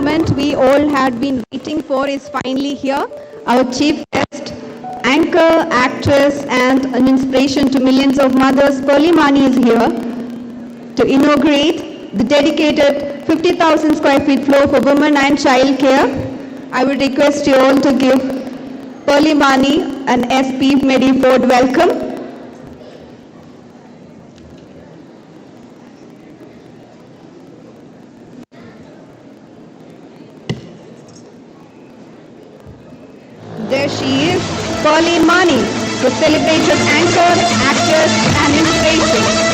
moment we all had been waiting for is finally here. Our chief guest, anchor, actress, and an inspiration to millions of mothers, Pearle Maaney, is here to inaugurate the dedicated 50,000 square feet floor for women and child care. I would request you all to give Pearle Maaney an SP Medifort welcome. There she is, Pearle Maaney, the celebrated anchor, actress, and inspiration.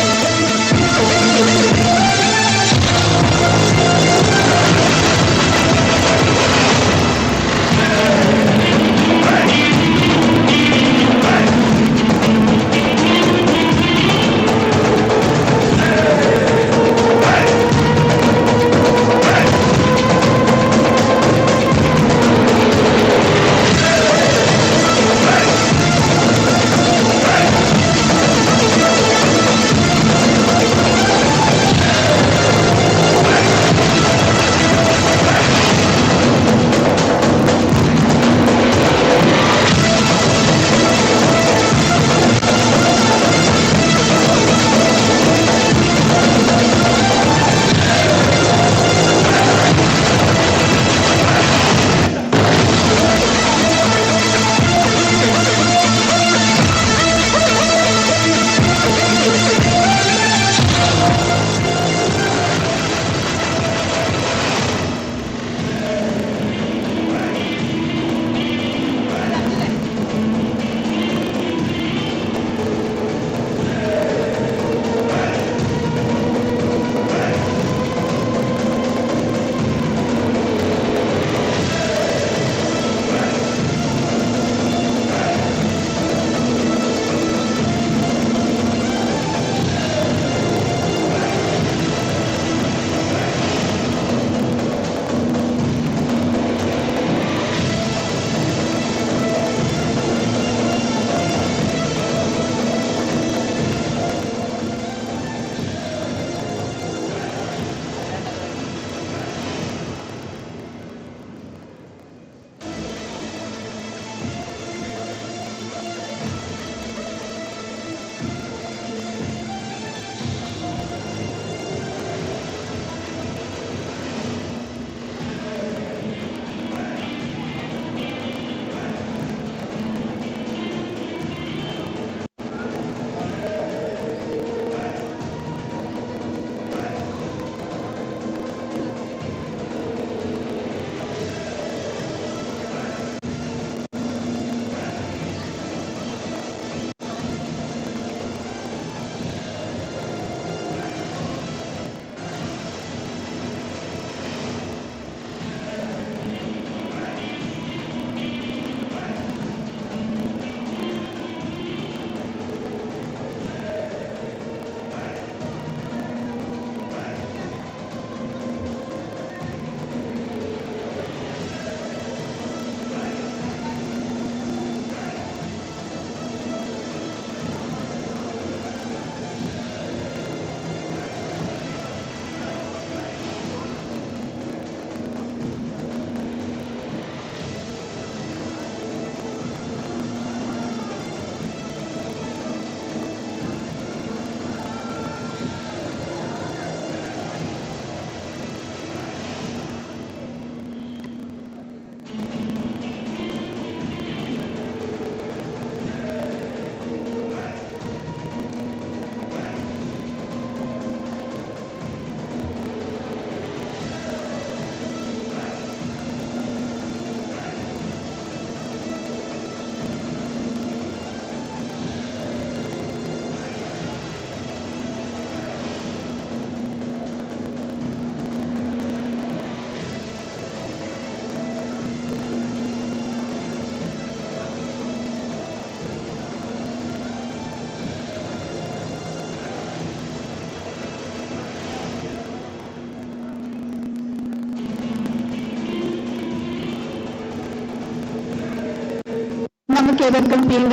welcome Pearle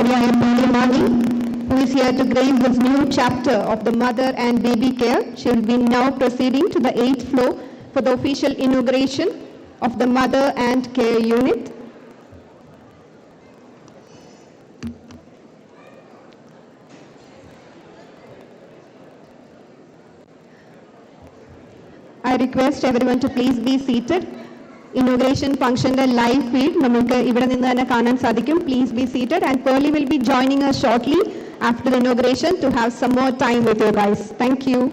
Maaney, who is here to grace this new chapter of the mother and baby care. She will be now proceeding to the 8th floor for the official inauguration of the mother and care unit. I request everyone to please be seated. Inauguration function live feed namukku ivide ninnu thana kaanan sadhikkum. Please be seated, and Pearly will be joining us shortly after the inauguration to have some more time with you guys. Thank you.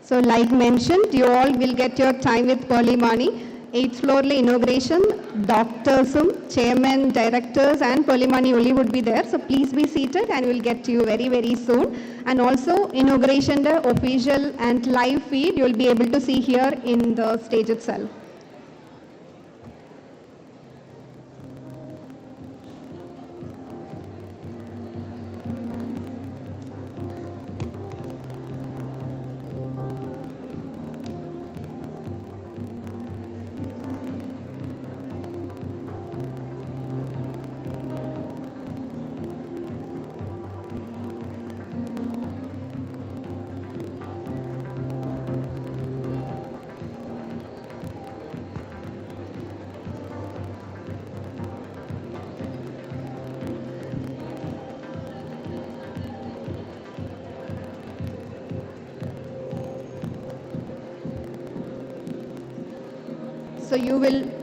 So like mentioned, you all will get your time with Pearle Maaney. 8th floor inauguration, doctors, chairman, directors and Pearle Maaney only would be there. So please be seated and we'll get to you very, very soon. And also inauguration, the official and live feed you will be able to see here in the stage itself.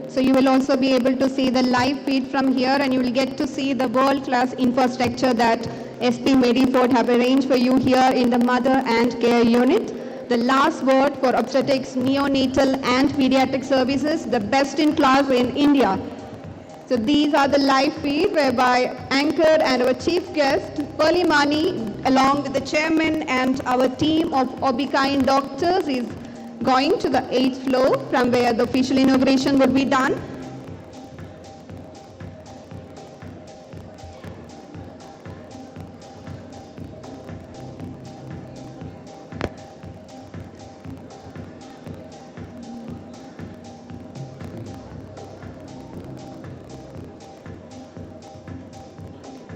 So you will also be able to see the live feed from here, and you will get to see the world-class infrastructure that SP Medifort have arranged for you here in the mother and care unit. The last word for obstetrics, neonatal and pediatric services, the best in class in India. So these are the live feed whereby anchor and our chief guest Pearle Maaney along with the chairman and our team of OB/GYN doctors is going to the 8th floor from where the official inauguration would be done.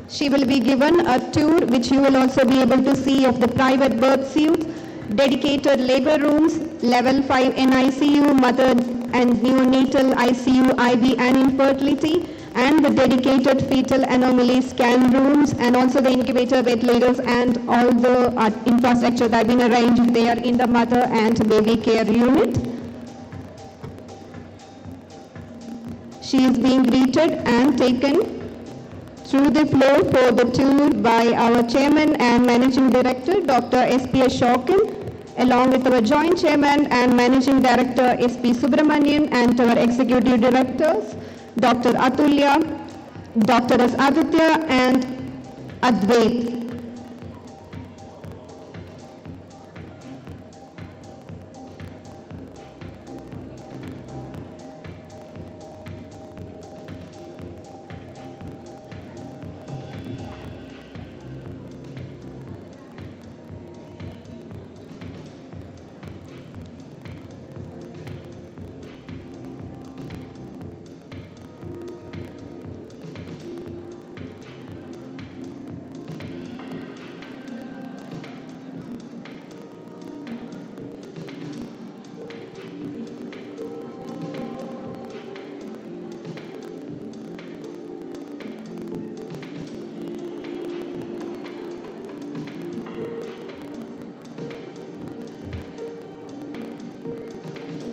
She will be given a tour which you will also be able to see of the private birth suites, dedicated labor rooms, level 5 NICU, mother and neonatal ICU, IB and infertility, and the dedicated fetal anomaly scan rooms, and also the incubator ventilators and all the infrastructure that have been arranged there in the mother and baby care unit. She is being greeted and taken through the floor for the tour by our chairman and managing director, Dr. SP Eanchakkal, along with our joint chairman and managing director, SP Subramanian, and our executive directors, Dr. Atulya, Dr. S. Aditya, and Advait.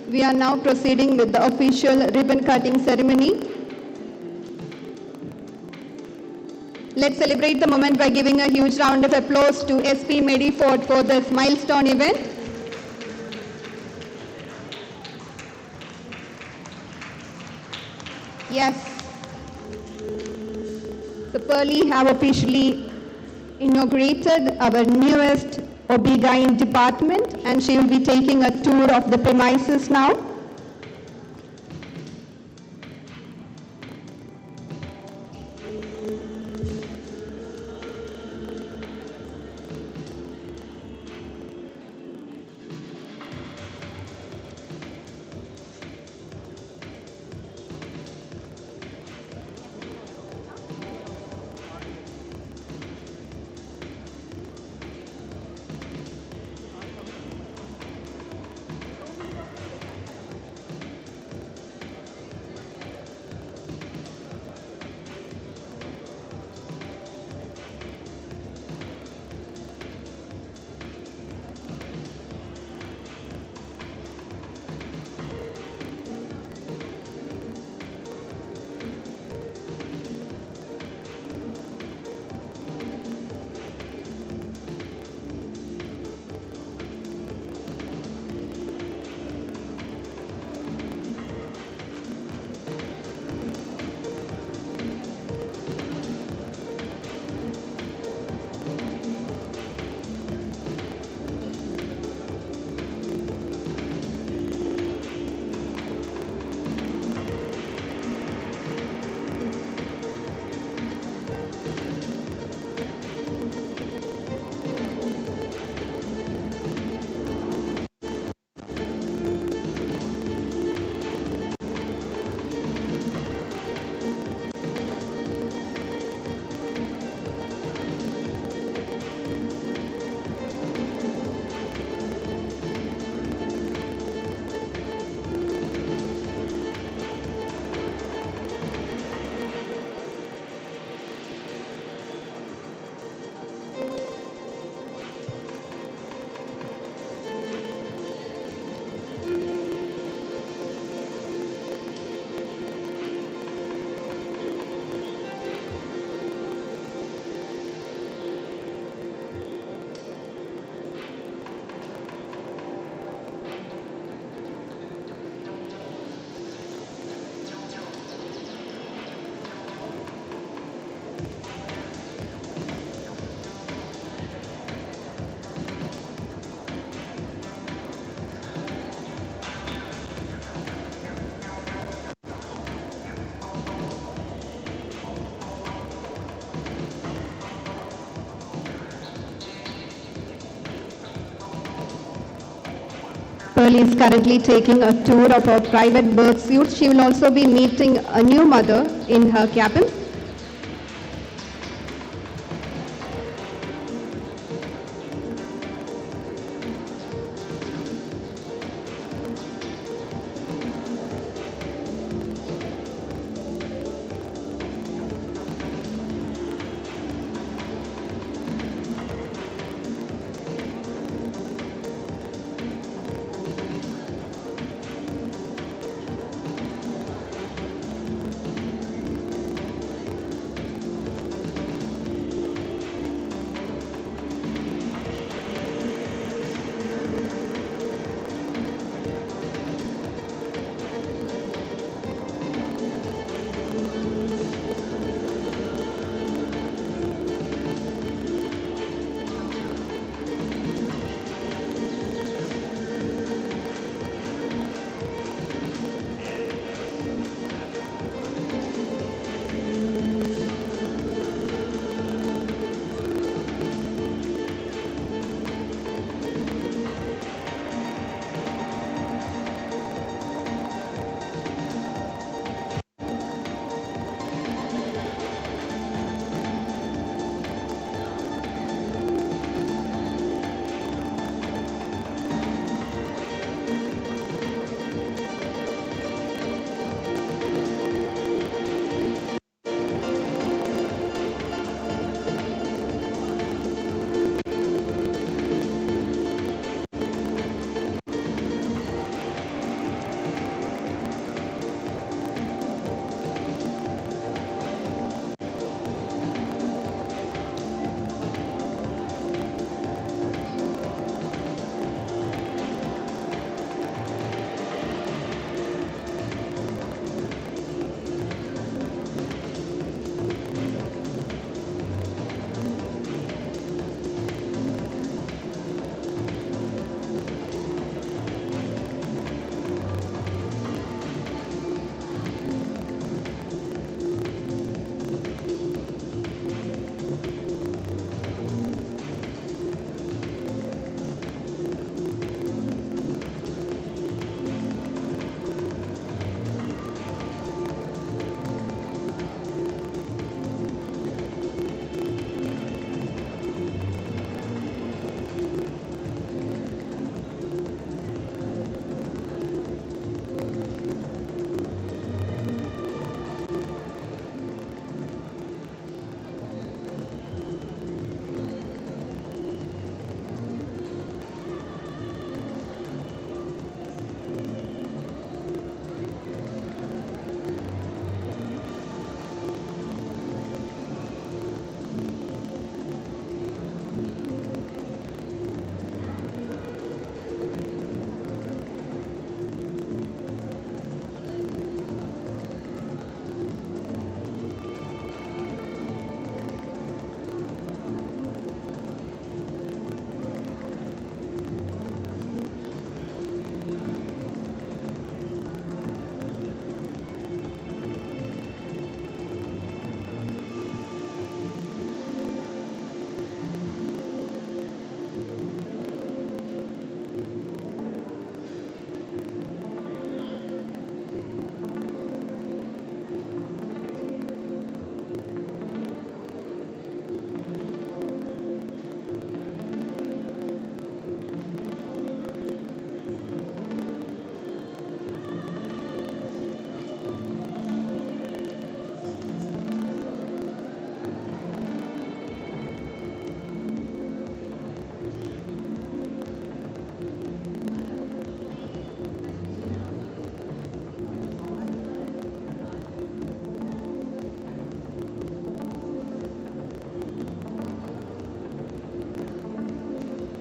We are now proceeding with the official ribbon cutting ceremony. Let's celebrate the moment by giving a huge round of applause to SP Medifort for this milestone event. Yes. So Pearly have officially inaugurated our newest OB-GYN department, and she will be taking a tour of the premises now. Pearly is currently taking a tour of her private birth suite. She will also be meeting a new mother in her cabin.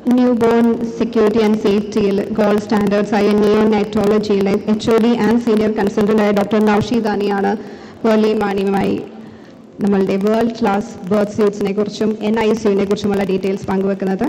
newborn security and safety gold standards ആയ neonatology-യിലെ HOD and senior consultant ആയ doctor നൗഷീദ് അനിയാണ് Pearle മാണിയുമായി നമ്മളുടെ world class birth സ്യൂട്ട്സിനെ കുറിച്ചും NICUവിനെ കുറിച്ചുമുള്ള details പങ്കുവെക്കുന്നത്.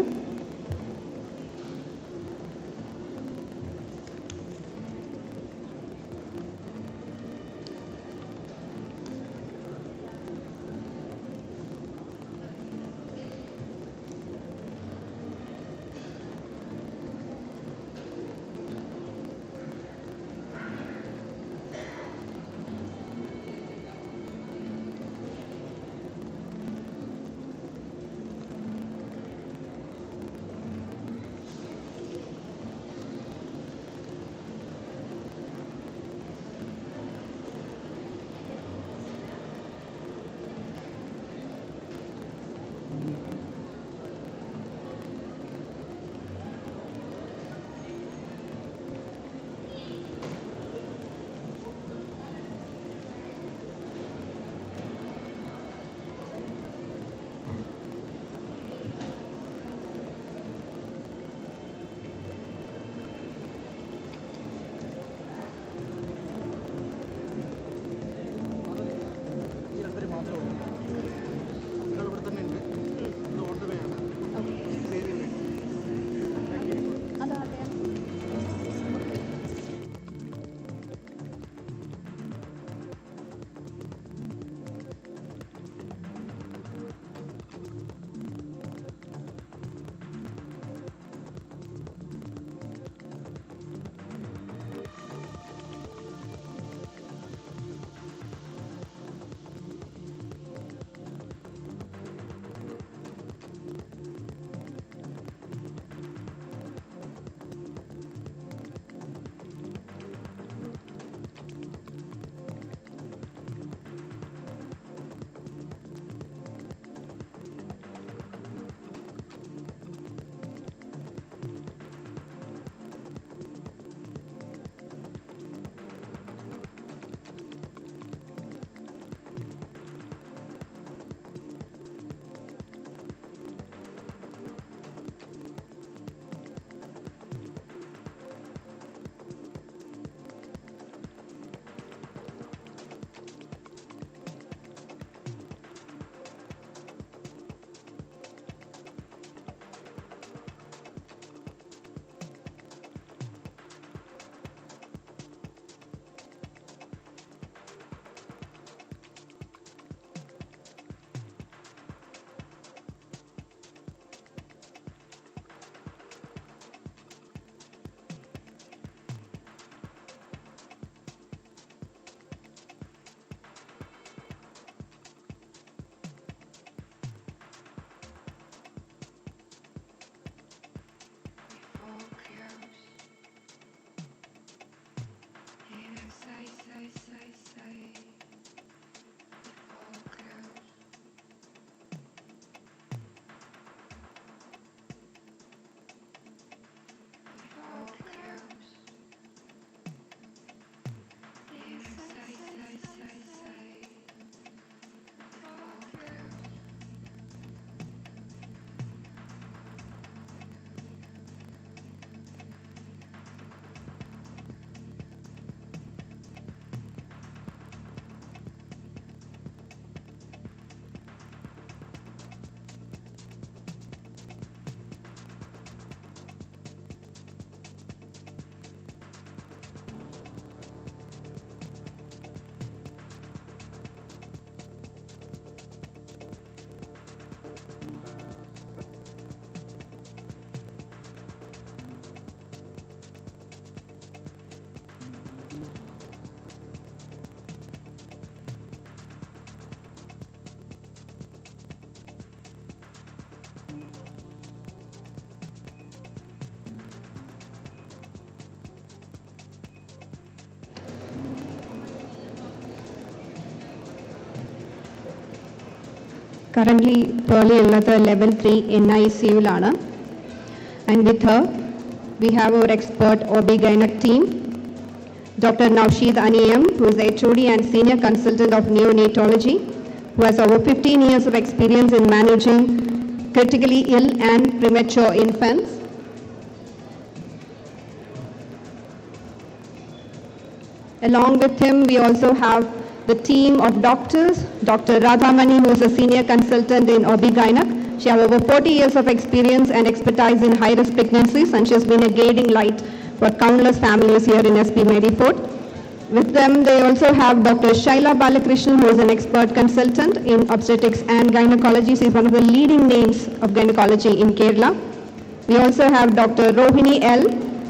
Currently, Pearly is level 3 NICU. And with her, we have our expert OB-GYN team, Dr. Nowsheed Aniyam, who is HOD and Senior Consultant of Neonatology, who has over 15 years of experience in managing critically ill and premature infants. Along with him, we also have the team of doctors, Dr. Radhamani, who is a senior consultant in OB-GYN. She has over 40 years of experience and expertise in high-risk pregnancies, and she has been a guiding light for countless families here in SP Medifort. With them, they also have Dr. Shaila Balakrishnan, who is an expert consultant in obstetrics and gynecology. She is one of the leading names of gynecology in Kerala. We also have Dr. Rohini L.,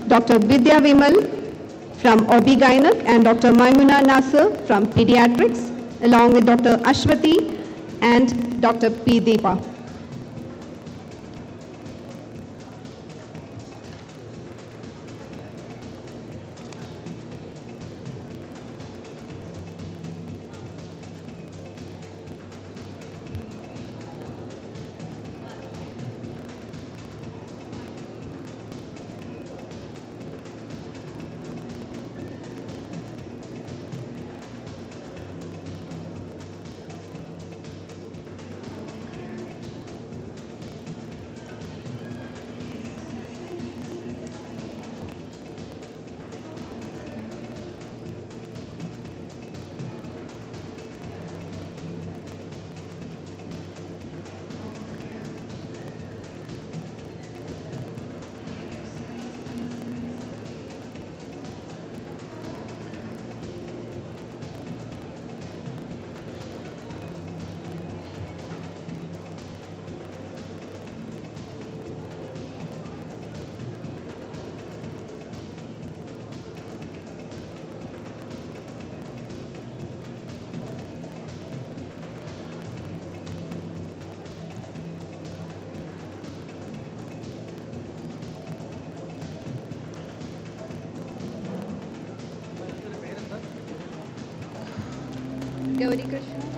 Dr. Vidya Vimal from OB-GYN and Dr. Maimuna Nasser from Pediatrics, along with Dr. Ashwati and Dr. P. Deepa. Gauri Krishna,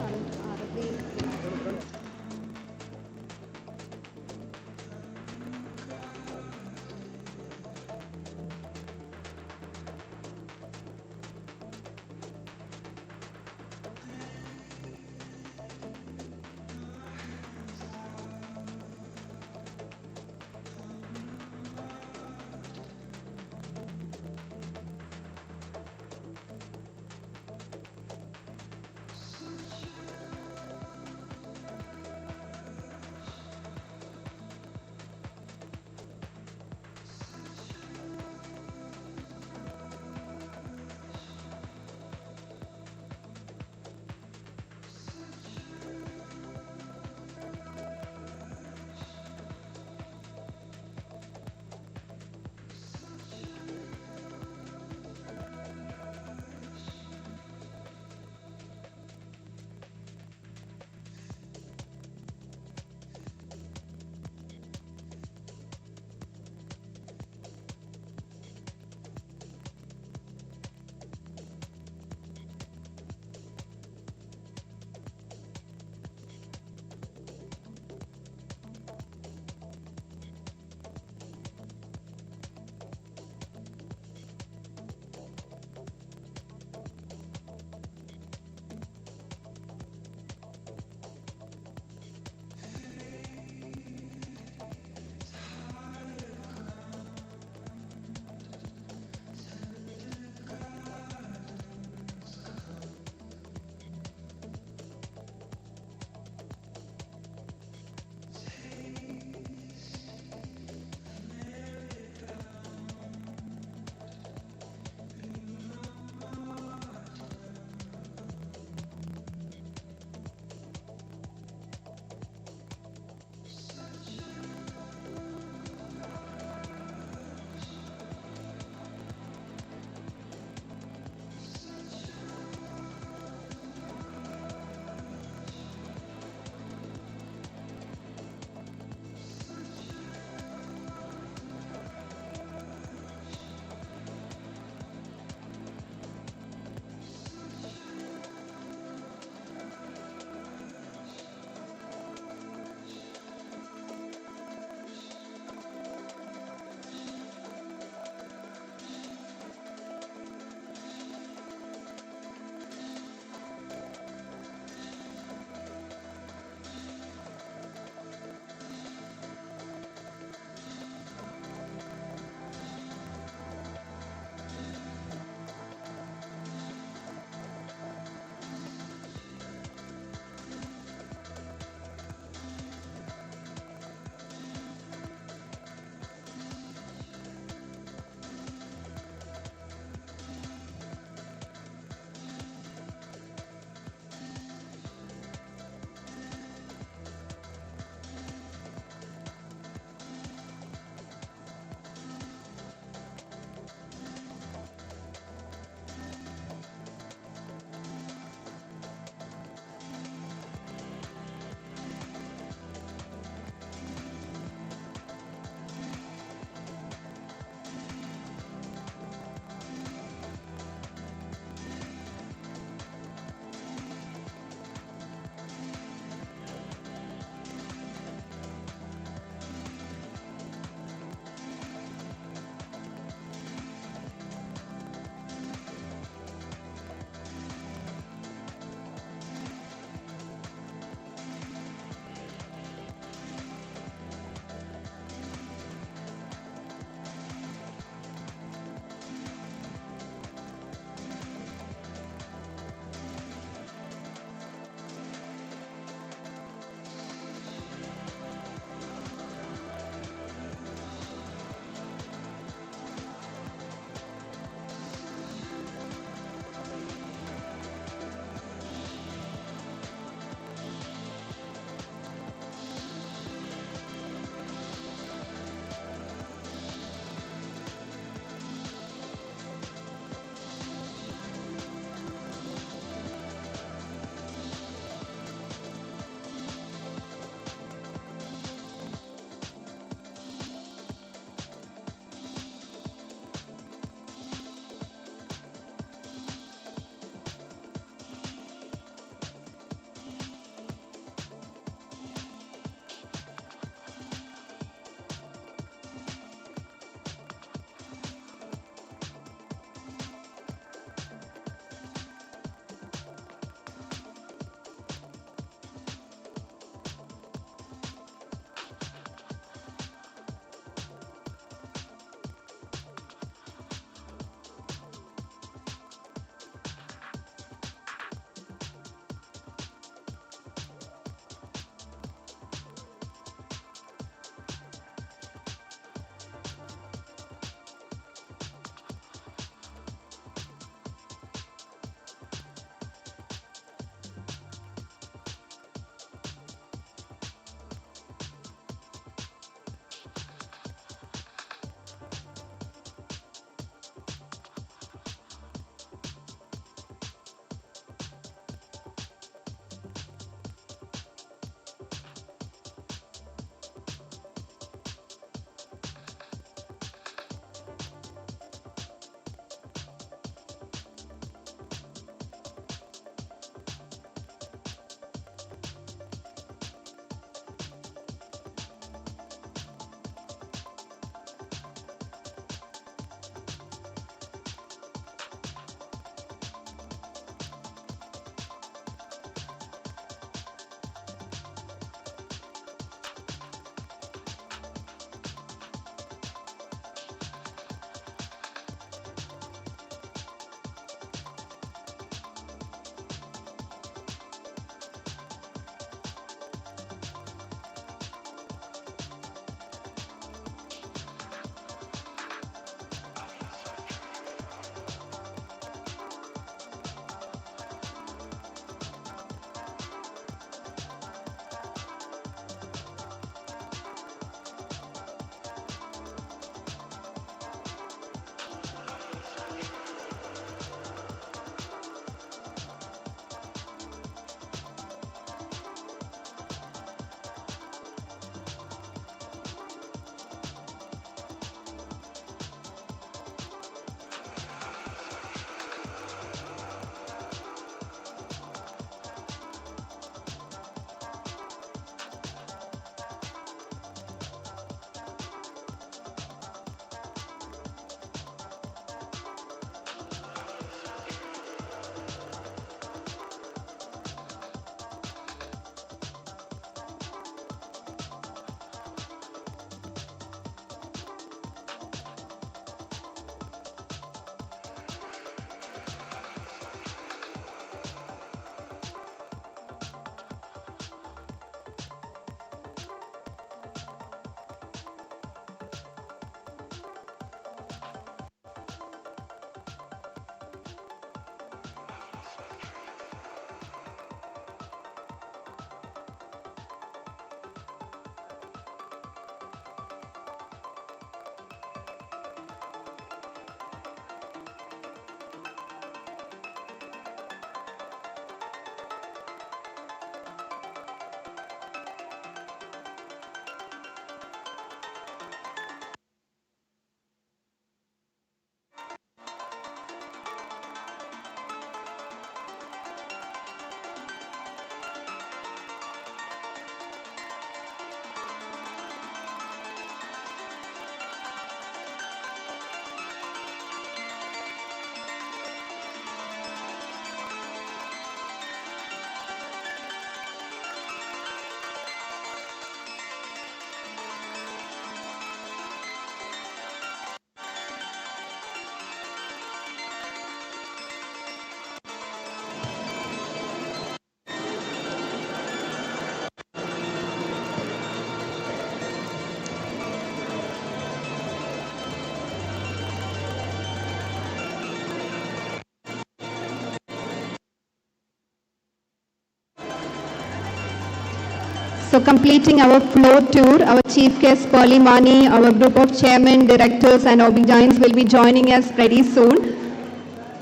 So completing our floor tour, our chief guest Pearle Maaney, our group of chairmen, directors and OB-GYNs will be joining us pretty soon.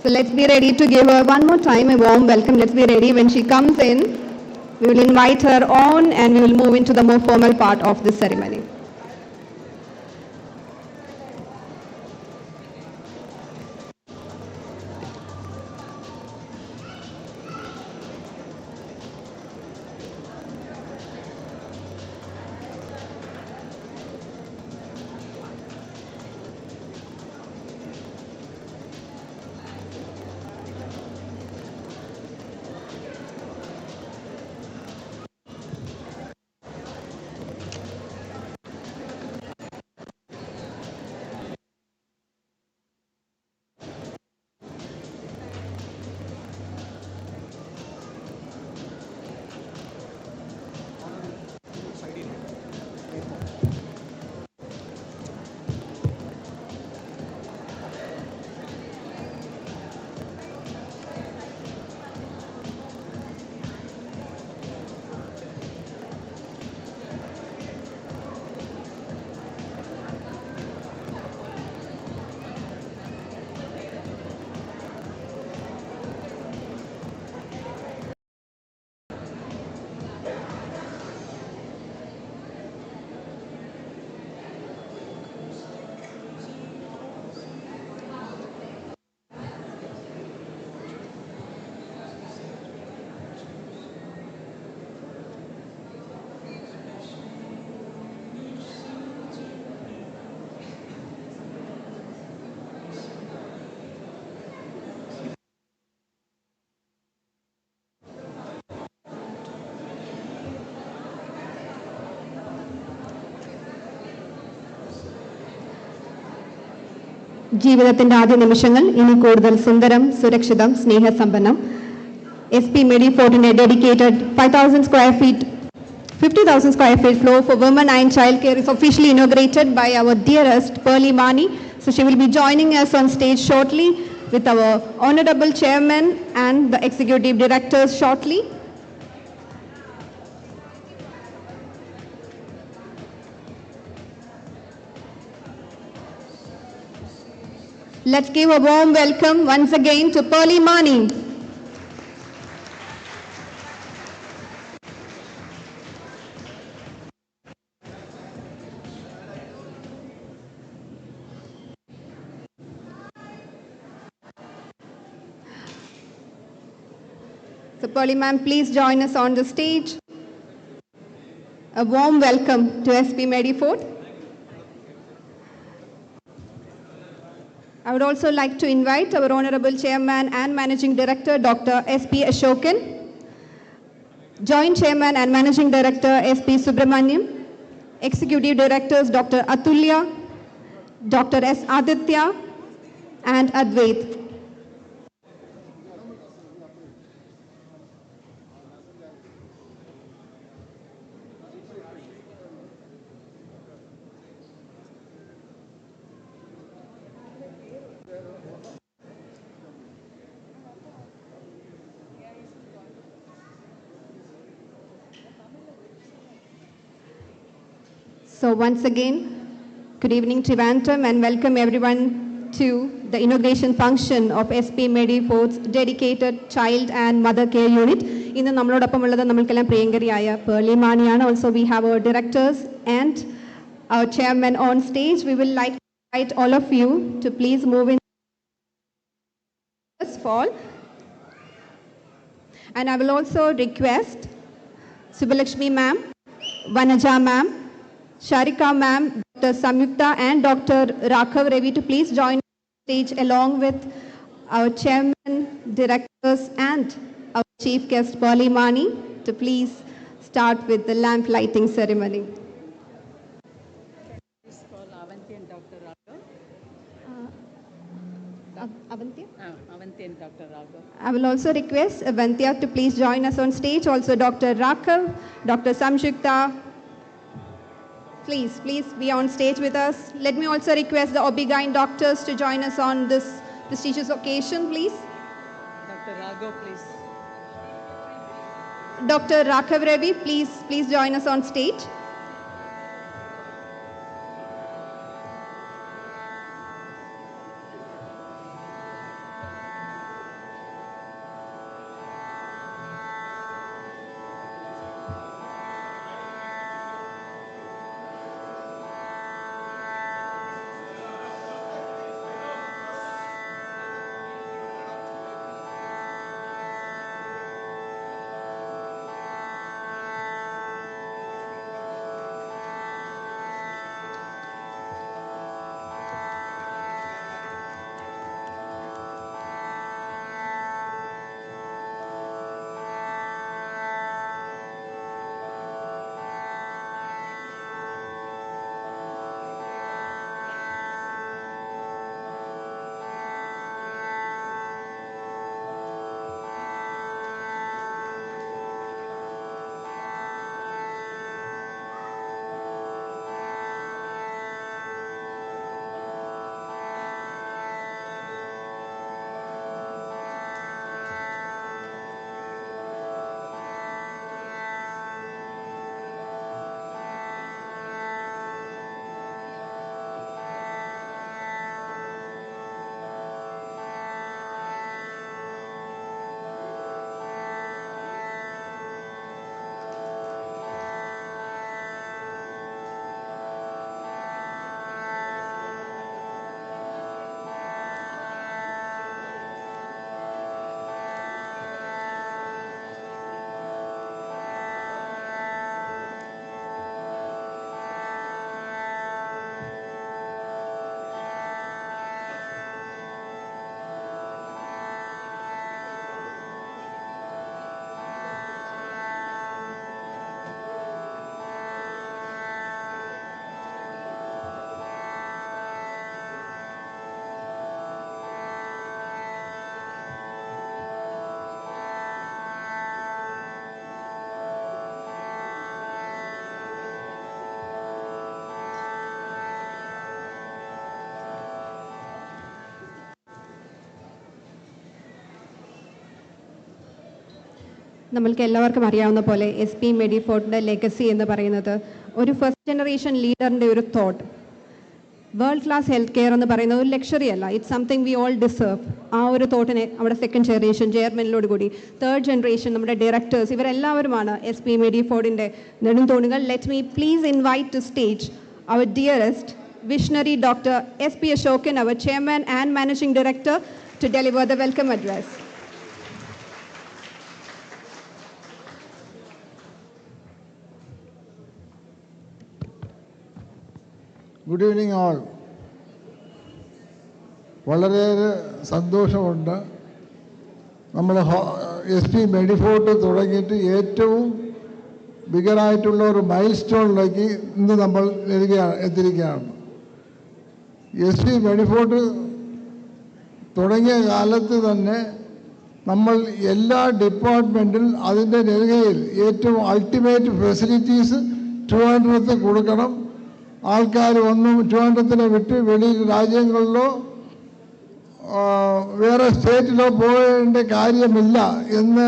So let's be ready to give her one more time a warm welcome. Let's be ready when she comes in. We will invite her on and we will move into the more formal part of the ceremony. ജീവിതത്തിന്റെ ആദ്യ നിമിഷങ്ങൾ ഇനി കൂടുതൽ സുന്ദരം, സുരക്ഷിതം, സ്നേഹസമ്പന്നം. SP Medifort dedicated 50,000 square feet floor for women and child care is officially inaugurated by our dearest Pearle Maaney. So she will be joining us on stage shortly with our honorable chairman and the executive directors shortly. Let's give a warm welcome once again to Pearle Maaney. So Pearle ma'am, please join us on the stage. A warm welcome to SP Medifort. I would also like to invite our Honorable Chairman and Managing Director, Dr. SP Ashokan, Joint Chairman and Managing Director, SP Subramaniam, Executive Directors, Dr. Atulya, Dr. S. Aditya, and Advait. So once again, good evening Thiruvananthapuram and welcome everyone to the inauguration function of SP Medifort's dedicated child and mother care unit. ഇന്ന് നമ്മളോടൊപ്പം ഉള്ളത് നമ്മൾക്കെല്ലാം പ്രിയങ്കരിയായ Pearle Maaney. Also we have our directors and our chairman on stage. We will like to invite all of you to please move in this fall. And I will also request Subbalakshmi ma'am, Vanaja ma'am, Sharika ma'am, Dr. Samyukta and Dr. Rakhav Ravi to please join the stage along with our chairman, directors and our chief guest Pearle Maaney to please start with the lamp lighting ceremony. Avanti and Dr. Raghav. Avanti? Avanti and Dr. Raghav. I will also request Avantia to please join us on stage. Also Dr. Rakhav, Dr. Samyukta. Please be on stage with us. Let me also request the OB-GYN doctors to join us on this prestigious occasion, please. Dr. Raghav, please. Dr. Rakhav Ravi, please join us on stage. നമ്മൾക്ക് എല്ലാവർക്കും അറിയാവുന്ന പോലെ SP മെഡിഫോർട്ടിൻ്റെ legacy എന്ന് പറയുന്നത് ഒരു first generation ലീഡറിൻ്റെ ഒരു thought. World class health care എന്ന് പറയുന്നത് ഒരു ലക്ഷറി അല്ല, it's something we all deserve. ആ ഒരു തോട്ടിനെ നമ്മുടെ സെക്കൻഡ് ജനറേഷൻ ചെയർമാനിലോട് കൂടി തേർഡ് ജനറേഷൻ നമ്മുടെ ഡയറക്ടേഴ്സ് ഇവരെല്ലാവരുമാണ് SP മെഡിഫോർട്ടിൻ്റെ നെടുംതൂണുകൾ. Let me please invite to stage our dearest visionary Dr. SP Ashokan, our chairman and managing director, to deliver the welcome address. Good evening all. വളരെയേറെ സന്തോഷമുണ്ട്. നമ്മൾ SP Medifort തുടങ്ങിയിട്ട് ഏറ്റവും ബിഗറായിട്ടുള്ള ഒരു മൈൽ സ്റ്റോണിലേക്ക് ഇന്ന് നമ്മൾ എത്തിയിരിക്കുകയാണ്. SP മെഡിഫോർട്ട് തുടങ്ങിയ കാലത്ത് തന്നെ നമ്മൾ എല്ലാ ഡിപ്പാർട്ട്മെൻറ്റിൽ അതിൻ്റെ നെറുകയിൽ ഏറ്റവും അൾട്ടിമേറ്റ് ഫെസിലിറ്റീസ് ട്രിവാൻഡ്രത്ത് കൊടുക്കണം. ആൾക്കാർ ഒന്നും ട്രിവാൻഡ്രത്തിനെ വിട്ട് വെളിയിൽ രാജ്യങ്ങളിലോ വേറെ സ്റ്റേറ്റിലോ പോകേണ്ട കാര്യമില്ല എന്ന്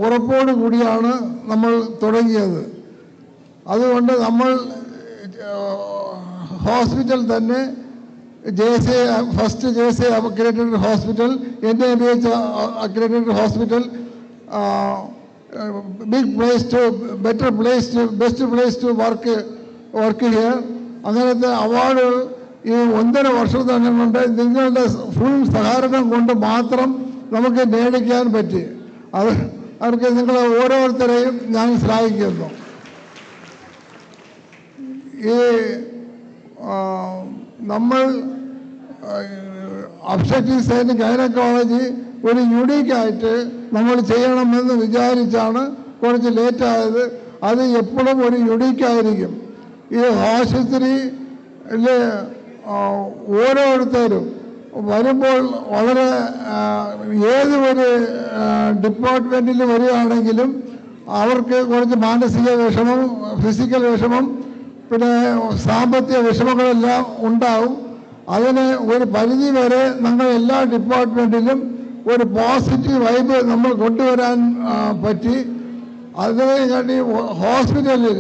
ഉറപ്പോടു കൂടിയാണ് നമ്മൾ തുടങ്ങിയത്. അതുകൊണ്ട് നമ്മൾ ഹോസ്പിറ്റൽ തന്നെ first JSA accredited hospital, NABH accredited hospital, best place to work here. അങ്ങനത്തെ അവാർഡ് ഈ 1.5 വർഷം തന്നെ കൊണ്ട് നിങ്ങളുടെ ഫുൾ സഹകരണം കൊണ്ട് മാത്രം നമുക്ക് നേടിക്കാൻ പറ്റി. അവർക്ക് നിങ്ങളെ ഓരോരുത്തരെയും ഞാൻ ശ്ലാഘിക്കുന്നു. ഈ നമ്മൾ ഒബ്സ്റ്ററ്റിക്സ് ആൻഡ് ഗൈനക്കോളജി ഒരു യുണീക്കായിട്ട് നമ്മൾ ചെയ്യണമെന്ന് വിചാരിച്ചാണ് കുറച്ച് ലേറ്റായത്. അത് എപ്പോഴും ഒരു യുണീക്കായിരിക്കും. ഈ ആശുപത്രിയിൽ ഓരോരുത്തരും വരുമ്പോൾ വളരെ ഏത് ഒരു ഡിപ്പാർട്ട്മെൻറ്റിൽ വരികയാണെങ്കിലും അവർക്ക് കുറച്ച് മാനസിക വിഷമം, ഫിസിക്കൽ വിഷമം, പിന്നെ സാമ്പത്തിക വിഷമങ്ങളെല്ലാം ഉണ്ടാവും. അതിന് ഒരു പരിധി വരെ ഞങ്ങൾ എല്ലാ ഡിപ്പാർട്ട്മെൻറ്റിലും ഒരു പോസിറ്റീവ് വൈബ് നമ്മൾ കൊണ്ടുവരാൻ പറ്റി. അതിനെക്കാട്ടി ഹോസ്പിറ്റലിൽ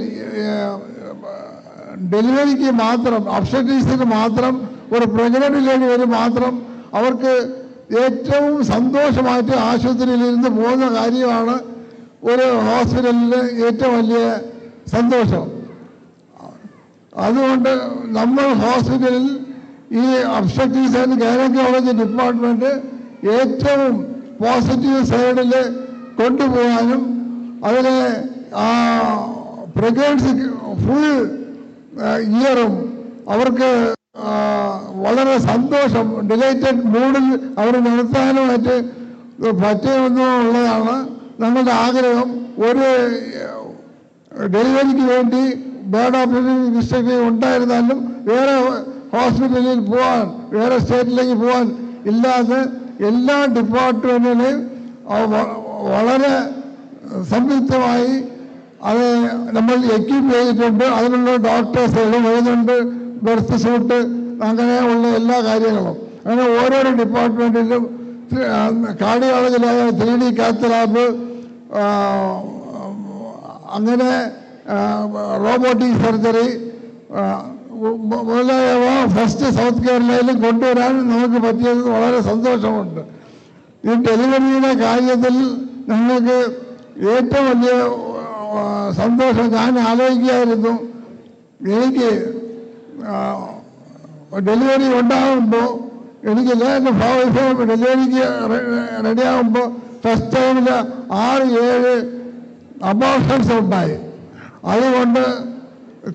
ഡെലിവറിക്ക് മാത്രം, ഒബ്സ്റ്റെട്രിക്സിന് മാത്രം, ഒരു പ്രഗ്നന്റ് ലേഡി മാത്രം അവർക്ക് ഏറ്റവും സന്തോഷമായിട്ട് ആശുപത്രിയിൽ ഇരുന്ന് പോകുന്ന കാര്യമാണ് ഒരു ഹോസ്പിറ്റലിൽ ഏറ്റവും വലിയ സന്തോഷം. അതുകൊണ്ട് നമ്മൾ ഹോസ്പിറ്റലിൽ ഈ ഒബ്സ്റ്റെട്രിക്സ് ആൻഡ് ഗൈനക്കോളജി ഡിപ്പാർട്ട്മെൻറ്റ് ഏറ്റവും പോസിറ്റീവ് സൈഡിൽ കൊണ്ടുപോകാനും അതിനെ പ്രഗ്നൻസി ഫുൾ ഇയറും അവർക്ക് വളരെ സന്തോഷം, ഡിലൈറ്റഡ് മൂഡിൽ അവർ നടത്താനുമായിട്ട് പറ്റുമെന്നുള്ളതാണ് ഞങ്ങളുടെ ആഗ്രഹം. ഒരു ഡെലിവറിക്ക് വേണ്ടി ബേഡ് ഓപ്പറേഷൻ ഡിസ്ട്രിക്റ്റ് ഉണ്ടായിരുന്നാലും വേറെ ഹോസ്പിറ്റലിൽ പോകാൻ, വേറെ സ്റ്റേറ്റിലേക്ക് പോകാൻ ഇല്ലാതെ എല്ലാ ഡിപ്പാർട്ട്മെൻറ്റിനെയും വളരെ സംയുക്തമായി അത് നമ്മൾ എക്യൂപ്പ് ചെയ്തിട്ടുണ്ട്. അതിനുള്ള ഡോക്ടേഴ്സുകളും വരുന്നുണ്ട്, ബർത്ത് സൂട്ട്, അങ്ങനെയുള്ള എല്ലാ കാര്യങ്ങളും. അങ്ങനെ ഓരോരോ ഡിപ്പാർട്ട്മെൻറ്റിലും കാർഡിയോളജിയിലായ 3D കാത്ത് ലാബ്, അങ്ങനെ റോബോട്ടിക് സർജറി മുതലായവ ഫസ്റ്റ് സൗത്ത് കേരളയിലും കൊണ്ടുവരാൻ നമുക്ക് പറ്റിയത് വളരെ സന്തോഷമുണ്ട്. ഈ ഡെലിവറിയുടെ കാര്യത്തിൽ ഞങ്ങൾക്ക് ഏറ്റവും വലിയ സന്തോഷം ഞാൻ ആലോചിക്കുകയായിരുന്നു. എനിക്ക് ഡെലിവറി ഉണ്ടാകുമ്പോൾ എനിക്കില്ല, എൻ്റെ ഡെലിവറിക്ക് റെഡിയാകുമ്പോൾ ഫസ്റ്റ് ടൈമിൽ 6-7 അബോർഷൻസ് ഉണ്ടായി. അതുകൊണ്ട്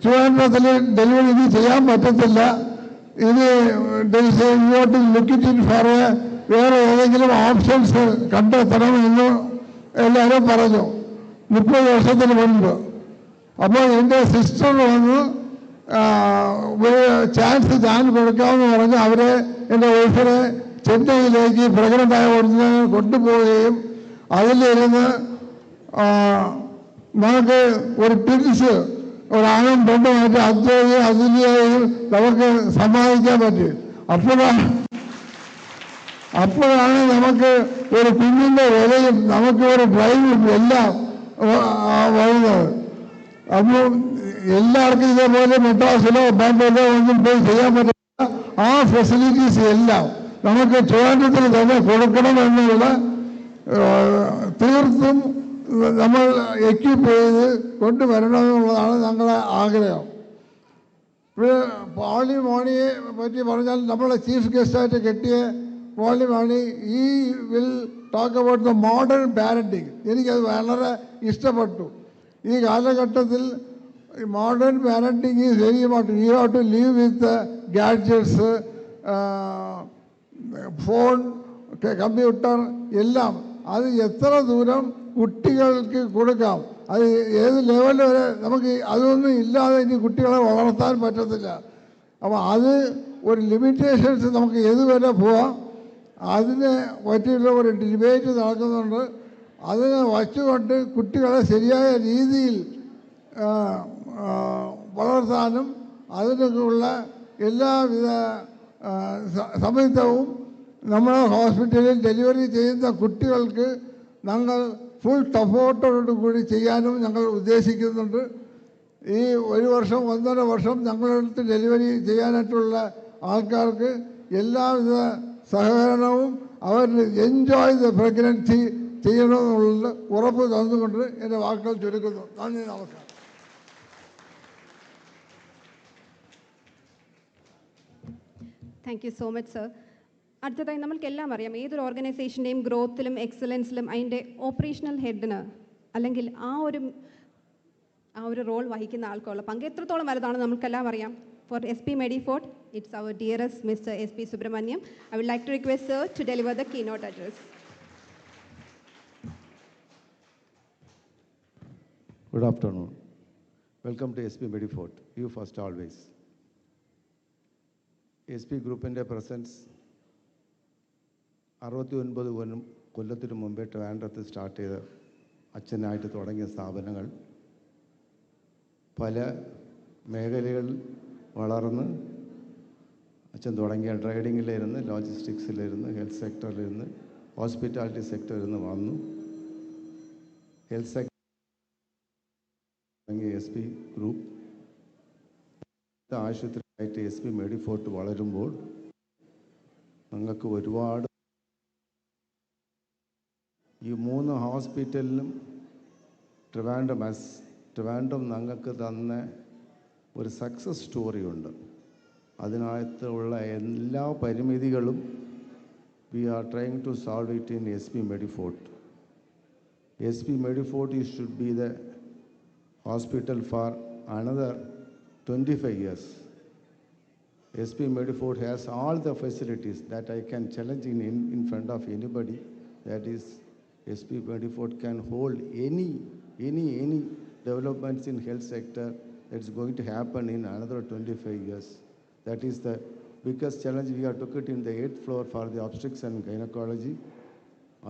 ട്രിവാൻഡ്രത്തിൽ ഡെലിവറി ഇത് ചെയ്യാൻ പറ്റത്തില്ല, ഇത് ഇങ്ങോട്ട് ലുക്കിറ്റിൻ ഫോർ വേറെ ഏതെങ്കിലും ഓപ്ഷൻസ് കണ്ടെത്തണമെന്ന് എല്ലാവരും പറഞ്ഞു 30 വർഷത്തിന് മുൻപ്. അപ്പോൾ എൻ്റെ സിസ്റ്റർ വന്ന് ഒരു ചാൻസ് ഞാൻ കൊടുക്കാമെന്ന് പറഞ്ഞ് അവരെ, എൻ്റെ വൈഫിനെ ചെന്നൈയിലേക്ക് പ്രകടനമായ കൊണ്ടുപോവുകയും അതിലിരുന്ന് നമുക്ക് ഒരു ട്വിൻസ്, ഒരാണും പെണ്ണുമായിട്ട് അദ്വൈതയും അതുല്യയും നമുക്ക് സമ്മാനിക്കാൻ പറ്റി. അപ്പോഴാണ് നമുക്ക് ഒരു കുഞ്ഞിൻ്റെ വിലയും നമുക്ക് ഒരു ഡ്രൈവും എല്ലാം വരുന്നത്. അപ്പോൾ എല്ലാവർക്കും ഇതേപോലെ മെഡ്രാസിലോ ബാംഗ്ലൂരിലോ ഒന്നും പോയി ചെയ്യാൻ പറ്റില്ല. ആ ഫെസിലിറ്റീസ് എല്ലാം നമുക്ക് ട്രിവാൻഡ്രത്തിൽ തന്നെ കൊടുക്കണമെന്നുള്ള തീർത്തും നമ്മൾ എക്യൂപ്പ് ചെയ്ത് കൊണ്ടുവരണമെന്നുള്ളതാണ് ഞങ്ങളുടെ ആഗ്രഹം. പേർളി മാണിയെ പറ്റി പറഞ്ഞാൽ നമ്മളെ ചീഫ് ഗസ്റ്റായിട്ട് കെട്ടിയ പേർളി മാണി ഈ will talk about the modern parenting. എനിക്കത് വളരെ ഇഷ്ടപ്പെട്ടു. ഈ കാലഘട്ടത്തിൽ modern parenting is very important. You have to live with gadgets, phone, computer എല്ലാം. അത് എത്ര ദൂരം കുട്ടികൾക്ക് കൊടുക്കാം, അത് ഏത് ലെവൽ വരെ നമുക്ക് അതൊന്നും ഇല്ലാതെ ഇനി കുട്ടികളെ വളർത്താൻ പറ്റത്തില്ല. അപ്പോൾ അത് ഒരു ലിമിറ്റേഷൻസ് നമുക്ക് ഏതുവരെ പോവാം, അതിനെ പറ്റിയുള്ള ഒരു ഡിബേറ്റ് നടക്കുന്നുണ്ട്. അതിനെ വച്ചുകൊണ്ട് കുട്ടികളെ ശരിയായ രീതിയിൽ വളർത്താനും അതിനൊക്കെയുള്ള എല്ലാവിധ സംയുക്തവും നമ്മുടെ ഹോസ്പിറ്റലിൽ ഡെലിവറി ചെയ്യുന്ന കുട്ടികൾക്ക് ഞങ്ങൾ ഫുൾ സപ്പോർട്ടോടു കൂടി ചെയ്യാനും ഞങ്ങൾ ഉദ്ദേശിക്കുന്നുണ്ട്. ഈ 1 വർഷം 1.5 വർഷം ഞങ്ങളടുത്ത് ഡെലിവറി ചെയ്യാനായിട്ടുള്ള ആൾക്കാർക്ക് എല്ലാവിധ സഹകരണവും അവർ എൻജോയ് ദ പ്രഗ്നൻസി ചെയ്യണമെന്നുള്ള ഉറപ്പ് തന്നുകൊണ്ട് എൻ്റെ വാക്കുകൾ ചുരുക്കുന്നു. നന്ദി, നമസ്കാരം. Thank you so much sir. അടുത്തതായി നമ്മൾക്കെല്ലാം അറിയാം, ഏതൊരു ഓർഗനൈസേഷൻ്റെയും ഗ്രോത്തിലും എക്സലൻസിലും അതിൻ്റെ ഓപ്പറേഷണൽ ഹെഡിന് അല്ലെങ്കിൽ ആ ഒരു റോൾ വഹിക്കുന്ന ആൾക്കുള്ള പങ്ക് എത്രത്തോളം വലുതാണ് നമുക്കെല്ലാം അറിയാം. For SP Medifort, it's our dearest Mr. SP Subramaniam. I would like to request sir to deliver the keynote address. Good afternoon. Welcome to SP Medifort. You first always. SP Group in the presence 69 കൊല്ലത്തിന് മുമ്പേ ട്രിവാൻഡ്രത്ത് start ചെയ്ത അച്ഛനായിട്ട് തുടങ്ങിയ സ്ഥാപനങ്ങൾ പല മേഖലകളിൽ വളർന്ന് അച്ഛൻ തുടങ്ങിയ ട്രേഡിങ്ങിലിരുന്ന്, ലോജിസ്റ്റിക്സിലിരുന്ന്, ഹെൽത്ത് സെക്ടറിലിരുന്ന് ഹോസ്പിറ്റാലിറ്റി സെക്ടറിൽ നിന്ന് വന്നു. ഹെൽത്ത് സെക്ടർ SP ഗ്രൂപ്പ് ആശുപത്രിയായിട്ട് SP മെഡിഫോർട്ട് വളരുമ്പോൾ ഞങ്ങൾക്ക് ഒരുപാട് ഈ 3 ഹോസ്പിറ്റലിലും ട്രിവാൻഡ്രം ഞങ്ങൾക്ക് തന്ന ഒരു സക്സസ് സ്റ്റോറിയുണ്ട്. അതിനകത്തുള്ള എല്ലാ പരിമിതികളും we are trying to solve it in SP Medifort. SP Medifort should be the hospital for another 25 years. SP Medifort has all the facilities that I can challenge in front of anybody. That is, SP Medifort can hold any developments in health sector that's going to happen in another 25 years. That is the biggest challenge. We have took it in the 8th floor for the obstetrics and gynecology.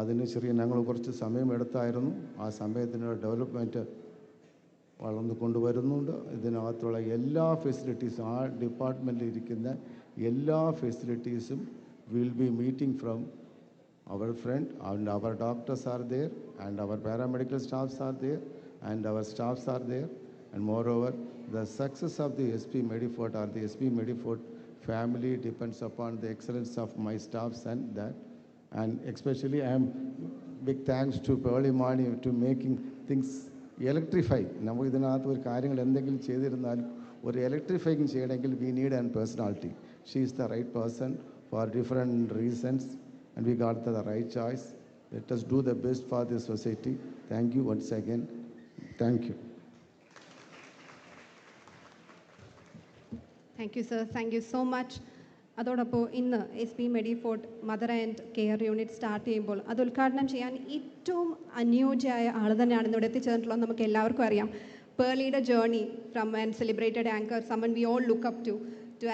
അതിന് ചെറിയ ഞങ്ങൾ കുറച്ച് സമയമെടുത്തായിരുന്നു. ആ സമയത്തിനുള്ള development വളർന്നു കൊണ്ടുവരുന്നുണ്ട്. ഇതിനകത്തുള്ള എല്ലാ ഫെസിലിറ്റീസും, ആ ഡിപ്പാർട്ട്മെൻറ്റിൽ ഇരിക്കുന്ന എല്ലാ ഫെസിലിറ്റീസും will be meeting from our friend, and our doctors are there, and our paramedical staffs are there, and our staffs are there. And moreover, the success of the SP Medifort or the SP Medifort family depends upon the excellence of my staffs and that. And especially I am big thanks to Pearle Maaney to making things electrify. നമുക്ക് ഇതിനകത്ത് ഒരു കാര്യങ്ങൾ എന്തെങ്കിലും ചെയ്തിരുന്നാലും ഒരു electrifying ചെയ്യണമെങ്കിൽ we need a personality. She is the right person for different reasons. And we got the right choice. Let us do the best for the society. Thank you once again. Thank you. Thank you, sir. Thank you so much. അതോടൊപ്പം ഇന്ന് SP Medifort mother and care unit start ചെയ്യുമ്പോൾ അത് ഉദ്ഘാടനം ചെയ്യാൻ ഏറ്റവും അനുയോജ്യമായ ആൾ തന്നെയാണ് ഇവിടെ എത്തിച്ചേർന്നിട്ടുള്ളത്. നമുക്ക് എല്ലാവർക്കും അറിയാം പേർലിയുടെ journey from an celebrated anchor, someone we all look up to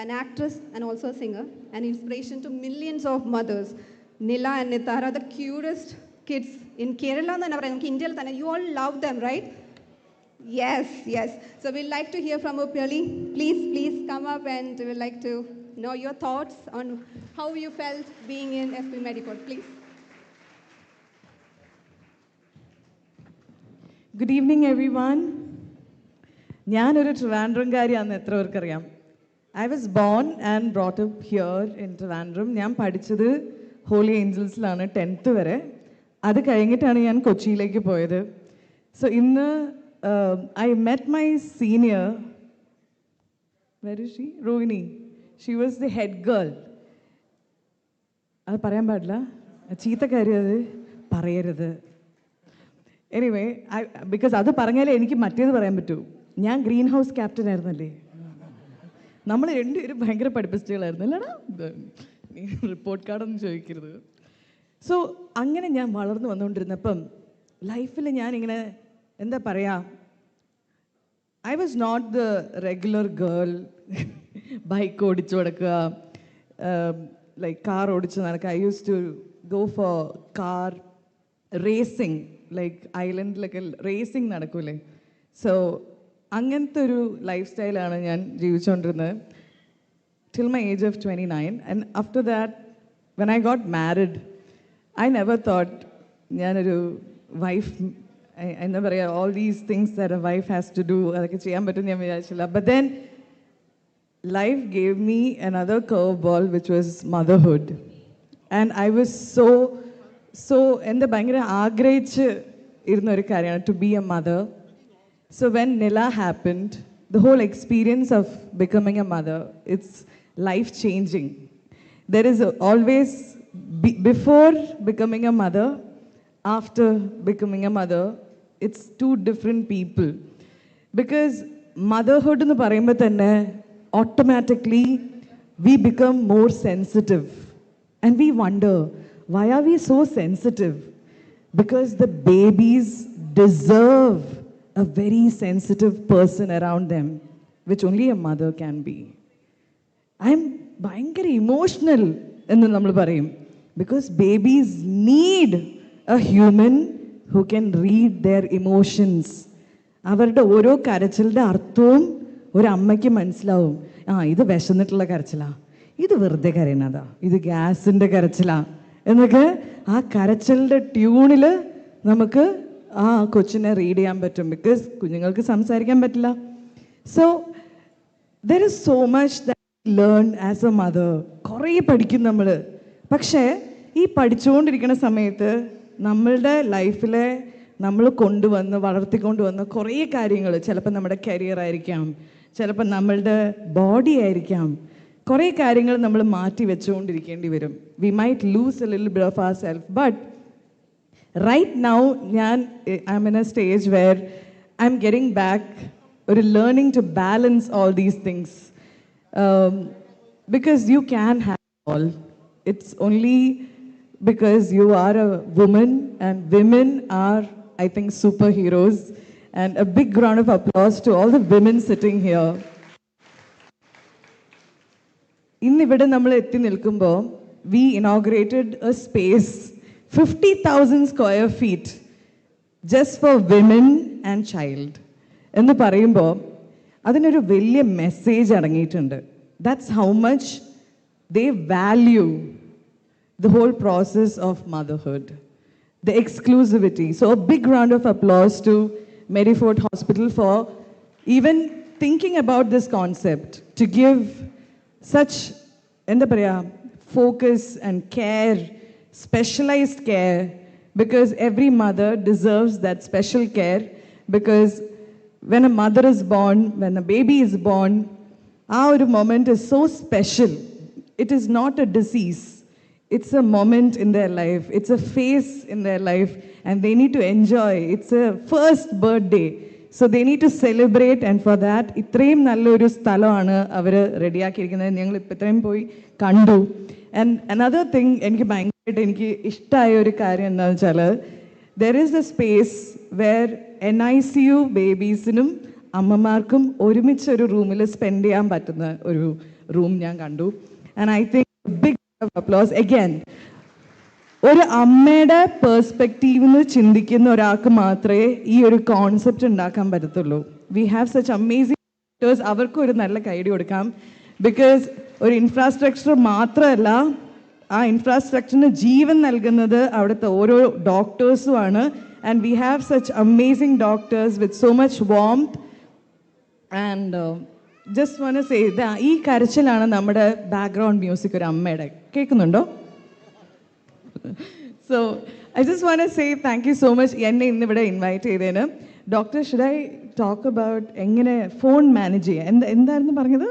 an actress and also a singer, an inspiration to millions of mothers. Nila and Nithara are the cutest kids in Kerala. India, you all love them, right? Yes. So we'd like to hear from Pearly. Please come up, and we'd like to know your thoughts on how you felt being in SP Medifort. Please. Good evening, everyone. ഞാനൊരു ട്രിവാൻഡ്രംകാരിയാണെന്ന് എത്ര പേർക്കറിയാം. I was born and brought up here in Trivandrum. ഞാൻ പഠിച്ചത് holy ഏഞ്ചൽസിലാണ് 10th വരെ. അത് കഴിഞ്ഞിട്ടാണ് ഞാൻ കൊച്ചിയിലേക്ക് പോയത്. സോ ഇന്ന് I met my senior. Where is she? Rohini. She was the head girl. അത് പറയാൻ പാടില്ല, ചീത്തക്കാരി അത് പറയരുത്. എനിവേ ബിക്കോസ് അത് പറഞ്ഞാലേ എനിക്ക് മറ്റേത് പറയാൻ പറ്റൂ. ഞാൻ ഗ്രീൻ ഹൗസ് ക്യാപ്റ്റൻ ആയിരുന്നല്ലേ. നമ്മൾ രണ്ടുപേരും ഭയങ്കര പഠിപ്പിസ്റ്റുകളായിരുന്നു അല്ലേടാ. റിപ്പോർട്ട് കാർഡൊന്നും ചോദിക്കരുത്. സോ അങ്ങനെ ഞാൻ വളർന്നു വന്നുകൊണ്ടിരുന്നപ്പം ലൈഫിൽ ഞാനിങ്ങനെ എന്താ പറയുക, I was not the regular girl. Bike ഓടിച്ചു നടക്കുക, ലൈക്ക് കാർ ഓടിച്ച് നടക്കുക. I use to go for car racing, like ഐലൻഡിലൊക്കെ റേസിങ് നടക്കൂലേ. സോ അങ്ങനത്തെ ഒരു ലൈഫ് സ്റ്റൈലാണ് ഞാൻ ജീവിച്ചുകൊണ്ടിരുന്നത് till my age of 29. And after that, when I got married, I never thought ഞാനൊരു വൈഫ് എന്താ പറയുക, all these things that a wife has to do അതൊക്കെ ചെയ്യാൻ പറ്റും ഞാൻ വിചാരിച്ചില്ല. But then life gave me another curveball, which was motherhood. And I was so എന്താ ഭയങ്കര ആഗ്രഹിച്ച് ഇരുന്ന ഒരു കാര്യമാണ് to be a mother. So when Nila happened, the whole experience of becoming a mother, it's life-changing. There is always, before becoming a mother, after becoming a mother, it's two different people. Because motherhood nu parayumbo thanne automatically we become more sensitive. And we wonder, why are we so sensitive? Because the babies deserve a very sensitive person around them, which only a mother can be. I'm ഭയങ്കര emotional എന്ന് നമ്മൾ പറയും. Because babies need a human who can read their emotions. അവരുടെ ഓരോ കരച്ചിലിൻ്റെ അർത്ഥവും ഒരു അമ്മയ്ക്ക് മനസ്സിലാവും. ഇത് വിശന്നിട്ടുള്ള കരച്ചിലാ, ഇത് വെറുതെ കരയണതാ, ഇത് ഗ്യാസിൻ്റെ കരച്ചിലാ. എന്നൊക്കെ ആ കരച്ചിലിൻ്റെ ട്യൂണിൽ നമുക്ക് ആ കൊച്ചിനെ റീഡ് ചെയ്യാൻ പറ്റും. ബിക്കോസ് കുഞ്ഞുങ്ങൾക്ക് സംസാരിക്കാൻ പറ്റില്ല. So there is so much that learn as A mother. കുറേ പഠിക്കും നമ്മൾ. പക്ഷേ ഈ പഠിച്ചുകൊണ്ടിരിക്കുന്ന സമയത്ത് നമ്മളുടെ ലൈഫിലെ നമ്മൾ വളർത്തിക്കൊണ്ടുവന്ന കുറേ കാര്യങ്ങൾ, ചിലപ്പോൾ നമ്മുടെ കരിയർ ആയിരിക്കാം, ചിലപ്പോൾ നമ്മളുടെ ബോഡി ആയിരിക്കാം, കുറേ കാര്യങ്ങൾ നമ്മൾ മാറ്റി വെച്ചുകൊണ്ടിരിക്കേണ്ടി വരും. We might lose a little bit of our self. But right now I am in a stage where I am getting back ഒരു learning to balance all these things. Because you can have all. It's only because you are a woman, and women are, I think, superheroes. And a big round of applause to all the women sitting here. ഇന്നിവിടെ നമ്മൾ എത്തി നിൽക്കുമ്പോൾ we inaugurated a space 50,000 square feet just for women and child. എന്ന് പറയുമ്പോൾ അതിനൊരു വലിയ message അടങ്ങിയിട്ടുണ്ട്. That's how much they value the whole process of motherhood, the exclusivity. So a big round of applause to Medifort Hospital for even thinking about this concept, to give such focus and care, specialized care, because every mother deserves that special care. Because when a mother is born, when a baby is born, our moment is so special. It is not a disease. It's a moment in their life. It's a phase in their life, and they need to enjoy. It's a first birthday. So they need to celebrate, and for that, ഇത്രയും നല്ലൊരു സ്ഥലമാണ് അവർ റെഡിയാക്കിയിരിക്കുന്നത്. ഞങ്ങൾ ഇപ്പോൾ ഇത്രയും പോയി കണ്ടു. And another thing എനിക്ക് ഇഷ്ടമായ ഒരു കാര്യം എന്താണെന്ന് വെച്ചാൽ, there is a space where NICU ബേബീസിനും അമ്മമാർക്കും ഒരുമിച്ച് ഒരു റൂമിൽ സ്പെൻഡ് ചെയ്യാൻ പറ്റുന്ന ഒരു റൂം ഞാൻ കണ്ടു. And I think big applause again. ഒരു അമ്മയുടെ പേഴ്സ്പെക്റ്റീവിൽ നിന്ന് ചിന്തിക്കുന്ന ഒരാൾക്ക് മാത്രമേ ഈ ഒരു കോൺസെപ്റ്റ് ഉണ്ടാക്കാൻ പറ്റത്തുള്ളൂ. V have such amazing doctors. അവർക്കും ഒരു നല്ല കൈഡി കൊടുക്കാം. ബിക്കോസ് ഒരു ഇൻഫ്രാസ്ട്രക്ചർ മാത്രമല്ല, ആ ഇൻഫ്രാസ്ട്രക്ചറിന് ജീവൻ നൽകുന്നത് അവിടുത്തെ ഓരോ ഡോക്ടേഴ്സുമാണ്. And we have such amazing doctors with so much warmth. And just want to say, ഈ കരച്ചിലാണ് നമ്മുടെ ബാക്ക്ഗ്രൗണ്ട് മ്യൂസിക് ഒരു അമ്മയുടെ. കേൾക്കുന്നുണ്ടോ? So I just want to say thank you so much എന്നെ ഇന്നിവിടെ ഇൻവൈറ്റ് ചെയ്തതിന്. Doctor, should I talk about എങ്ങനെ ഫോൺ മാനേജ് ചെയ്യുക? എന്തായിരുന്നു പറഞ്ഞത്?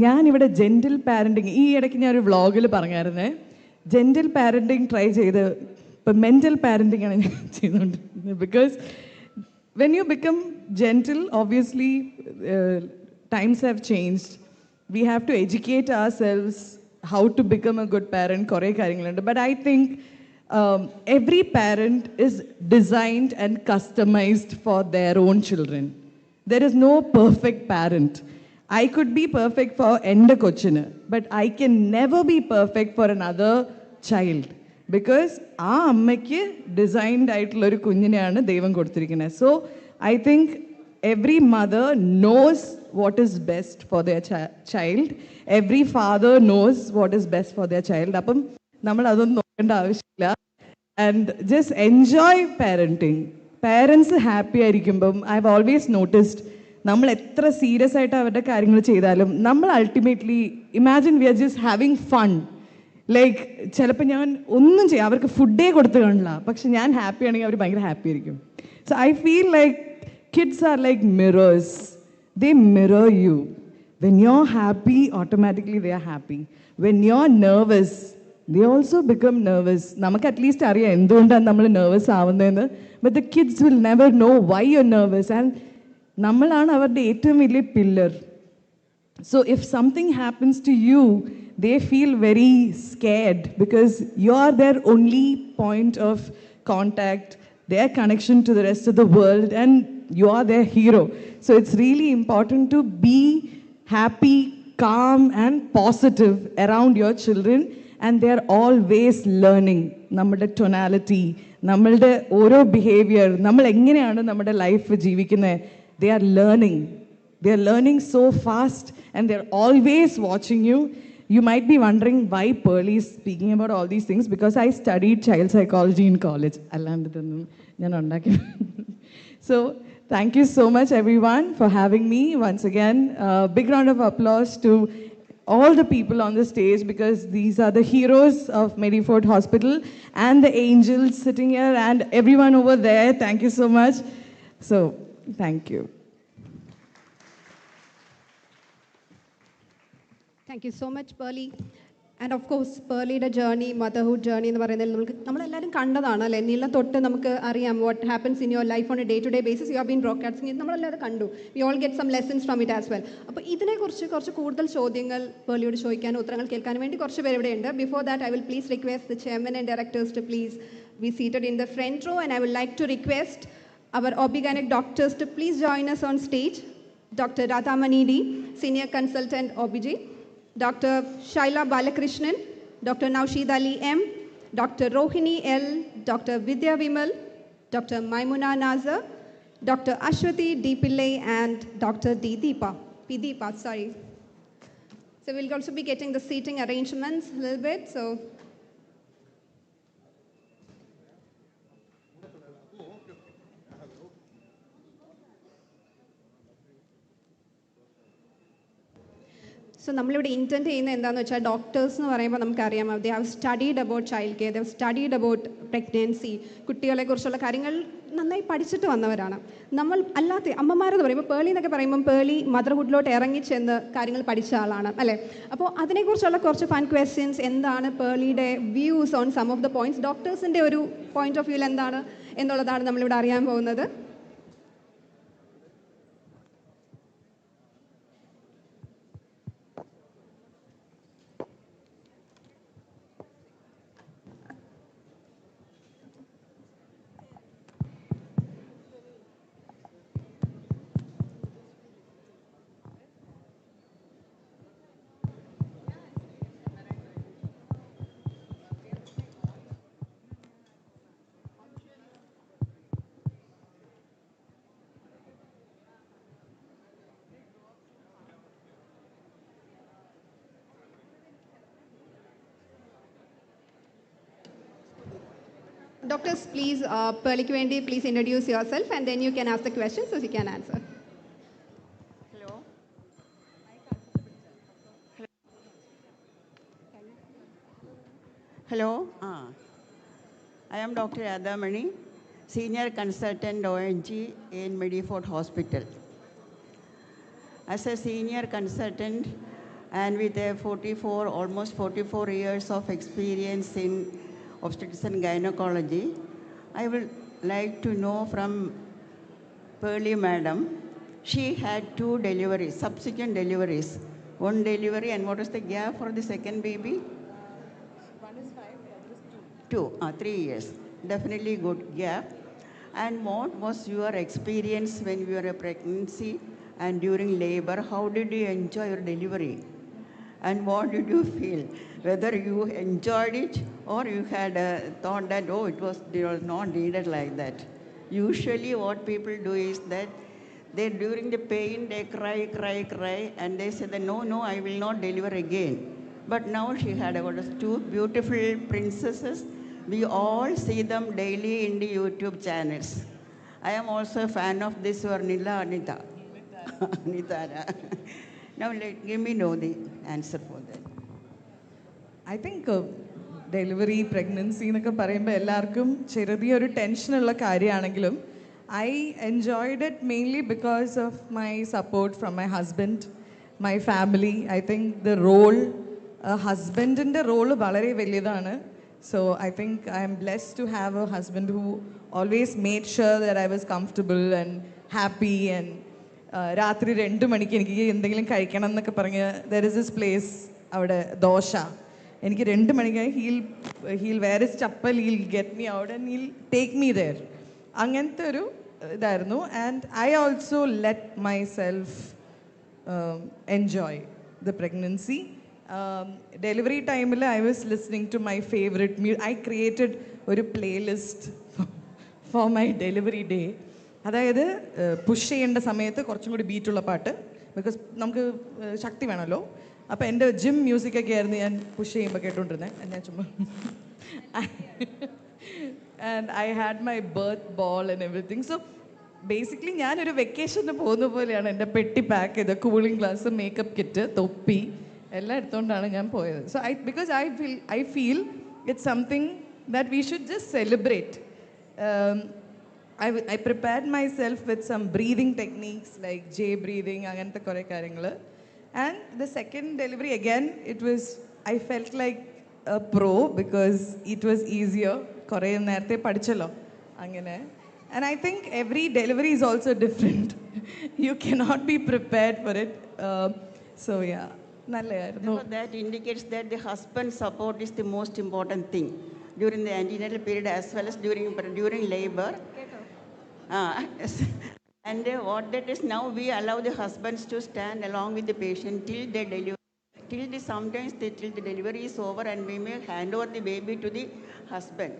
ഞാനിവിടെ ജെൻറ്റിൽ പാരൻറ്റിങ്, ഈ ഇടയ്ക്ക് ഞാനൊരു വ്ളോഗിൽ പറഞ്ഞായിരുന്നേ, ജെൻറ്റിൽ പാരൻറ്റിങ് ട്രൈ ചെയ്ത് ഇപ്പം മെൻ്റൽ പാരൻറ്റിങ് ആണ് ഞാൻ ചെയ്തുകൊണ്ടിരിക്കുന്നത്. Because when you become gentle, obviously times have changed. We have to educate ourselves how to become a good parent. Kore karyangalundi. But I think every parent is designed and customized for their own children. There is no perfect parent. I could be perfect for ende kochinu, but I can never be perfect for another child. Because ആ അമ്മയ്ക്ക് designed ആയിട്ടുള്ള ഒരു കുഞ്ഞിനെയാണ് ദൈവം കൊടുത്തിരിക്കുന്നത്. So I think every mother knows what is best for their child. Every father knows what is best for their child. അപ്പം നമ്മൾ അതൊന്നും നോക്കേണ്ട ആവശ്യമില്ല. And just enjoy parenting. Parents happy ആയിരിക്കുമ്പം ഐ ഹവ് ഓൾവേസ് നോട്ടിസ്ഡ്, നമ്മൾ എത്ര serious ആയിട്ട് അവരുടെ കാര്യങ്ങൾ ചെയ്താലും നമ്മൾ ultimately imagine we are just having fun. Like ചിലപ്പോൾ ഞാൻ ഒന്നും ചെയ്യാം, അവർക്ക് ഫുഡേ കൊടുത്ത് കാണില്ല, പക്ഷെ ഞാൻ ഹാപ്പി ആണെങ്കിൽ അവർ ഭയങ്കര ഹാപ്പി ആയിരിക്കും. So I feel like kids are like mirrors. They mirror you. When you are happy, automatically they are happy. When you are nervous, they also become nervous. നമുക്ക് അറ്റ്ലീസ്റ്റ് അറിയാം എന്തുകൊണ്ടാണ് നമ്മൾ നെർവസ് ആവുന്നതെന്ന്. But the kids will never know why you are nervous. And നമ്മളാണ് അവരുടെ ഏറ്റവും വലിയ pillar. So if something happens to you, they feel very scared because you are their only point of contact, their connection to the rest of the world, and you are their hero. So it's really important to be happy, calm, and positive around your children, and they are always learning. Nammude tonality, nammude oro behavior, nammal enganeyanu nammude life jeevikkunne, they are learning. They are learning so fast, and they're always watching you. You might be wondering why Pearly is speaking about all these things, because I studied child psychology in college. So thank you so much everyone for having me once again. Big round of applause to all the people on the stage, because these are the heroes of Medifort Hospital and the angels sitting here and everyone over there. Thank you so much. So thank you. Thank you so much, Pearly. And of course, Pearlyയുടെ journey, motherhood journey എന്ന് പറയുന്നതിൽ നമ്മളെല്ലാവരും കണ്ടതാണ് അല്ലേ? നീല തൊട്ട് നമുക്ക് അറിയാം what happens in your life on a day to day basis. You have been broadcasting, നമ്മളെല്ലാവരും കണ്ടു. We all get some lessons from it as well. അപ്പോൾ ഇതിനെക്കുറിച്ച് കുറച്ച് കൂടുതൽ ചോദ്യങ്ങൾ പേർലിയോട് ചോദിക്കാനും ഉത്തരങ്ങൾ കേൾക്കാനും വേണ്ടി കുറച്ച് പേര് ഇവിടെയുണ്ട്. Before that I will please request the chairman and directors to please be seated in the front row, and I will like to request our OB-GYN doctors to please join us on stage. Dr. Radhamani D, Senior Consultant OBG, Dr. Shaila Balakrishnan, Dr. Naushid Ali M, Dr. Rohini L, Dr. Vidya Vimal, Dr. Maimuna Nazar, Dr. Ashwati D. Pillai, and Dr. D. Deepa, sorry. So we'll also be getting the seating arrangements a little bit. So നമ്മളിവിടെ intent ചെയ്യുന്ന എന്താണെന്ന് വെച്ചാൽ, doctors എന്ന് പറയുമ്പോൾ നമുക്കറിയാം they have studied about child care, they have studied about pregnancy, കുട്ടികളെക്കുറിച്ചുള്ള കാര്യങ്ങൾ നന്നായി പഠിച്ചിട്ട് വന്നവരാണ്. നമ്മൾ അല്ലാത്ത അമ്മമാരെന്ന് പറയുമ്പോൾ പേർലി എന്നൊക്കെ പറയുമ്പം പേർലി മദർഹുഡിലോട്ട് ഇറങ്ങിച്ചെന്ന് കാര്യങ്ങൾ പഠിച്ച ആളാണ് അല്ലേ? അപ്പോൾ അതിനെക്കുറിച്ചുള്ള കുറച്ച് ഫൺ ക്വസ്റ്റ്യൻസ്, എന്താണ് പേർലിയുടെ views on some of the points, ഡോക്ടേഴ്സിൻ്റെ ഒരു പോയിന്റ് ഓഫ് വ്യൂവിൽ എന്താണ് എന്നുള്ളതാണ് നമ്മളിവിടെ അറിയാൻ പോകുന്നത്. Doctors, please, Pearlyക്ക് വേണ്ടി please introduce yourself, and then you can ask the questions so you can answer. Hello. I am Dr. Radhamani, Senior Consultant ONG in Medifort Hospital. As a senior consultant and with a almost 44 years of experience in Obstetrics and Gynecology, I would like to know from Pearly Madam. She had 2 deliveries, subsequent deliveries. 1 delivery, and what was the gap for the second baby? 1 is 5, the other is 2. 3 years. Definitely good gap. And what was your experience when you were a pregnancy and during labor? How did you enjoy your delivery? And what did you feel? Whether you enjoyed it or you had thought that, oh, it was not needed like that. Usually what people do is that they, during the pain, they cry, and they say that, no, I will not deliver again. But now she had about 2 beautiful princesses. We all see them daily in the YouTube channels. I am also a fan of this Nila Anita. Now give me know the answer for that. I think delivery pregnancy എന്നൊക്കെ പറയുമ്പോൾ എല്ലാവർക്കും ചെറിയൊരു ടെൻഷനുള്ള കാര്യമാണെങ്കിലും I enjoyed it mainly because of my support from my husband, my family. I think the role, ഹസ്ബൻഡിൻ്റെ role വളരെ വലിയതാണ്. So I think I am blessed to have a husband who always made sure that I was comfortable and happy. And രാത്രി 2 മണിക്ക് എനിക്ക് എന്തെങ്കിലും കഴിക്കണം എന്നൊക്കെ പറഞ്ഞ് ദർ ഇസ് ദിസ് പ്ലേസ് അവിടെ ദോശ, എനിക്ക് 2 മണിക്കായി he'll wear his chappal, he'll get me out and he'll take me there. അങ്ങനത്തെ ഒരു ഇതായിരുന്നു. And I also let myself enjoy the pregnancy. Delivery ടൈമിൽ I was listening to my favourite I created ഒരു playlist for my delivery day. അതായത് push ചെയ്യേണ്ട സമയത്ത് കുറച്ചും കൂടി ബീറ്റുള്ള പാട്ട്, ബിക്കോസ് നമുക്ക് ശക്തി വേണമല്ലോ. അപ്പോൾ എൻ്റെ ജിം മ്യൂസിക്കൊക്കെ ആയിരുന്നു ഞാൻ പുഷ് ചെയ്യുമ്പോൾ കേട്ടോണ്ടിരുന്നത്. ഞാൻ ചുമ്മാ and I had my birth ball and everything. So basically ഞാനൊരു വെക്കേഷന് പോകുന്ന പോലെയാണ് എൻ്റെ പെട്ടി പാക്ക് ചെയ്ത് കൂളിംഗ് ഗ്ലാസ്, മേക്കപ്പ് കിറ്റ്, തൊപ്പി എല്ലാം എടുത്തുകൊണ്ടാണ് ഞാൻ പോയത്. So because I feel it's something that we should just celebrate. I prepared myself with some breathing techniques like J breathing, അങ്ങനത്തെ കുറേ കാര്യങ്ങൾ. And the second delivery again, I felt like a pro because it was easier. കുറേ നേരത്തെ പഠിച്ചല്ലോ അങ്ങനെ. And I think every delivery is also different. You cannot be prepared for it. So yeah, നല്ലതായിരുന്നു. That indicates that the husband support is the most important thing during the antenatal period as well as during labor. And what that is, now we allow the husbands to stand along with the patient till they deliver. Till the delivery is over, and we may hand over the baby to the husband.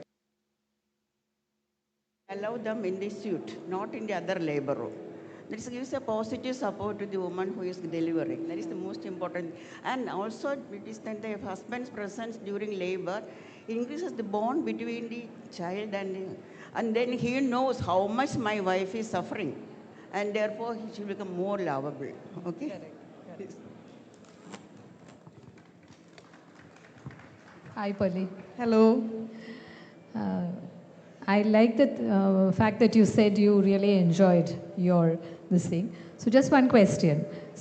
Allow them in the suite, not in the other labor room. This gives a positive support to the woman who is delivering. That is the most important. And also it is that the husband's presence during labor increases the bond between the child and then he knows how much my wife is suffering, and therefore he should become more lovable. Okay? Correct. Hi, Pearly. Hello. I like the fact that you said you really enjoyed this thing. So just one question.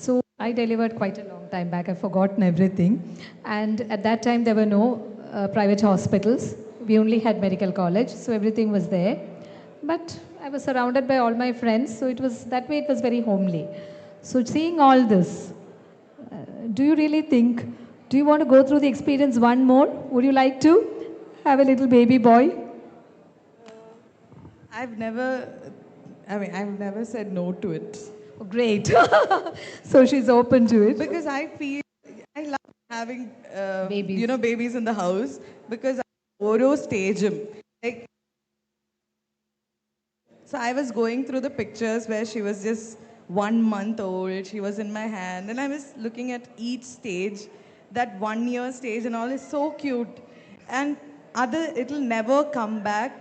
So I delivered quite a long time back. I've forgotten everything. And at that time, there were no private hospitals. We only had medical college, so everything was there. But I was surrounded by all my friends, so it was very homely. So seeing all this, do you really think, do you want to go through the experience one more? Would you like to have a little baby boy? I've never said no to it. Oh, great. So she's open to it. Because I feel I love having Babies. Babies in the house, because oro stage like, so I was going through the pictures where she was just 1 month old, she was in my hand, and I was looking at each stage. That 1 year stage and all is so cute, and it'll never come back.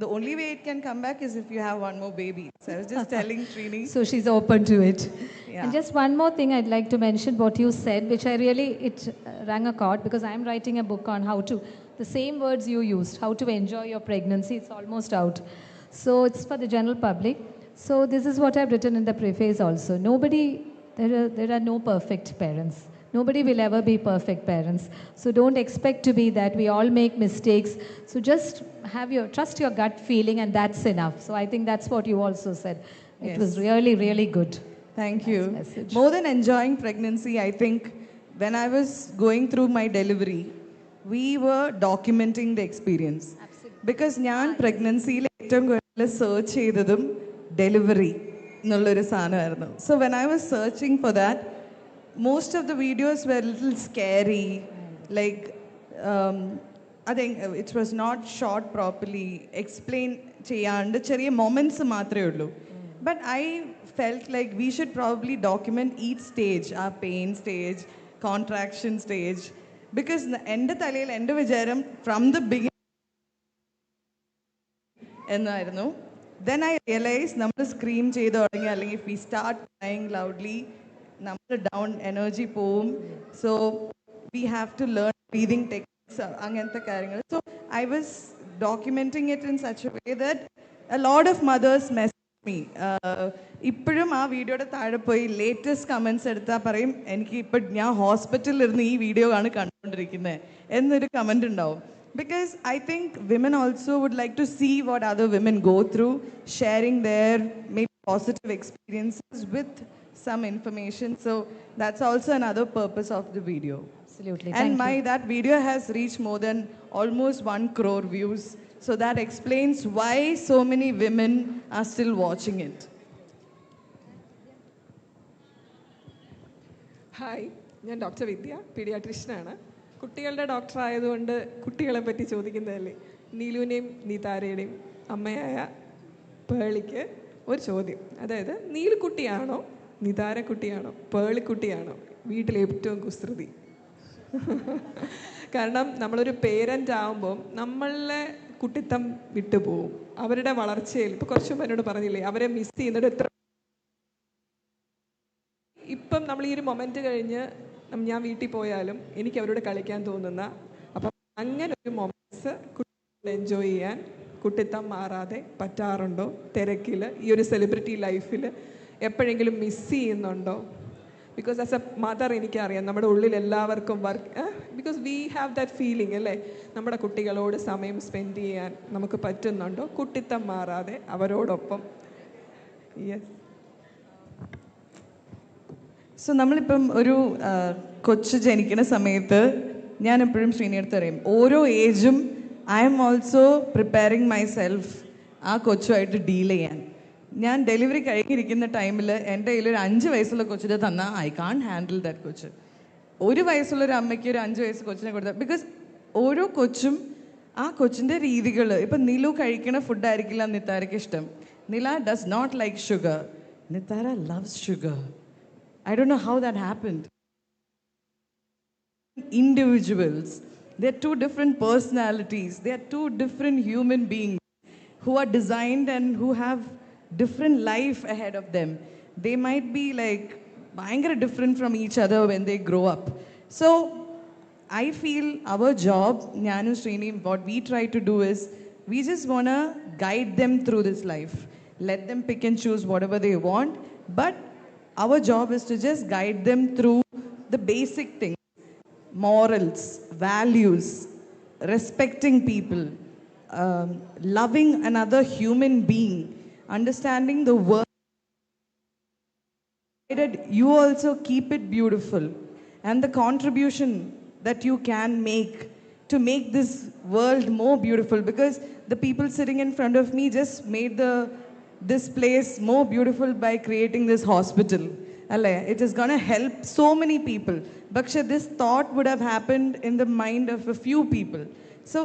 The only way it can come back is if you have one more baby. So I was just telling Trini. So she's open to it. Yeah. And just one more thing I'd like to mention, what you said, which it rang a chord, because I'm writing a book on the same words you used, how to enjoy your pregnancy. It's almost out. So it's for the general public. So this is what I've written in the preface also. There are no perfect parents. Nobody will ever be perfect parents. So don't expect to be that. We all make mistakes. So just trust your gut feeling, and that's enough. So I think that's what you also said. It was really, really good. Thank you. Nice message. More than enjoying pregnancy, I think when I was going through my delivery, we were documenting the experience. Absolutely. Because ഞാൻ പ്രഗ്നൻസിയിൽ ഏറ്റവും കൂടുതൽ search ചെയ്തതും delivery എന്നുള്ളൊരു സാധനമായിരുന്നു. So when I was searching for that, most of the videos were a little scary, like I think it was not shot properly, explain cheyand cheriya moments maathre ullu. But I felt like we should probably document each stage, our pain stage, contraction stage, because ende thalil ende vicharam from the beginning ennaayirunnu. Then I realized nammal scream cheyidu thodangി അല്ലെങ്കിൽ if we start crying loudly, number down energy poem. So we have to learn breathing techniques, angantha karyangal. So I was documenting it in such a way that a lot of mothers messaged me. ഇപ്പോഴും ആ വീഡിയോയുടെ താഴെ പോയി latest comments എടുത്താൽ പറയും, എനിക്ക് ഇപ്പം ഞാൻ ഹോസ്പിറ്റലിൽ ഇരുന്ന് ഈ വീഡിയോ ആണ് കണ്ടുകൊണ്ടിരിക്കുന്നത് എന്നൊരു കമൻ്റ് ഉണ്ടാവും. Because I think women also would like to see what other women go through, sharing their maybe positive experiences with some information. So that's also another purpose of the video. Absolutely. And Thank you. that video has reached more than almost 1 crore views. So that explains why so many women are still watching it. Hi, ഞാൻ doctor വിദ്യ, പീഡിയാട്രിഷ്യനാണ്. കുട്ടികളുടെ doctor ആയതുകൊണ്ട് കുട്ടികളെ പറ്റി ചോദിക്കുന്നതല്ലേ. നീലുവിനെയും നീതാരയുടെയും അമ്മയായ പേളിക്ക് ഒരു ചോദ്യം. അതായത് നീലുക്കുട്ടിയാണോ നിതാരക്കുട്ടിയാണോ പേളിക്കുട്ടിയാണോ വീട്ടിലെ ഏറ്റവും കുസൃതി? കാരണം നമ്മളൊരു പേരൻ്റ് ആകുമ്പം നമ്മളെ കുട്ടിത്തം വിട്ടുപോകും. അവരുടെ വളർച്ചയിൽ ഇപ്പോൾ കുറച്ച് മുമ്പ് എന്നോട് പറഞ്ഞില്ലേ അവരെ മിസ് ചെയ്യുന്നത് എത്ര. ഇപ്പം നമ്മൾ ഈ ഒരു മൊമെൻ്റ് കഴിഞ്ഞ് ഞാൻ വീട്ടിൽ പോയാലും എനിക്ക് അവരോട് കളിക്കാൻ തോന്നുന്ന, അപ്പം അങ്ങനെ ഒരു മൊമെൻറ്റ്സ് കുട്ടികൾ എൻജോയ് ചെയ്യാൻ കുട്ടിത്തം മാറാതെ പറ്റാറുണ്ടോ? തിരക്കിൽ ഈ ഒരു സെലിബ്രിറ്റി ലൈഫിൽ എപ്പോഴെങ്കിലും മിസ് ചെയ്യുന്നുണ്ടോ? ബിക്കോസ് ആസ് എ മദർ എനിക്കറിയാം നമ്മുടെ ഉള്ളിൽ എല്ലാവർക്കും work, because we have that feeling അല്ലേ, നമ്മുടെ കുട്ടികളോട് സമയം സ്പെൻഡ് ചെയ്യാൻ നമുക്ക് പറ്റുന്നുണ്ടോ കുട്ടിത്തം മാറാതെ അവരോടൊപ്പം? യെസ്. സോ നമ്മളിപ്പം ഒരു കൊച്ചു ജനിക്കുന്ന സമയത്ത് ഞാൻ എപ്പോഴും ശ്രീനിയടുത്ത് പറയും ഓരോ ഏജും I am also preparing myself ആ കൊച്ചുമായിട്ട് ഡീൽ ചെയ്യാൻ. ഞാൻ ഡെലിവറി കഴിഞ്ഞിരിക്കുന്ന ടൈമിൽ എൻ്റെ കയ്യിൽ ഒരു 5 വയസ്സുള്ള കൊച്ചിനെ തന്നാൽ ഐ കാൺ ഹാൻഡിൽ ദാറ്റ് കൊച്ച്. 1 വയസ്സുള്ളൊരു അമ്മയ്ക്ക് ഒരു 5 വയസ്സ് കൊച്ചിനെ കൊടുത്താൽ, ബിക്കോസ് ഓരോ കൊച്ചും ആ കൊച്ചിൻ്റെ രീതികൾ. ഇപ്പം നിലു കഴിക്കണ ഫുഡായിരിക്കില്ല നിത്താരയ്ക്ക് ഇഷ്ടം. Nila does not like sugar, Nithara loves sugar. I don't know how that happened. Individuals. They're 2 different personalities. They're 2 different human beings who are designed and who have different life ahead of them. They might be like bangara different from each other when they grow up. So I feel our job, Nyanu Srini, what we try to do is we just want to guide them through this life. Let them pick and choose whatever they want, but our job is to just guide them through the basic things: morals, values, respecting people, loving another human being, understanding the world. You also keep it beautiful, and the contribution that you can make to make this world more beautiful, because the people sitting in front of me just made this place more beautiful by creating this hospital. It is going to help so many people. But this thought would have happened in the mind of a few people. So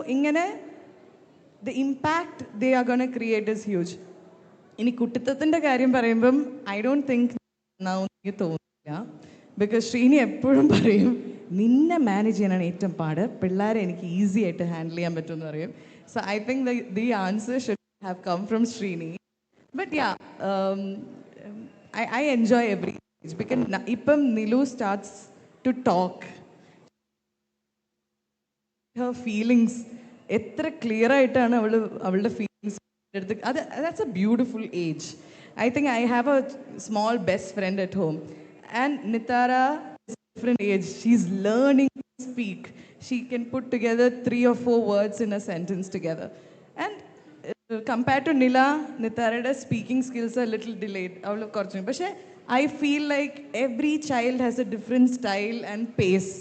the impact they are going to create is huge. In കുട്ടിത്തത്തിൻ്റെ കാര്യം പറയുമ്പം I don't think now എനിക്ക് തോന്നില്ല, because Sreeni എപ്പോഴും പറയും നിന്നെ manage ചെയ്യാനാണ് ഏറ്റവും പാട്, പിള്ളേരെ എനിക്ക് ഈസി ആയിട്ട് ഹാൻഡിൽ ചെയ്യാൻ പറ്റുമെന്ന് പറയും. So I think the answer should have come from Srini. But yeah, I enjoy every age, because Ipam Nilu starts to talk. Her feelings, etra clear aitana avalude feelings. That's a beautiful age. I think I have a small best friend at home, and Nitara is a different age. She's learning to speak. She can put together 3 or 4 words in a sentence together. And compared to Nila, Nitara's speaking skills are a little delayed. But I feel like every child has a different style and pace.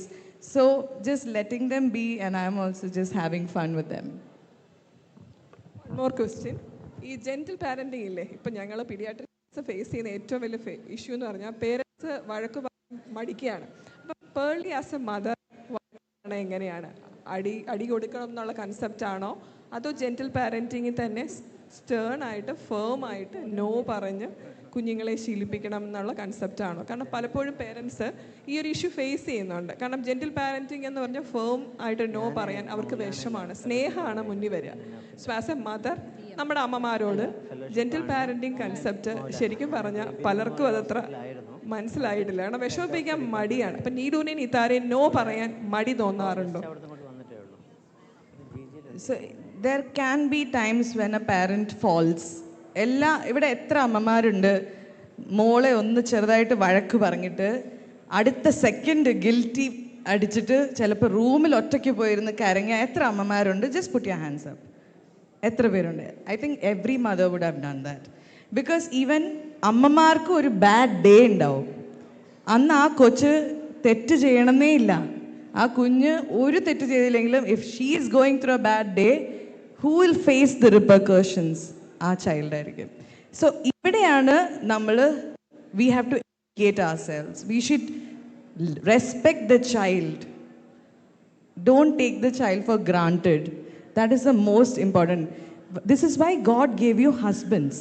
So just letting them be, and I'm also just having fun with them. One more question. ഈ gentle parenting ഇല്ലേ, ഇപ്പം ഞങ്ങൾ paediatrics face ചെയ്യുന്ന ഏറ്റവും വലിയ issue എന്ന് പറഞ്ഞാൽ parents വഴക്ക് മടിക്കുകയാണ്. അപ്പം പേർലി ആസ് എ മദർ എങ്ങനെയാണ്? അടി കൊടുക്കണം എന്നുള്ള കൺസെപ്റ്റ് ആണോ, അതോ ജെന്റിൽ പാരന്റിങ്ങിൽ തന്നെ സ്റ്റേൺ ആയിട്ട് ഫേം ആയിട്ട് നോ പറഞ്ഞ് കുഞ്ഞുങ്ങളെ ശീലിപ്പിക്കണം എന്നുള്ള കൺസെപ്റ്റാണോ? കാരണം പലപ്പോഴും പേരൻസ് ഈ ഒരു ഇഷ്യൂ ഫേസ് ചെയ്യുന്നുണ്ട്. കാരണം ജെന്റിൽ പാരന്റിങ് എന്ന് പറഞ്ഞാൽ ഫേം ആയിട്ട് നോ പറയാൻ അവർക്ക് വിഷമാണ്, സ്നേഹമാണ് മുന്നിൽ വരിക. സോ ആസ് എ മദർ നമ്മുടെ അമ്മമാരോട് ജെന്റിൽ പാരന്റിങ് കൺസെപ്റ്റ് ശരിക്കും പറഞ്ഞാൽ പലർക്കും അതത്ര മനസ്സിലായിട്ടില്ല. കാരണം വിഷമിപ്പിക്കാൻ മടിയാണ്. അപ്പം നീലൂനെ നിതാരയും നോ പറയാൻ മടി തോന്നാറുണ്ടോ? So there can be times when a parent falls. ഇവിടെ എത്ര അമ്മമാരുണ്ട് മോളെ ഒന്ന് ചെറുതായിട്ട് വഴക്ക് പറഞ്ഞിട്ട് അടുത്ത സെക്കൻഡ് ഗിൽറ്റി അടിച്ചിട്ട് ചിലപ്പോൾ റൂമിൽ ഒറ്റയ്ക്ക് പോയിരുന്ന് കരഞ്ഞ എത്ര അമ്മമാരുണ്ട്? Just put your hands up. എത്ര പേരുണ്ട്? I think every mother would have done that. Because even അമ്മമാർക്ക് ഒരു ബാഡ് ഡേ ഉണ്ടാവും. അന്ന് ആ കൊച്ച് തെറ്റ് ചെയ്യണമെന്നേ ഇല്ല. ആ കുഞ്ഞ് ഒരു തെറ്റ് ചെയ്തില്ലെങ്കിലും if she is going through a bad day, who will face the repercussions? ആ ചൈൽഡ് ആയിരിക്കും. സോ ഇവിടെയാണ് നമ്മൾ we have to educate ourselves. We should respect the child. Don't take the child for granted. That is the most important. This is why God gave you husbands.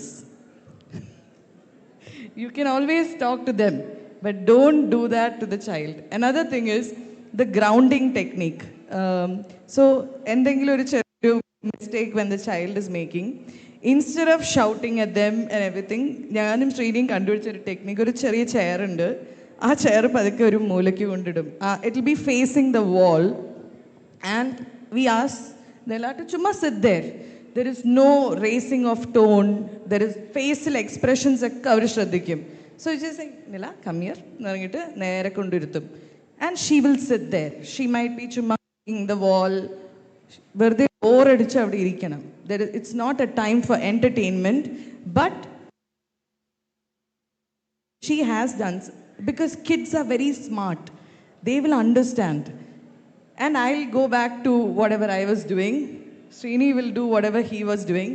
You can always talk to them, but don't do that to the child. Another thing is the grounding technique. So, എന്തെങ്കിലും ഒരു ചെറിയ mistake when the child is making, instead of shouting at them and everything, ഞാനും ശ്രീനിയും കണ്ടുപിടിച്ച ഒരു technique, ഒരു ചെറിയ chair ഉണ്ട്, ആ ചെയർ പതുക്കെ ഒരു മൂലയ്ക്ക് കൊണ്ടിടും. It will be facing the wall, and we ask Nila to chumma sit there. There is no raising of tone, there is facial expressions ഒക്കെ അവർ ശ്രദ്ധിക്കും. So you just say, Nila, come here, എന്ന് പറഞ്ഞിട്ട് നേരെ കൊണ്ടിരുത്തും. And she will sit there. She might be chumma the wall, വെറുതെ ബോറടിച്ച് അവിടെ ഇരിക്കണം. It's not a time for entertainment, but she has done, because kids are very smart. They will understand. And I'll go back to whatever I was doing. Srini will do whatever he was doing.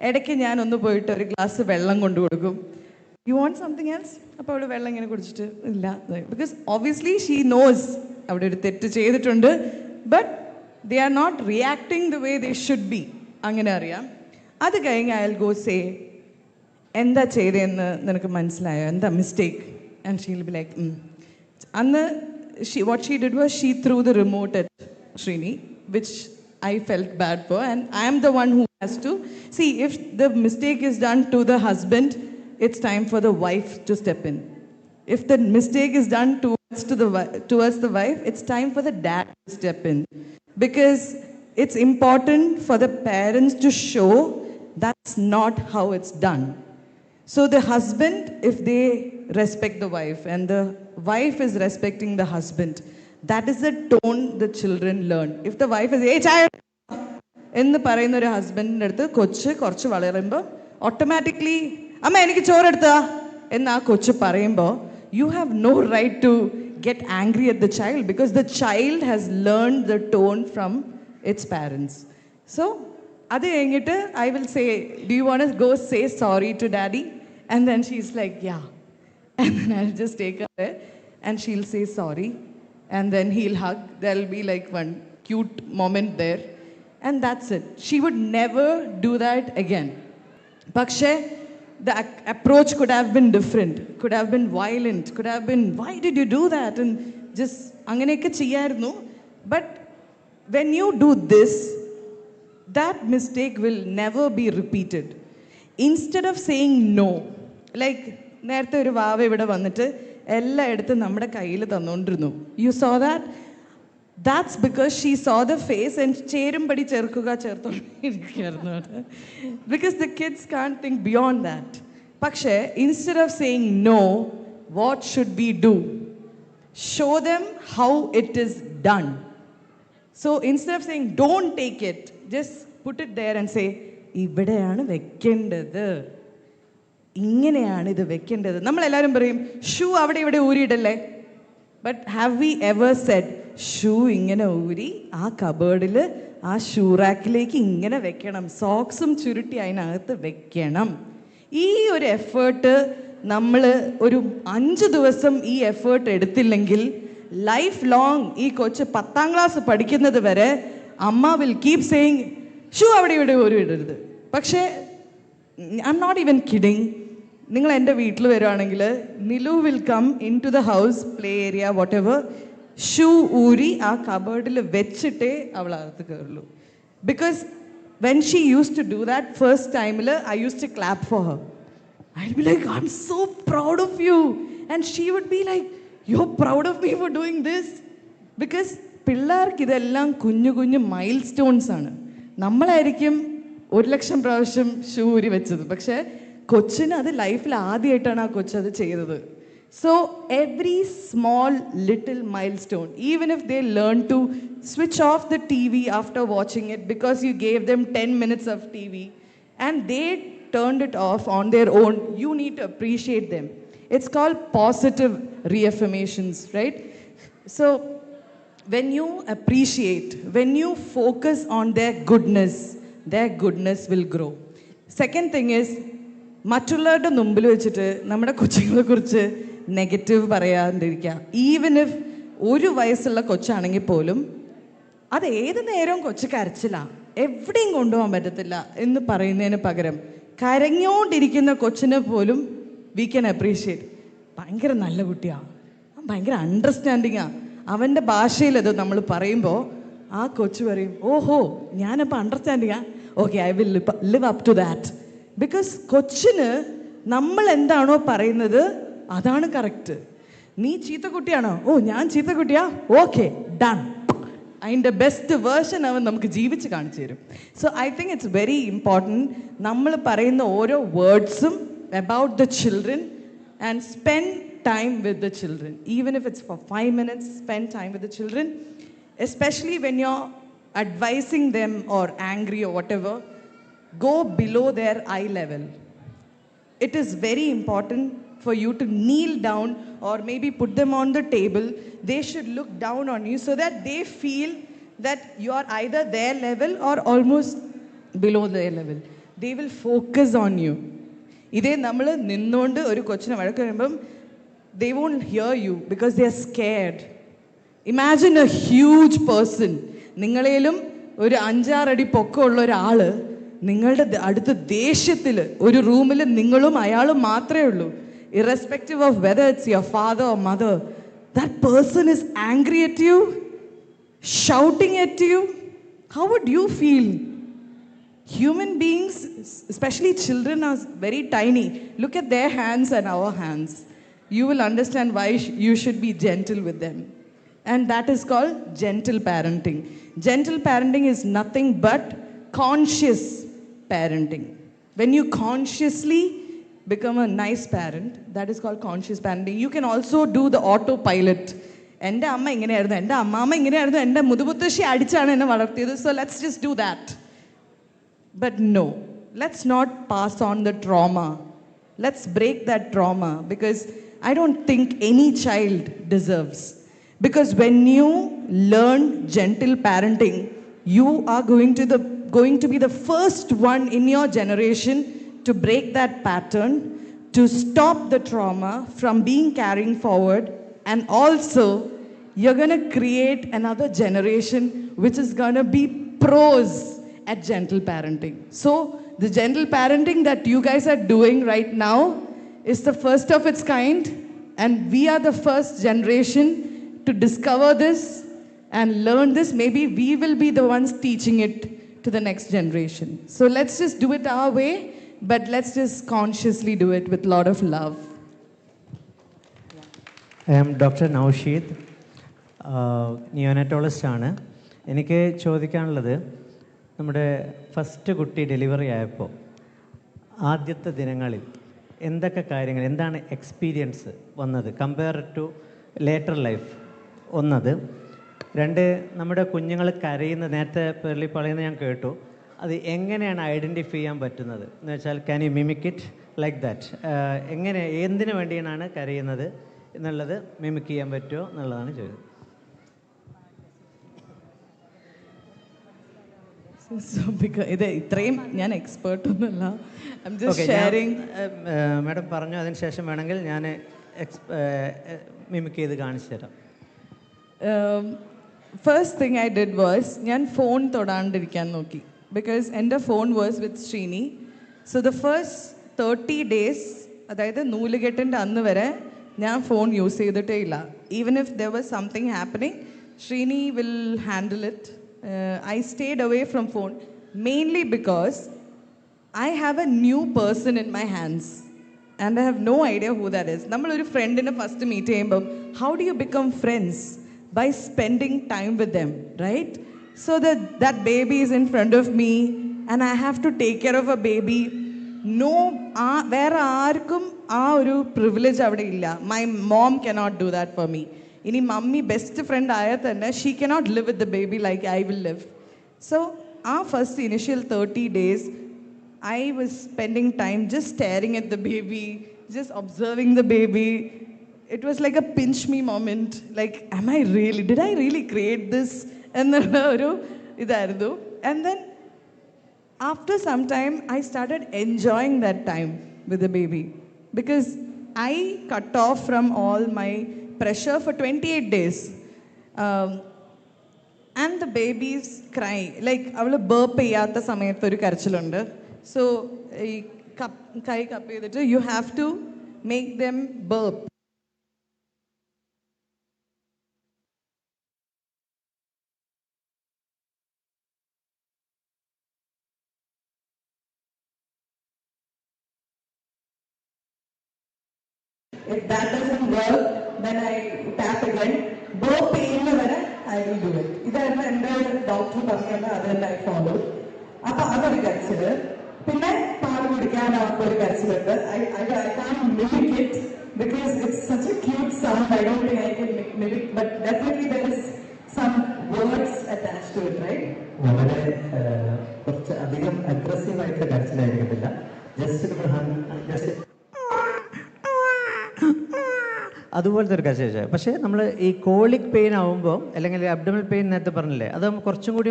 ഇടയ്ക്ക് ഞാൻ ഒന്ന് പോയിട്ട് ഒരു glass വെള്ളം കൊണ്ടു കൊടുക്കും. You want something else? അപ്പോൾ അവിടെ വെള്ളം ഇങ്ങനെ കുടിച്ചിട്ട് ഇല്ല. Because obviously she knows അവിടെ ഒരു തെറ്റ് ചെയ്തിട്ടുണ്ട്, but they are not reacting the way they should be. അങ്ങനെ അറിയാം. അത് കഴിഞ്ഞ് I'll go say, എന്താ ചെയ്തതെന്ന് നിനക്ക് മനസ്സിലായോ, എന്താ mistake? And she'll be like, അന്ന് what she did was she threw the remote at Srini, which I felt bad for, and I am the one who has to see. If the mistake is done to the husband, it's time for the wife to step in. If the mistake is done towards the wife, it's time for the dad to step in, because it's important for the parents to show that's not how it's done. So the husband, if they respect the wife and the wife is respecting the husband, that is the tone the children learn. If the wife is, hey child, എന്ന് പറയുന്ന ഒരു ഹസ്ബൻഡിൻ്റെ അടുത്ത് കൊച്ച് കുറച്ച് വളരുമ്പോൾ automatically അമ്മ എനിക്ക് ചോറെടുത്താ എന്ന് ആ കൊച്ച് പറയുമ്പോൾ you have no right to get angry at the child, because the child has learned the tone from its parents. So അത് കഴിഞ്ഞിട്ട് I will say, do you want to go say sorry to daddy? And then she's like, yeah. And then I'll just take her there and she'll say sorry. And then he'll hug. There'll be like one cute moment there. And that's it. She would never do that again. Pakshe, the approach could have been different, could have been violent, could have been, why did you do that? And just, anganekka cheyarnu. But when you do this, that mistake will never be repeated. Instead of saying no, like നേരത്തെ ഒരു വാവ ഇവിടെ വന്നിട്ട് എല്ലായിടത്തും നമ്മുടെ കയ്യിൽ തന്നുകൊണ്ടിരുന്നു. You saw that? That's because she saw the face and ചേരുംപടി ചേർത്തോണ്ടിരിക്കുകയായിരുന്നു. Because the kids can't think beyond that. പക്ഷേ instead of saying no, what should we do? Show them how it is done. So instead of saying don't take it, just put it there and say, ഇവിടെയാണ് വെക്കേണ്ടത്, ഇങ്ങനെയാണ് ഇത് വെക്കേണ്ടത്. നമ്മളെല്ലാവരും പറയും shoe അവിടെ ഇവിടെ ഊരിയിടല്ലേ. But have we ever said shoe ഇങ്ങനെ ഊരി ആ കബേർഡിൽ ആ ഷൂ റാക്കിലേക്ക് ഇങ്ങനെ വെക്കണം, സോക്സും ചുരുട്ടി അതിനകത്ത് വെക്കണം? ഈ ഒരു എഫേർട്ട് നമ്മൾ ഒരു 5 ദിവസം ഈ എഫേർട്ട് എടുത്തില്ലെങ്കിൽ ലൈഫ് ലോങ് ഈ കൊച്ച് 10ാം ക്ലാസ് പഠിക്കുന്നത് വരെ അമ്മ വിൽ കീപ് സെയിങ് ഷൂ അവിടെ ഇവിടെ ഊരിയിടരുത്. പക്ഷേ I am not even kidding. നിങ്ങൾ എൻ്റെ വീട്ടിൽ വരുവാണെങ്കിൽ Nilu will come into the house, play area, whatever, shoe ഊരി ആ കബേർഡിൽ വെച്ചിട്ടേ അവൾ അകത്ത് കയറുള്ളൂ. Because when she used to do that first ടൈമിൽ I use to clap for her. I will be like I am so proud of you, and she would be like you are proud of me for doing this. Because പിള്ളേർക്ക് ഇതെല്ലാം കുഞ്ഞു കുഞ്ഞു mile stones ആണ്. നമ്മളായിരിക്കും 1,00,000 പ്രാവശ്യം shoe ഊരി വെച്ചത്, പക്ഷേ കൊച്ചിന് അത് ലൈഫിൽ ആദ്യമായിട്ടാണ് ആ കൊച്ചത് ചെയ്തത്. So every small little milestone, even if they learn to switch off the TV after watching it because you gave them 10 minutes of TV and they turned it off on their own, you need to appreciate them. It's called positive reaffirmations, right? So when you appreciate, when you focus on their goodness will grow. Second thing is, മറ്റുള്ളവരുടെ മുമ്പിൽ വെച്ചിട്ട് നമ്മുടെ കൊച്ചുങ്ങളെ കുറിച്ച് negative പറയാണ്ടിരിക്കുക. Even if 1 വയസ്സുള്ള കൊച്ചാണെങ്കിൽ പോലും അത് ഏത് നേരവും കൊച്ചു കരച്ചില്ല, എവിടെയും കൊണ്ടുപോകാൻ പറ്റത്തില്ല എന്ന് പറയുന്നതിന് പകരം കരഞ്ഞോണ്ടിരിക്കുന്ന കൊച്ചിനെ പോലും വി ക്യാൻ അപ്രീഷിയേറ്റ്. ഭയങ്കര നല്ല കുട്ടിയാണ്, ഭയങ്കര അണ്ടർസ്റ്റാൻഡിങ്ങാണ്. അവൻ്റെ ഭാഷയിൽ അത് നമ്മൾ പറയുമ്പോൾ ആ കൊച്ചു പറയും, ഓഹോ ഞാനപ്പോൾ അണ്ടർസ്റ്റാൻഡിങ്ങാ, okay I will live up to that. Because കൊച്ചിന് നമ്മൾ എന്താണോ പറയുന്നത് അതാണ് കറക്റ്റ്. നീ ചീത്തക്കുട്ടിയാണോ, ഓ ഞാൻ ചീത്തക്കുട്ടിയാ, ഓക്കെ ഡൺ. അതിൻ്റെ ബെസ്റ്റ് വേർഷൻ അവൻ നമുക്ക് ജീവിച്ച് കാണിച്ചു തരും. So I think it's very important നമ്മൾ പറയുന്ന ഓരോ വേർഡ്സും about the children and spend time with the children. Even if it's for 5 minutes, spend time with the children. Especially when you're advising them or angry or whatever, go below their eye level. It is very important for you to kneel down or maybe put them on the table. They should look down on you so that they feel that you are either their level or almost below their level. They will focus on you. ഇതേ നമ്മൾ നിന്നുകൊണ്ട് ഒരു കൊച്ചിനെ വഴക്ക് വരുമ്പം they won't hear you because they are scared. Imagine a huge person, നിങ്ങളേലും ഒരു 5-6 അടി പൊക്കമുള്ള ഒരാൾ നിങ്ങളുടെ അടുത്ത് ദേഷ്യത്തിൽ ഒരു റൂമിൽ നിങ്ങളും അയാളും മാത്രമേ ഉള്ളൂ, irrespective of whether it's your father or mother. That person is angry at you, shouting at you. How would you feel? Human beings, especially children, are very tiny. Look at their hands and our hands. You will understand why you should be gentle with them. And that is called gentle parenting. Gentle parenting is nothing but conscious parenting. When you consciously become a nice parent, that is called conscious parenting. You can also do the autopilot. എൻ്റെ അമ്മ ഇങ്ങനെയായിരുന്നു, എൻ്റെ അമ്മാമ്മ ഇങ്ങനെയായിരുന്നു, എൻ്റെ മുതുമുത്തശ്ശി അടിച്ചാണ് എന്നെ വളർത്തിയത്, so let's just do that. But no, let's not pass on the trauma. Let's break that trauma, because I don't think any child deserves. Because when you learn gentle parenting, you are going to be the first one in your generation to break that pattern, to stop the trauma from being carrying forward, and also you're going to create another generation which is going to be pros at gentle parenting. So the gentle parenting that you guys are doing right now is the first of its kind, and we are the first generation to discover this and learn this. Maybe we will be the ones teaching it to the next generation. So let's just do it our way, but let's just consciously do it with a lot of love. I am Dr. Naushid, neonatologist ആണ്. എനിക്ക് ചോദിക്കാനുള്ളത്, നമ്മുടെ first കുട്ടി delivery ആയപ്പോൾ ആദ്യത്തെ ദിനങ്ങളിൽ എന്തൊക്കെ കാര്യങ്ങൾ, എന്താണ് എക്സ്പീരിയൻസ് വന്നത് കമ്പയർ ടു ലേറ്റർ ലൈഫ്? ഒന്നത്. 2, നമ്മുടെ കുഞ്ഞുങ്ങൾ കരയുന്ന, നേരത്തെ പേർലി പറയുന്നത് ഞാൻ കേട്ടു, അത് എങ്ങനെയാണ് ഐഡൻറ്റിഫൈ ചെയ്യാൻ പറ്റുന്നത് എന്ന് വെച്ചാൽ can you mimic it like that? എങ്ങനെ, എന്തിനു വേണ്ടിയാണ് കരയുന്നത് എന്നുള്ളത് മിമിക് ചെയ്യാൻ പറ്റുമോ എന്നുള്ളതാണ് ചോദിച്ചത്. ഇത് ഇത്രയും ഞാൻ എക്സ്പേർട്ട് ഒന്നുമല്ല. മാഡം പറഞ്ഞു, അതിന് ശേഷം വേണമെങ്കിൽ ഞാൻ മിമിക് ചെയ്ത് കാണിച്ചു തരാം. First thing I did was, ഞാൻ ഫോൺ തൊടാണ്ടിരിക്കാൻ നോക്കി. ബിക്കോസ് എൻ്റെ phone was with Sreeni. So the first 30 days, അതായത് നൂലുകെട്ടിൻ്റെ അന്ന് വരെ ഞാൻ ഫോൺ യൂസ് ചെയ്തിട്ടേ ഇല്ല. Even if there was something happening, Sreeni will handle it. I stayed away from phone mainly because I have a new person in my hands and I have no idea who that is. നമ്മൾ ഒരു ഫ്രണ്ടിനെ first meet ചെയ്യുമ്പം how do you become friends? By spending time with them, right? So that baby is in front of me and I have to take care of a baby. No, വേറെ ആർക്കും ആ ഒരു privilege അവിടെ ഇല്ല. My mom cannot do that for me. ഇനി mummy best friend ആയാൽ തന്നെ she cannot live with the baby like I will live. So ആ first initial 30 days I was spending time just staring at the baby, just observing the baby. It was like a pinch me moment, like did I really create this എന്നുള്ള ഒരു ഇതായിരുന്നു. And then after some time I started enjoying that time with the baby because I cut off from all my pressure for 28 days. And the baby's crying. Like, avಳು burp ചെയ്യാത്ത സമയത്ത് ഒരു കരച്ചിലുണ്ട്. So, കൈ cup ചെയ്തിട്ട് you have to make them burp. If that doesn't work, then I tap again. Burp pain I will do it. ഇതായിരുന്നു എൻ്റെ doctor പറഞ്ഞത്, അത് തന്നെ I follow. അപ്പൊ അതൊരു കരച്ചില്. പിന്നെ പാല് കുടിക്കാൻ അവർക്കൊരു കരച്ചിലുണ്ട്. I can't mimic it because it's such a cute sound. I don't think I can mimic, but definitely there is some words attached to it, right? വളരെ കുറച്ച് അധികം അഗ്രസീവ് ആയിട്ടുള്ള കരച്ചിലായിരിക്കത്തില്ല. ജസ്റ്റ് അതുപോലത്തെ ഒരു കരച്ചിൽ. പക്ഷേ നമ്മൾ ഈ കോളിക് പെയിൻ ആവുമ്പോൾ, അല്ലെങ്കിൽ അബ്ഡമൽ പെയിൻ നേരത്തെ പറഞ്ഞില്ലേ, അത് കുറച്ചും കൂടി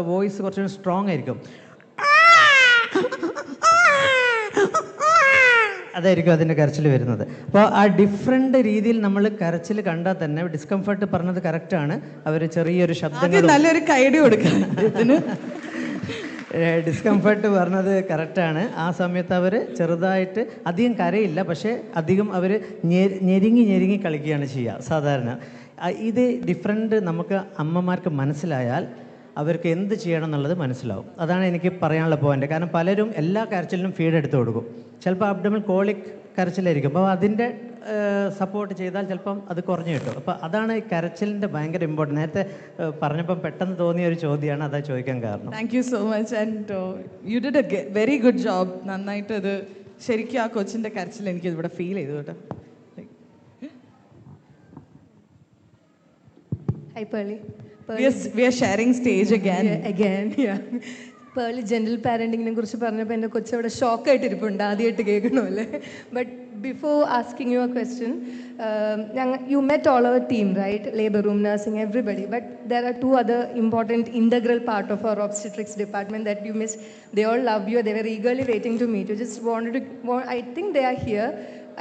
വോയിസ് കുറച്ചും കൂടി സ്ട്രോങ് ആയിരിക്കും. അതായിരിക്കും അതിൻ്റെ കരച്ചിൽ വരുന്നത്. അപ്പോൾ ആ ഡിഫറെൻ്റ് രീതിയിൽ നമ്മൾ കരച്ചിൽ കണ്ടാൽ തന്നെ ഡിസ്കംഫർട്ട് പറഞ്ഞത് കറക്റ്റാണ്. അവർ ചെറിയൊരു ശബ്ദങ്ങൾ, നല്ലൊരു കൈഡി കൊടുക്കാം ഇതിന്. ഡിസ്കംഫർട്ട് പറഞ്ഞത് കറക്റ്റാണ്. ആ സമയത്ത് അവർ ചെറുതായിട്ട് അധികം കരയില്ല, പക്ഷേ അധികം അവർ ഞെരുങ്ങി കളിക്കുകയാണ് ചെയ്യുക സാധാരണ. ഇത് ഡിഫറെൻ്റ് നമുക്ക് അമ്മമാർക്ക് മനസ്സിലായാൽ അവർക്ക് എന്ത് ചെയ്യണം എന്നുള്ളത് മനസ്സിലാവും. അതാണ് എനിക്ക് പറയാനുള്ള പോയിന്റ്. കാരണം പലരും എല്ലാ കരച്ചിലിനും ഫീഡ് എടുത്ത് കൊടുക്കും. ചിലപ്പോൾ അബ്ഡമൽ കോളിക് കരച്ചിലായിരിക്കും. അപ്പോൾ അതിൻ്റെ സപ്പോർട്ട് ചെയ്താൽ ചിലപ്പം അത് കുറഞ്ഞു കിട്ടും. അപ്പോൾ അതാണ് ഈ കരച്ചിലിൻ്റെ ഭയങ്കര ഇമ്പോർട്ടൻറ്റ്. നേരത്തെ പറഞ്ഞപ്പം പെട്ടെന്ന് തോന്നിയ ഒരു ചോദ്യമാണ്, അതാ ചോദിക്കാൻ കാരണം. Thank you so much and you did A very good job. നന്നായിട്ട് അത് ശരിക്കും ആ കൊച്ചിൻ്റെ കരച്ചിൽ എനിക്ക് ഇവിടെ ഫീൽ ചെയ്തു കേട്ടോ. Hi, Pearly. We are sharing stage again. Yeah. Pearly general parenting കുറിച്ച് പറഞ്ഞപ്പോൾ എൻ്റെ കൊച്ചവിടെ ഷോക്കായിട്ടിരിപ്പുണ്ട്, ആദ്യമായിട്ട് കേൾക്കണമല്ലേ. But before asking you a question, you met all our team, right? Labor room, nursing, everybody. But there are two other important integral part of our obstetrics department that you missed. They all love you. They were eagerly waiting to meet you. Just wanted to, I think they are here.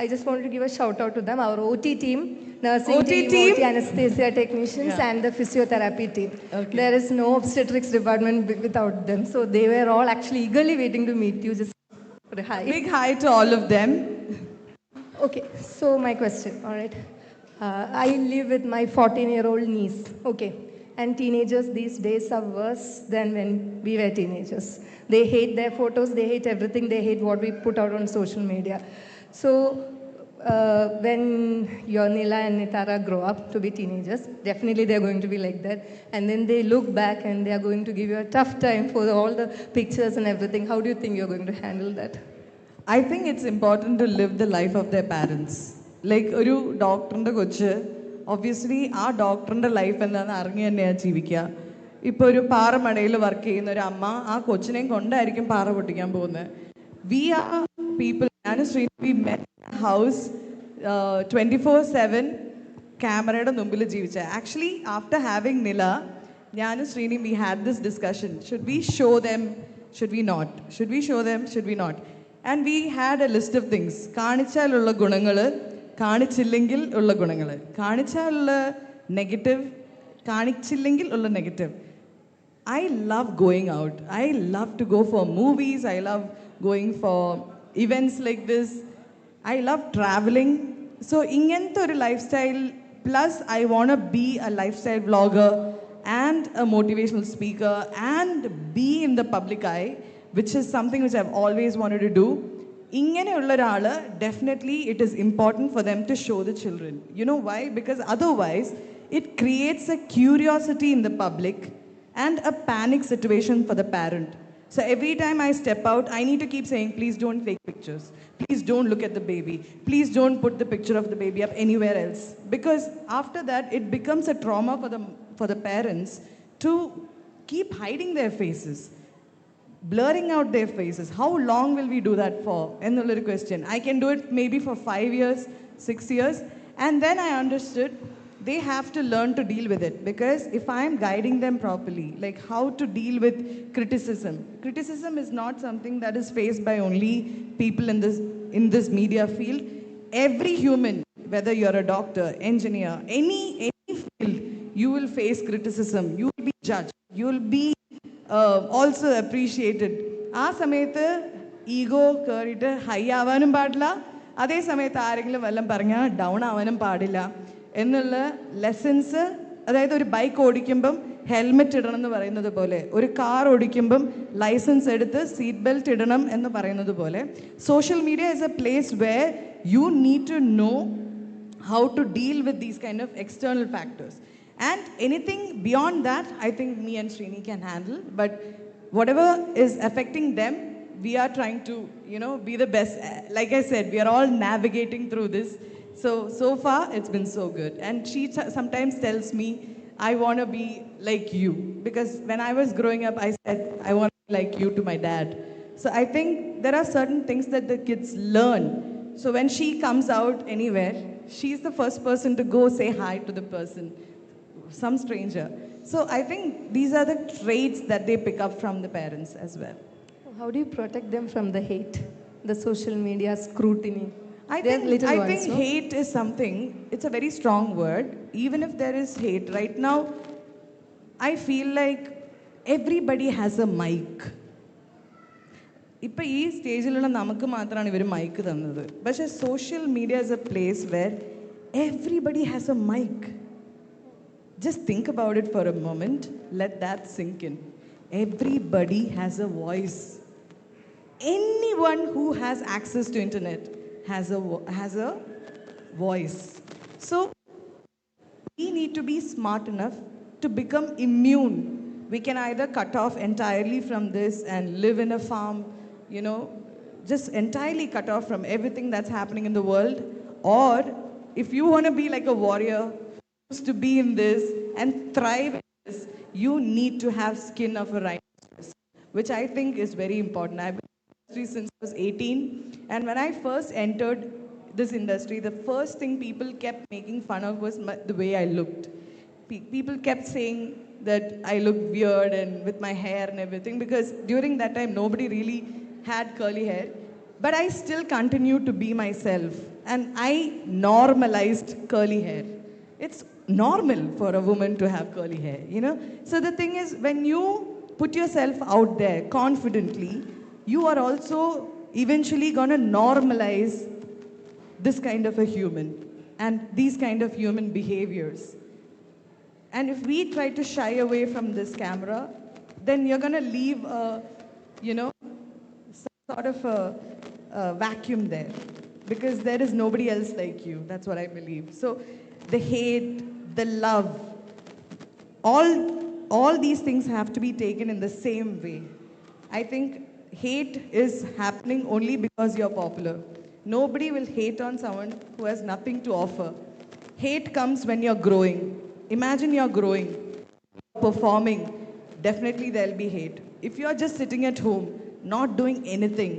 I just wanted to give a shout out to them. Our OT team, nursing team, OT anesthesia technicians, and the physiotherapy team. Okay. There is no obstetrics department without them. So they were all actually eagerly waiting to meet you. Just put a hi. Big hi to all of them. Okay, so my question, all right. I live with my 14-year-old niece, okay. And teenagers these days are worse than when we were teenagers. They hate their photos, they hate everything, they hate what we put out on social media. So when your Nila and Nitara grow up to be teenagers, definitely they're going to be like that. And then they look back and they are going to give you a tough time for all the pictures and everything. How do you think you're going to handle that? I think it's important to live the life of their parents. Like ഒരു ഡോക്ടറിൻ്റെ കൊച്ച് obviously ആ ഡോക്ടറിൻ്റെ life എന്താണെന്ന് അറിഞ്ഞു തന്നെയാണ് ജീവിക്കുക. ഇപ്പോൾ ഒരു പാറമടയിൽ വർക്ക് ചെയ്യുന്ന ഒരു അമ്മ ആ കൊച്ചിനെയും കൊണ്ടായിരിക്കും പാറ പൊട്ടിക്കാൻ പോകുന്നത്. വി ആർ പീപ്പിൾ, ഞാനും ശ്രീനി മെറ്റ് ഹൗസ് 24/7 ക്യാമറയുടെ മുമ്പിൽ ജീവിച്ച. ആക്ച്വലി ആഫ്റ്റർ ഹാവിങ് നില, ഞാനും Srini we had this discussion, should we show them, should we not, should we show them, should we not. And we had a list of things. കാണിച്ചാലുള്ള ഗുണങ്ങൾ, കാണിച്ചില്ലെങ്കിൽ ഉള്ള ഗുണങ്ങൾ, കാണിച്ചാലുള്ള നെഗറ്റീവ്, കാണിച്ചില്ലെങ്കിൽ ഉള്ള negative. I love going out. I love to go for movies. I love going for events like this. I love traveling. So ingante oru lifestyle, plus I want to be a lifestyle vlogger and a motivational speaker and be in the public eye, which is something which I've always wanted to do. Ingane ulla oralu, definitely it is important for them to show the children. You know why? Because otherwise it creates a curiosity in the public and a panic situation for the parent. So every time I step out, I need to keep saying, please don't take pictures. Please don't look at the baby. Please don't put the picture of the baby up anywhere else. Because after that, it becomes a trauma for the parents to keep hiding their faces, blurring out their faces. How long will we do that for? Another question. I can do it maybe for 5 years, 6 years. And then I understood they have to learn to deal with it, because if I am guiding them properly, like how to deal with criticism. Criticism is not something that is faced by only people in this media field. Every human, whether you're a doctor, engineer, any field, you will face criticism. You will be judged. You will be also appreciated. ആ സമയത്ത് ego കയറിയിട്ട് high ആവാനും പാടില്ല, അതേ സമയത്ത് ആരെങ്കിലും വല്ലതും പറഞ്ഞാൽ ഡൗൺ ആവാനും പാടില്ല എന്നുള്ള ലെസൺസ്, അതായത് ഒരു ബൈക്ക് ഓടിക്കുമ്പം ഹെൽമെറ്റ് ഇടണം എന്ന് പറയുന്നത് പോലെ, ഒരു കാർ ഓടിക്കുമ്പം ലൈസൻസ് എടുത്ത് സീറ്റ് ബെൽറ്റ് ഇടണം എന്ന് പറയുന്നത് പോലെ, social media is a place where you need to know how to deal with these kind of external factors. And anything beyond that, I think me and Srini can handle. But whatever is affecting them, we are trying to, be the best. Like I said, we are all navigating through this. So far, it's been so good. And she sometimes tells me, I want to be like you. Because when I was growing up, I said, I want to be like you to my dad. So I think there are certain things that the kids learn. So when she comes out anywhere, she's the first person to go say hi to the person, some stranger. So I think these are the traits that they pick up from the parents as well. How do you protect them from the hate, the social media scrutiny? I think hate is something, it's a very strong word. Even if there is hate, right now, I feel like everybody has a mic. ഇപ്പോൾ ഈ സ്റ്റേജിലുള്ള നമുക്ക് മാത്രമാണ് ഇവർ mic തന്നത്. പക്ഷേ social media is a place where everybody has a mic. Just think about it for a moment, let that sink in. Everybody has a voice. Anyone who has access to internet has a voice. So we need to be smart enough to become immune. We can either cut off entirely from this and live in a farm, just entirely cut off from everything that's happening in the world. Or if you want to be like a warrior, to be in this and thrive in this, you need to have skin of a rhinoceros, which I think is very important. I've been in this industry since I was 18, and when I first entered this industry, the first thing people kept making fun of was the way I looked. People kept saying that I looked weird and with my hair and everything, because during that time nobody really had curly hair. But I still continued to be myself, and I normalized curly hair. It's normal for a woman to have curly hair, So the thing is, when you put yourself out there confidently, you are also eventually going to normalize this kind of a human and these kind of human behaviors. And if we try to shy away from this camera, then you're going to leave some sort of a vacuum there, because there is nobody else like you. That's what I believe. So the hate, the love, all these things have to be taken in the same way. I think hate is happening only because you're popular. Nobody will hate on someone who has nothing to offer. Hate comes when you're growing. Imagine you're growing, performing, definitely there'll be hate. If you're just sitting at home, not doing anything,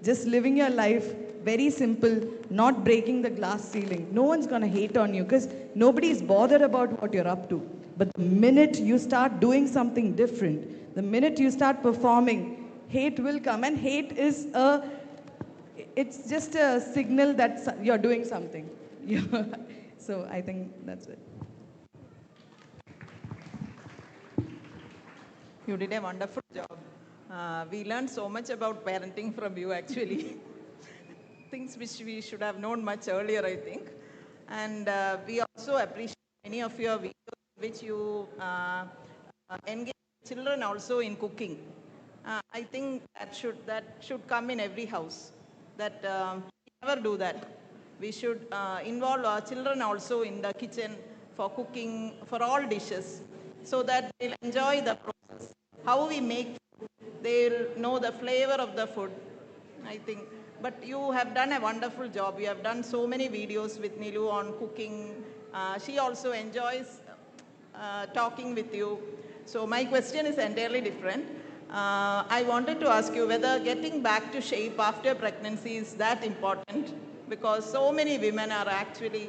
just living your life very simple, not breaking the glass ceiling, no one's going to hate on you, because nobody is bothered about what you're up to. But the minute you start doing something different, the minute you start performing, hate will come. And hate is it's just a signal that you're doing something. So I think that's it. You did a wonderful job. We learned so much about parenting from you, actually. Things which we should have known much earlier, I think. And we also appreciate many of your videos which you engage children also in cooking. I think that should come in every house. That we never do that. We should involve our children also in the kitchen for cooking, for all dishes, so that they'll enjoy the process. How we make food, they'll know the flavor of the food, I think. But you have done a wonderful job. You have done so many videos with Nilu on cooking. She also enjoys talking with you. So my question is entirely different. I wanted to ask you whether getting back to shape after pregnancy is that important, because so many women are actually,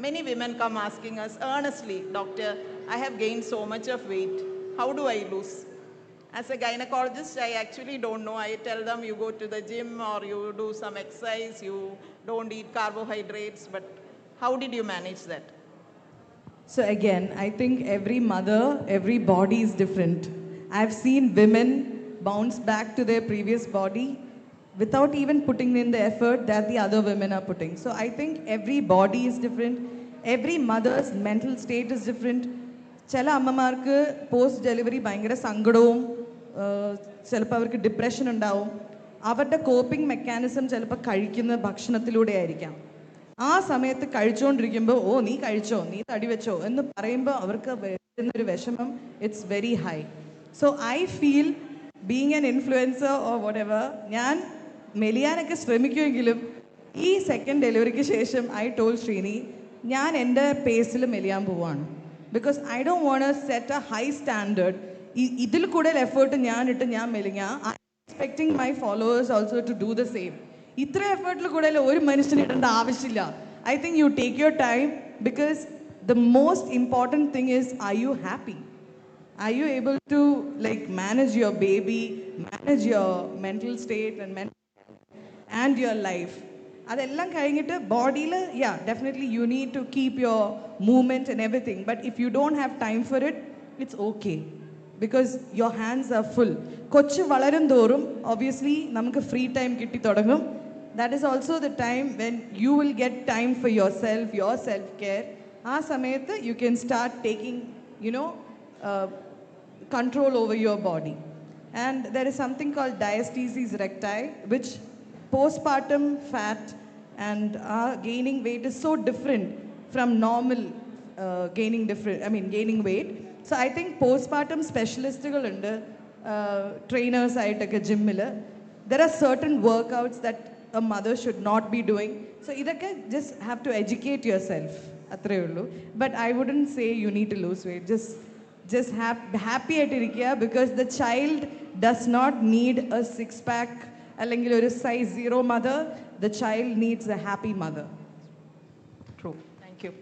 many women come asking us earnestly, doctor, I have gained so much of weight. How do I lose? As a gynecologist, I actually don't know. I tell them you go to the gym or you do some exercise, you don't eat carbohydrates, but how did you manage that? So again, I think every mother, every body is different. I've seen women bounce back to their previous body without even putting in the effort that the other women are putting. So I think every body is different, every mother's mental state is different. ചില അമ്മമാർക്ക് post delivery ഭയങ്കര സങ്കടവും ചിലപ്പോൾ അവർക്ക് depression ഉണ്ടാവും. അവരുടെ coping mechanism ചിലപ്പോൾ കഴിക്കുന്ന ഭക്ഷണത്തിലൂടെ ആയിരിക്കാം. ആ സമയത്ത് കഴിച്ചുകൊണ്ടിരിക്കുമ്പോൾ ഓ നീ കഴിച്ചോ, നീ തടി വെച്ചോ എന്ന് പറയുമ്പോൾ അവർക്ക് വരുന്നൊരു വിഷമം it's very high. So I feel being an influencer or what ever, ഞാൻ മെലിയാനൊക്കെ ശ്രമിക്കുമെങ്കിലും ഈ സെക്കൻഡ് ഡെലിവറിക്ക് ശേഷം ഐ ടോൾ ശ്രീനി ഞാൻ എൻ്റെ പേസിൽ മെലിയാൻ പോവാണ്. Because I don't want set a high standard. ഇതിൽ കൂടുതൽ എഫേർട്ട് ഞാൻ മെലിഞ്ഞ I expecting my followers also to do the same. ഇത്ര എഫേർട്ടിൽ കൂടുതൽ ഒരു മനുഷ്യന് ഇടേണ്ട ആവശ്യമില്ല. I think you take your time because the most important thing is are you happy? Are you able to like manage your baby, manage your mental state and your life? Adellam kayinittu body la yeah definitely you need to keep your movement and everything, but if you don't have time for it, it's okay because your hands are full. Kochu valarum thorum obviously namukku free time kitti thodangum. That is also the time when you will get time for yourself, your self care. Aa samayathu you can start taking control over your body. And there is something called diastasis recti, which postpartum fat and gaining weight is so different from normal gaining weight. So I think postpartum specialists undu, trainers ayittokka gym il there are certain workouts that a mother should not be doing. So idakke just have to educate yourself athre ullu. But I wouldn't say you need to lose weight. Just happy ആയിട്ടിരിക്കുക because the child does not need a six-pack അല്ലെങ്കിൽ ഒരു size 0 mother. The child needs a happy mother. True. Thank you.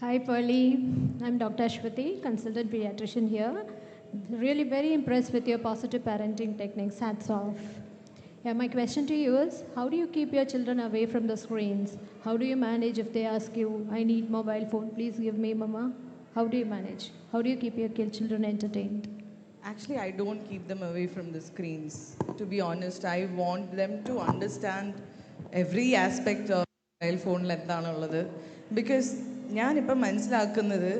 Hi Pearly, I'm Dr. Ashwati, consultant pediatrician here. Really very impressed with your positive parenting techniques. Hats off. Yeah, my question to you is, how do you keep your children away from the screens? How do you manage if they ask you, I need mobile phone, please give me mama? How do you manage? How do you keep your children entertained? Actually, I don't keep them away from the screens. To be honest, I want them to understand every aspect of mobile phone എന്താണുള്ളത്. Because ഞാനിപ്പോൾ മനസ്സിലാക്കുന്നത്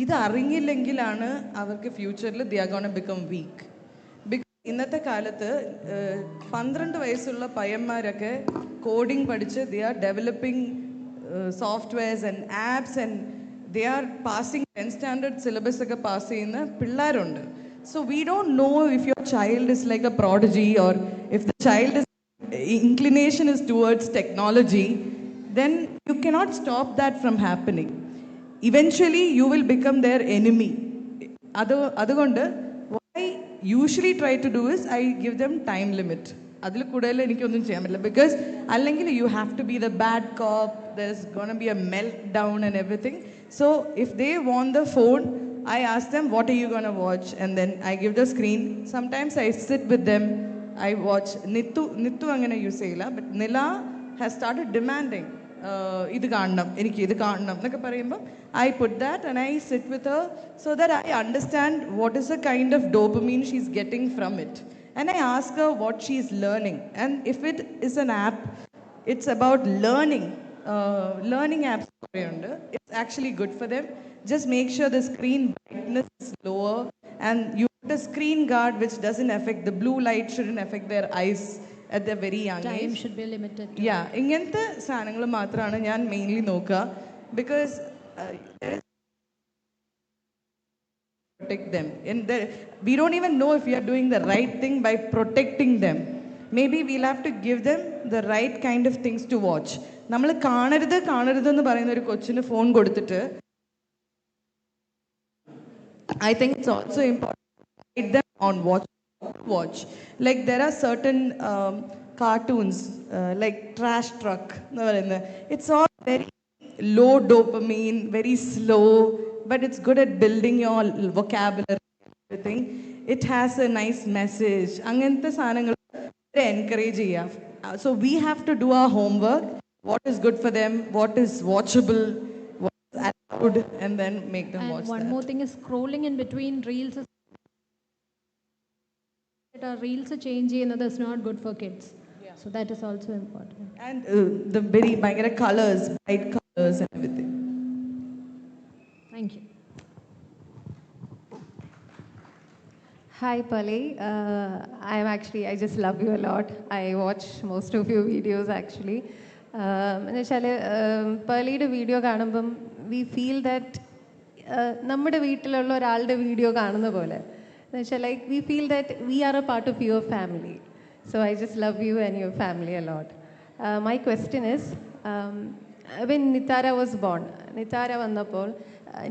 ഇത് അറിഞ്ഞില്ലെങ്കിലാണ് അവർക്ക് ഫ്യൂച്ചറിൽ they are going to become weak. ഇന്നത്തെ കാലത്ത് 12 വയസ്സുള്ള പയ്യന്മാരൊക്കെ കോഡിംഗ് പഠിച്ച് they are developing softwares and apps and they are passing 10th standard syllabus ഒക്കെ പാസ് ചെയ്യുന്ന പിള്ളേരുണ്ട്. So we don't know if your child is like a prodigy or if the child is inclination is towards technology, then you cannot stop that from happening. Eventually you will become their enemy. അതുകൊണ്ട് usually try to do is I give them time limit. അതിൽ കൂടുതൽ എനിക്കൊന്നും ചെയ്യാൻ പറ്റില്ല because അല്ലെങ്കിൽ you have to be the bad cop, there's gonna be a meltdown and everything. So if they want the phone, I ask them what are you gonna watch and then I give the screen. Sometimes I sit with them, I watch Nittu അങ്ങനെ use ചെയ്യില്ല, but Nila has started demanding ഇത് കാണണം, എനിക്ക് ഇത് കാണണം എന്നൊക്കെ പറയുമ്പോൾ I put that and I sit with her so that I understand what is the kind of dopamine she's getting from it. And I ask her what she's learning. And if it is an app, it's about learning. Learning apps, it's actually good for them. Just make sure the screen brightness is lower and you put a screen guard which doesn't affect, the blue light shouldn't affect their eyes at the very young age. Time should be limited. Yeah, ഇങ്ങനത്തെ സാധനങ്ങൾ മാത്രമാണ് ഞാൻ mainly നോക്കുക because protect them. And we don't even know if we are doing the right thing by protecting them. Maybe we'll have to give them the right kind of things to watch. നമ്മൾ കാണരുത് എന്ന് പറയുന്ന ഒരു കൊച്ചിന് phone കൊടുത്തിട്ട് I think it's also important to guide them on what to watch. Like there are certain cartoons like Trash Truck. It's all very low dopamine, very slow, but it's good at building your vocabulary and everything. It has a nice message. Angante saanangal encourage cheya. So we have to do our homework. What is good for them? What is watchable? What allowed and then make them watch And one that. more thing is scrolling in between reels. Reels change is not good for kids. So that is also important. And the very bangara colors, bright colors and everything. Thank you. Hi, Pearly. I just love you a lot. I watch most of your videos actually. Pearlyയുടെ video കാണുമ്പം we feel that നമ്മുടെ വീട്ടിലുള്ള ഒരാളുടെ video കാണുന്ന പോലെ like we feel that we are a part of your family. So I just love you and your family a lot. My question is, when Nitara was born, Nitara vannapol,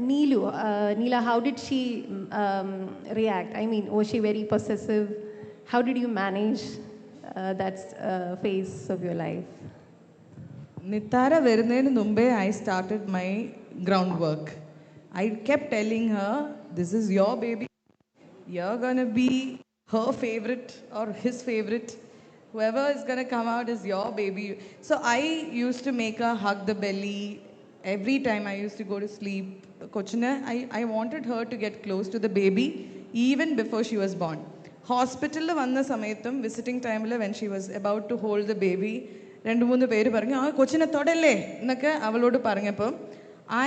Neela, how did she react? I mean, was she very possessive? How did you manage that phase of your life? Nitara വരുന്നതിന് മുമ്പേ I started my groundwork. I kept telling her, this is your baby. You're going to be her favorite or his favorite. Whoever is going to come out is your baby. So I used to make her hug the belly. Every time I used to go to sleep, I wanted her to get close to the baby even before she was born. Hospital vanna samayathum, visiting time when she was about to hold the baby, rendu moonu peru parangu kochine thodalle ennakke avalodu parangappom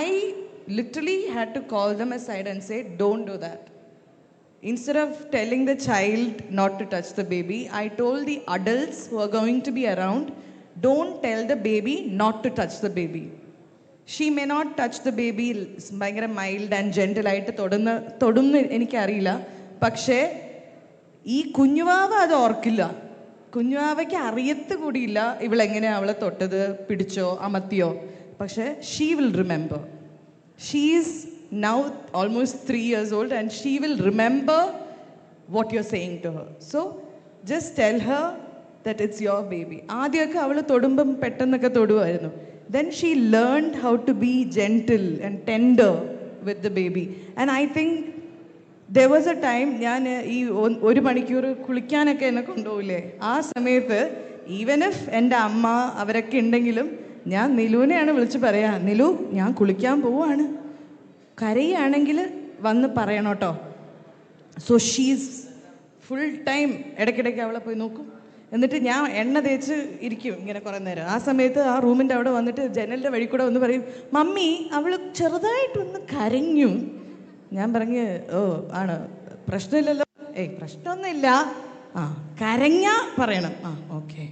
I literally had to call them aside and say, don't do that. Instead of telling the child not to touch the baby, I told the adults who are going to be around, don't tell the baby not to touch the baby. She may not touch the baby ഭയങ്കര mild and gentle ആയിട്ട് തൊടുന്ന എനിക്കറിയില്ല. പക്ഷേ ഈ കുഞ്ഞുവാവ അത് ഓർക്കില്ല. കുഞ്ഞുവാവയ്ക്ക് അറിയത്ത് കൂടിയില്ല ഇവളെങ്ങനെ അവളെ തൊട്ടത്, പിടിച്ചോ അമത്തിയോ. പക്ഷേ she will remember. She is now almost 3 years old and she will remember what you're saying to her. So just tell her that it's your baby. ആദ്യമൊക്കെ അവൾ തൊടുമ്പം പെട്ടെന്നൊക്കെ തൊടുമായിരുന്നു. Then she learned how to be gentle and tender with the baby. And I think there was a time ഞാൻ ഈ 1 മണിക്കൂർ കുളിക്കാനൊക്കെ എന്നെ കൊണ്ടുപോകില്ലേ, ആ സമയത്ത് ഈവൻ ഇഫ് എൻ്റെ അമ്മ അവരൊക്കെ ഉണ്ടെങ്കിലും ഞാൻ നിലുവിനെയാണ് വിളിച്ച് പറയാ, നിലു ഞാൻ കുളിക്കാൻ പോവാണ്, കരയാണെങ്കിൽ വന്ന് പറയണം കേട്ടോ. സോ ഷീസ് ഫുൾ ടൈം ഇടയ്ക്കിടയ്ക്ക് അവളെ പോയി നോക്കും. എന്നിട്ട് ഞാൻ എണ്ണ തേച്ച് ഇരിക്കും ഇങ്ങനെ കുറേ നേരം. ആ സമയത്ത് ആ റൂമിൻ്റെ അവിടെ വന്നിട്ട് ജനലിൻ്റെ വഴി കൂടെ വന്ന് പറയും, മമ്മി അവൾ ചെറുതായിട്ടൊന്ന് കരഞ്ഞു. ഞാൻ പറഞ്ഞ്, ഓ ആണ്, പ്രശ്നമില്ലല്ലോ. ഏയ് പ്രശ്നമൊന്നുമില്ല, ആ കരഞ്ഞാ പറയണം, ആ ഓക്കെ.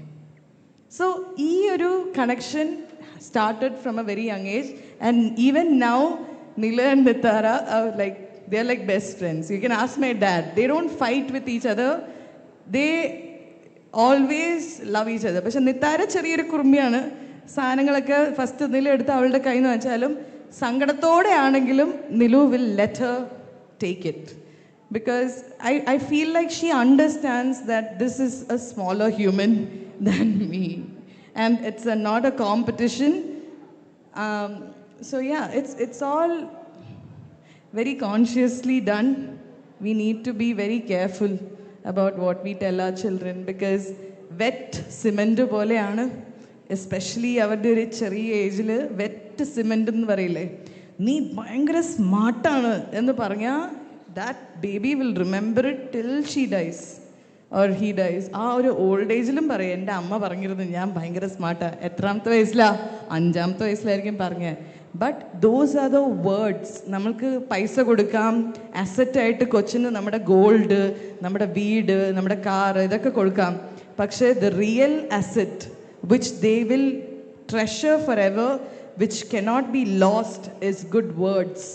സോ ഈ ഒരു connection started from a very young age, and even now Nila and Nitara are like, they're like best friends. You can ask my dad, they don't fight with each other, they always love each other. പക്ഷെ നിത്താര ചെറിയൊരു കുറുമ്പിയാണ്. സാധനങ്ങളൊക്കെ first നില എടുത്ത് അവളുടെ കയ്യിൽ നിന്ന് വെച്ചാലും സങ്കടത്തോടെ ആണെങ്കിലും നിലു will let her take it, because I feel like she understands that this is a smaller human than me. And it's not a competition. So yeah, it's all very consciously done. We need to be very careful about what we tell our children, because wet cement പോലെയാണ്, especially അവരുടെ ഒരു ചെറിയ ഏജിൽ wet cement എന്ന് പറയില്ലേ, നീ ഭയങ്കര സ്മാർട്ടാണ് എന്ന് പറഞ്ഞാൽ that baby will remember it till she dies. or he dies. ആ ഒരു ഓൾഡ് ഏജിലും പറയും, എൻ്റെ അമ്മ പറഞ്ഞിരുന്നു ഞാൻ ഭയങ്കര സ്മാർട്ടാണ്. എത്രാമത്തെ വയസ്സിലാണ്? 5ാമത്തെ വയസ്സിലായിരിക്കും പറഞ്ഞത്. But those are the words. നമ്മൾക്ക് പൈസ കൊടുക്കാം, അസറ്റായിട്ട് കൊച്ചിന് നമ്മുടെ ഗോൾഡ്, നമ്മുടെ വീട്, നമ്മുടെ കാർ, ഇതൊക്കെ കൊടുക്കാം. പക്ഷേ the real asset which they will treasure forever, which cannot be lost, is good words.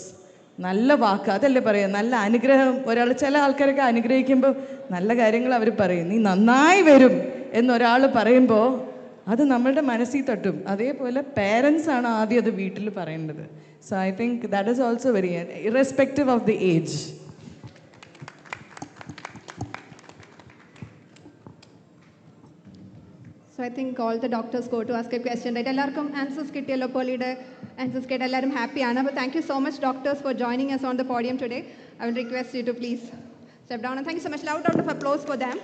നല്ല വാക്ക്, അതല്ലേ പറയാം, നല്ല അനുഗ്രഹം. ചില ആൾക്കാരൊക്കെ അനുഗ്രഹിക്കുമ്പോൾ നല്ല കാര്യങ്ങൾ അവർ പറയും, നീ നന്നായി വരും എന്നൊരാൾ പറയുമ്പോൾ അത് നമ്മളുടെ മനസ്സിൽ തട്ടും. അതേപോലെ പേരൻസ് ആണ് ആദ്യം അത് വീട്ടിൽ പറയേണ്ടത്. So I think that is also very irrespective of the age. So I think all the doctors go to ask a question, right? എല്ലാവർക്കും ആൻസേഴ്സ് കിട്ടിയല്ലോ, പോളിയുടെ ആൻസേഴ്സ് കേട്ട് എല്ലാവരും ഹാപ്പിയാണ്. അപ്പോൾ thank you so much doctors for joining us on the podium today. I will request you to please step down, and thank you so much. Loud round of applause for them.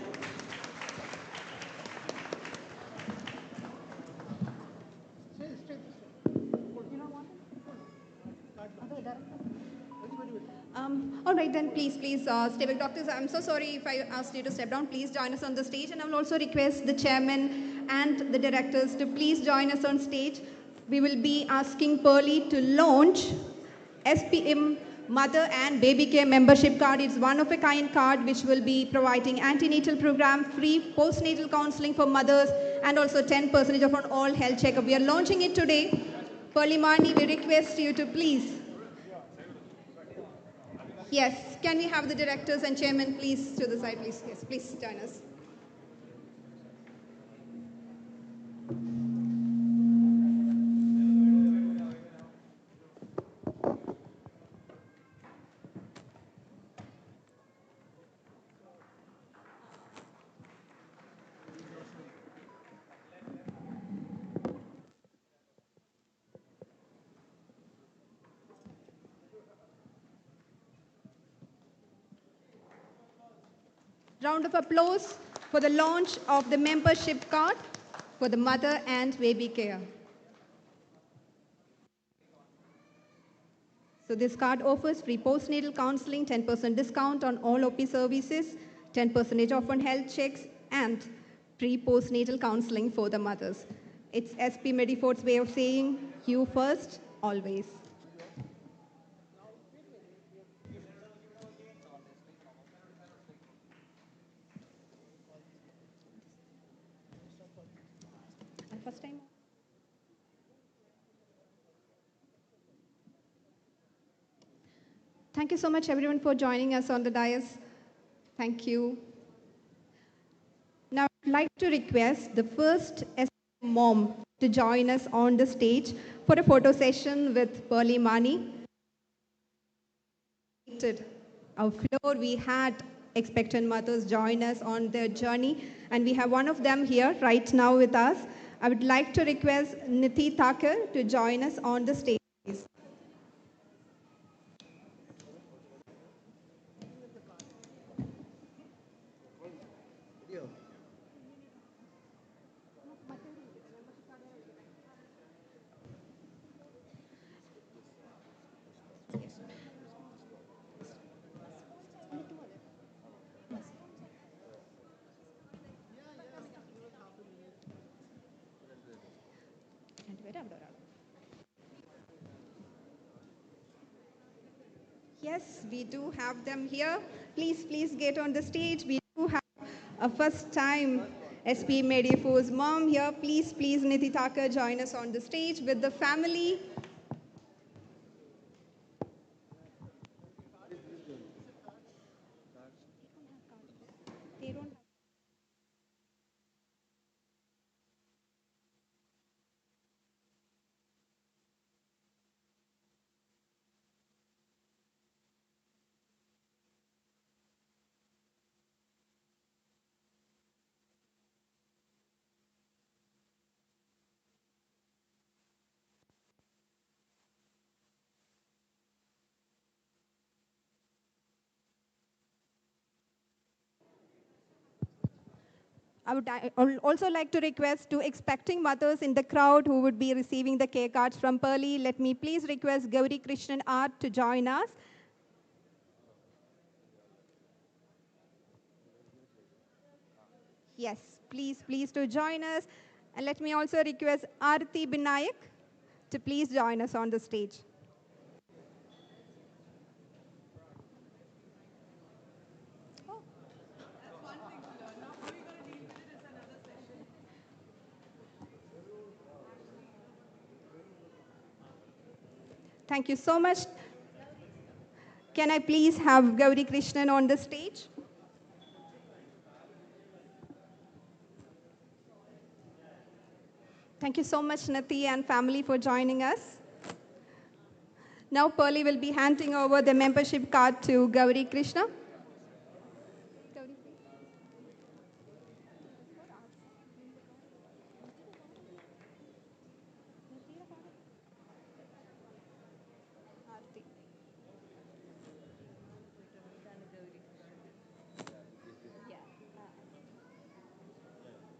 All right, then please stay back. Doctors, I'm so sorry if I asked you to step down. Please join us on the stage. And I will also request the chairman and the directors to please join us on stage. We will be asking Pearly to launch SPM Mother and Baby Care membership card. It's one of a kind card which will be providing antenatal program, free postnatal counseling for mothers, and also 10% off on all health checkup. We are launching it today. Pearle Maaney, we request you to please. Yes, can we have the directors and chairman please to the side, please? Yes, please join us. Round of applause for the launch of the membership card for the mother and baby care. So this card offers free postnatal counseling, 10% discount on all OP services, 10% off on health checks, and free postnatal counseling for the mothers. It's SP Medifort's way of saying, you first, always. First time. Thank you so much, everyone, for joining us on the dais. Thank you. Now, I'd like to request the first mom to join us on the stage for a photo session with Pearle Maaney. Our floor, we had expectant mothers join us on their journey, and we have one of them here right now with us. I would like to request Eanchakkal to join us on the stage. Yes, we do have them here. Please get on the stage. We do have a first time SP Medifort's mom here. Please, Eanchakkal, join us on the stage with the family. They don't have. I would also like to request two expecting mothers in the crowd who would be receiving the care cards from Pearly. Let me please request Gauri Krishnan Art to join us. Yes, please to join us. And let me also request Aarti Binayak to please join us on the stage. Thank you so much. Can I please have Gauri Krishnan on the stage? Thank you so much, Nati and family, for joining us. Now, Pearly will be handing over the membership card to Gauri Krishna.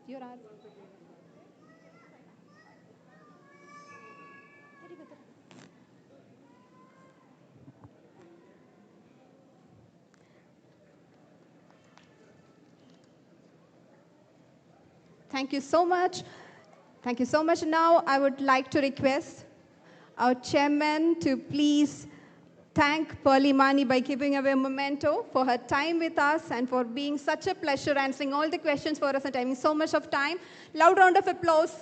Your Thank you so much. Thank you so much. Now I would like to request our chairman to please thank Pearle Maaney by giving away a memento for her time with us and for being such a pleasure answering all the questions for us and having so much of time. Loud round of applause.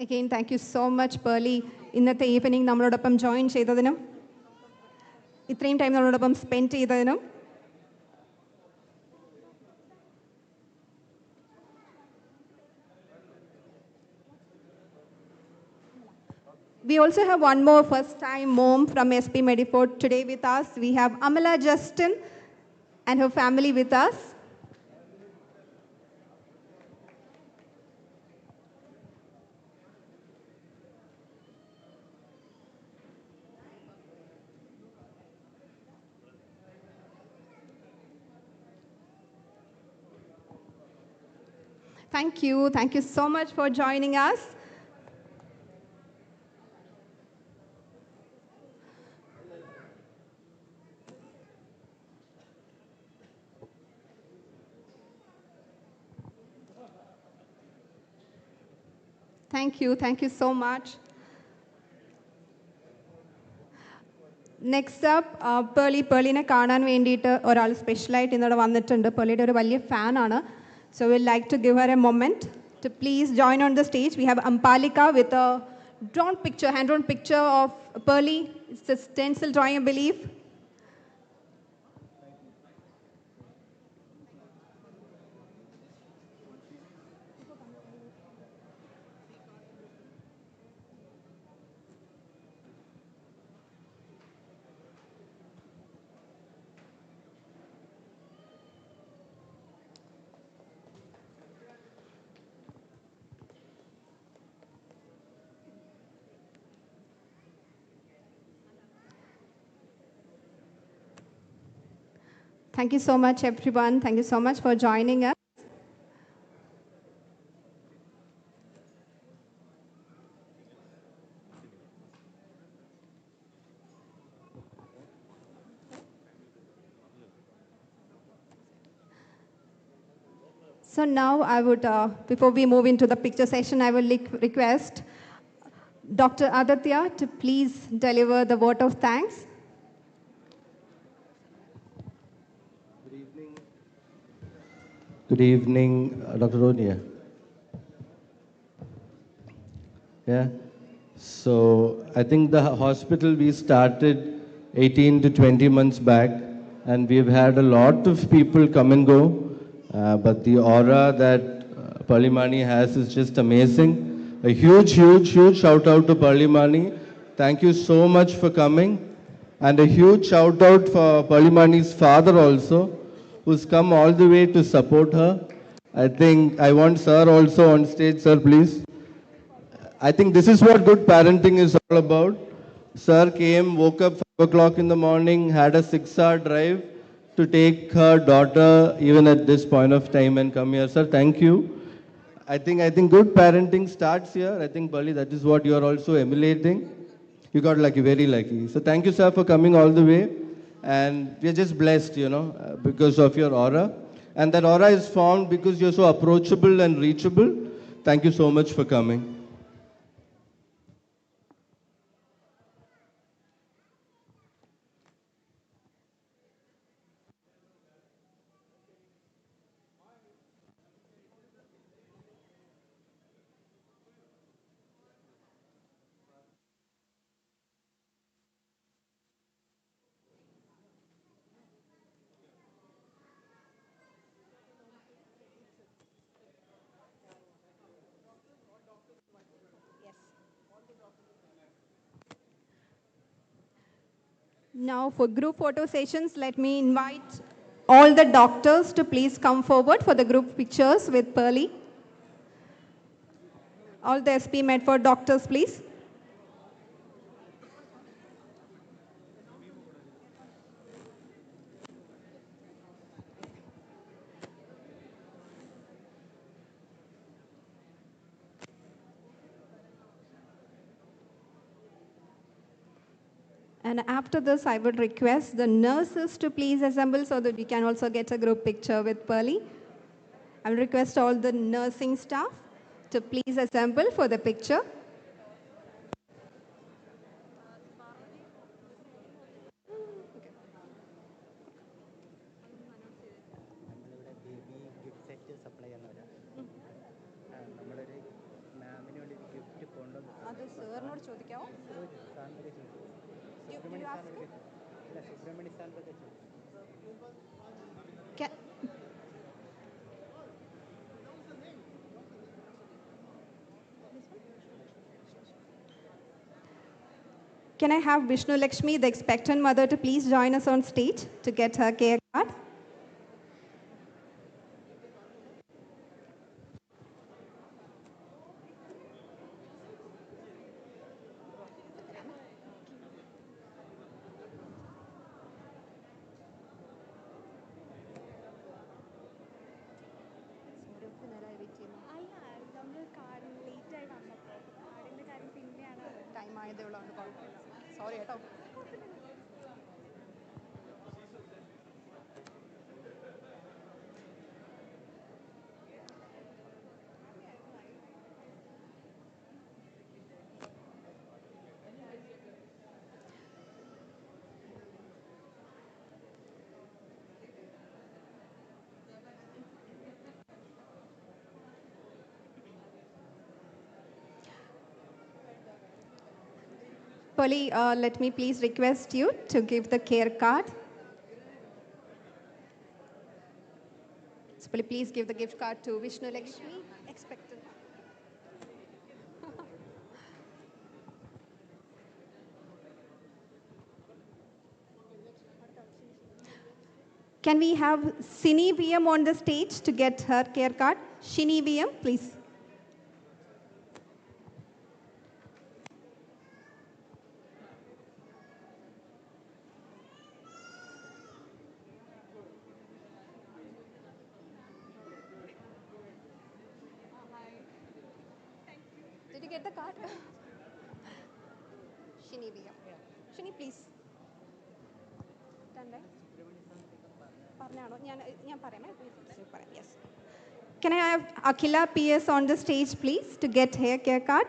Again, thank you so much, Pearly. ഇന്നത്തെ evening നമ്മളോടൊപ്പം join ചെയ്തതിനും ഇത്രയും time നമ്മളോടൊപ്പം spend ചെയ്തതിനും We also have one more first-time mom from SP Medifort today with us. We have Amala Justin and her family with us. Thank you. Thank you so much for joining us. Thank you. Thank you so much. Next up പേർളിനെ കാണാൻ വേണ്ടിയിട്ട് ഒരാൾ സ്പെഷ്യലായിട്ട് ഇന്നോടെ വന്നിട്ടുണ്ട്. പേർളിയുടെ ഒരു വലിയ ഫാനാണ്. So will like to give her a moment to please join on the stage. We have Ambalika with a drawn picture, hand-drawn picture of Pearly. It's a stencil drawing, I believe. Thank you so much, everyone. Thank you so much for joining us. So now I would, before we move into the picture session, I will request Dr. Aditya to please deliver the vote of thanks. Good evening, Dr. Ronia. Yeah. So I think the hospital we started 18 to 20 months back, and we've had a lot of people come and go. But the aura that Pearle Maaney has is just amazing. A huge shout out to Pearle Maaney. Thank you so much for coming. And a huge shout out for Pearle Maaney's father also, who's come all the way to support her. I think I want sir also on stage. Sir, please. I think this is what good parenting is all about. Sir came, woke up 5 o'clock in the morning, had a 6-hour drive to take her daughter even at this point of time and come here. Sir, thank you. I think good parenting starts here. I think, Pearly, that is what you are also emulating. You got lucky, very lucky. So thank you, sir, for coming all the way. And we are just blessed, because of your aura. And that aura is formed because you're so approachable and reachable. Thank you so much for coming. Now for group photo sessions, let me invite all the doctors to please come forward for the group pictures with Pearly. All the SP Medifort doctors, please. And after this, I would request the nurses to please assemble so that we can also get a group picture with Pearly. I will request all the nursing staff to please assemble for the picture. Can I have Vishnu Lakshmi, the expectant mother, to please join us on stage to get her care card? Sorry, Pearly, let me please request you to give the care card. So please give the gift card to Vishnu Lakshmi, expectant. Can we have Sini VM on the stage to get her care card? Shini VM, please. Did you get the card? Shini VM. Shini, please. Stand by. Yes. Can I have Akhila PS on the stage, please, to get her care card?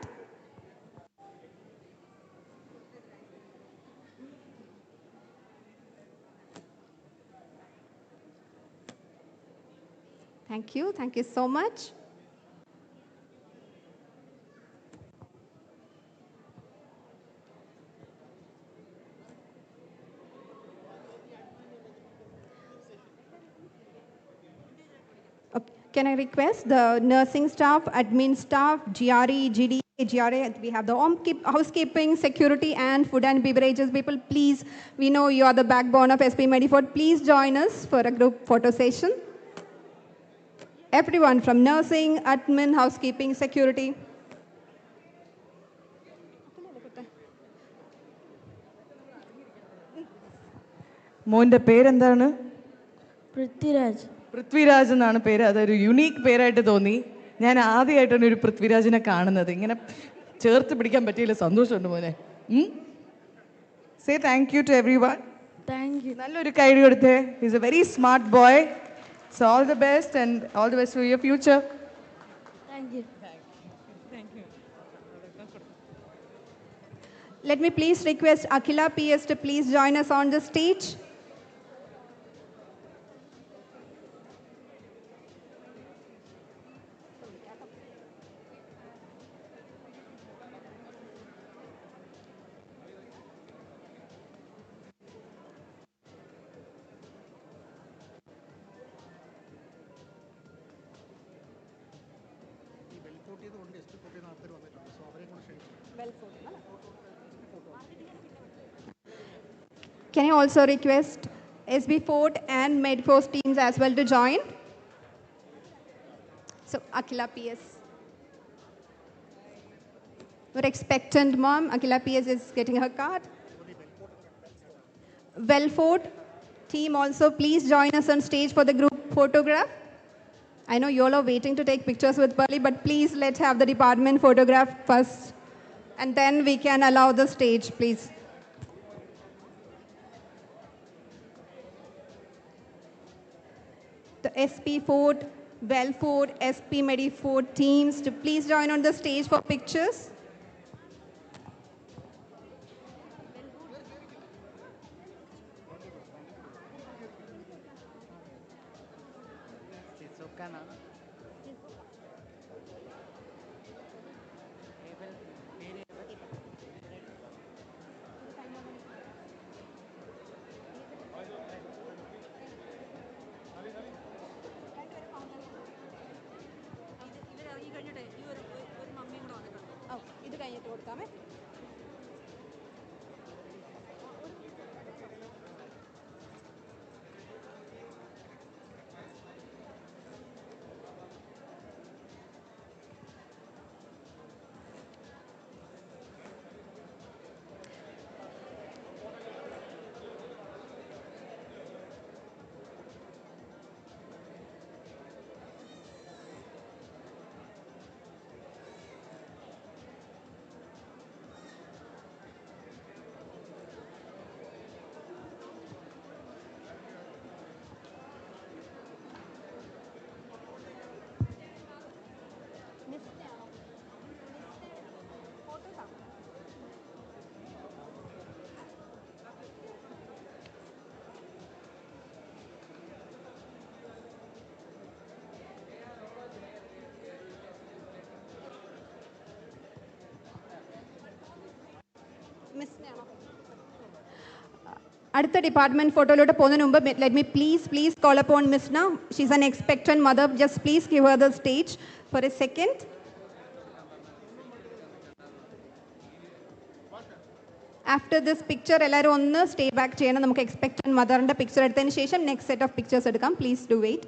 Thank you. Thank you so much. Can I request the nursing staff, admin staff, GRE, GDA, GRA, we have the housekeeping, security, and food and beverages people, please, we know you are the backbone of SP Medifort, please join us for a group photo session. Everyone from nursing, admin, housekeeping, security. മോൻ്റെ പേരെന്താണ്? പൃഥ്വിരാജ്. പൃഥ്വിരാജ് എന്നാണ് പേര്. അതൊരു unique പേരായിട്ട് തോന്നി. ഞാൻ ആദ്യമായിട്ടാണ് ഒരു പൃഥ്വിരാജിനെ കാണുന്നത്. ഇങ്ങനെ ചേർത്ത് പിടിക്കാൻ പറ്റിയില്ല. സന്തോഷമുണ്ട് മോനെ. Say thank you to everyone. Thank you. നല്ലൊരു കൈ കൊടുത്തേ. Is a very smart boy. So all the best and all the best for your future. Thank you. Let me please request Akhila PS to please join us on the stage. Can I also request SB Fort and Medifort teams as well to join? So, Akila PS. Your expectant mom, Akila PS is getting her card. Wellfort team also, please join us on stage for the group photograph. I know you all are waiting to take pictures with Pearly, but please let's have the department photograph first. And then we can allow the stage, please. The SP Fort, Wellfort, SP Medifort teams to please join on the stage for pictures. അടുത്ത department ഫോട്ടോയിലോട്ട് പോകുന്നതിന് മുമ്പ് let me please call upon Miss Na. She's an expectant mother. Just please give her the stage for a second. After this picture, എല്ലാവരും ഒന്ന് stay back ചെയ്യണം. നമുക്ക് എക്സ്പെക്ടന്റ് മദറിന്റെ picture എടുത്തതിന് ശേഷം next set of pictures എടുക്കാം. Please do wait.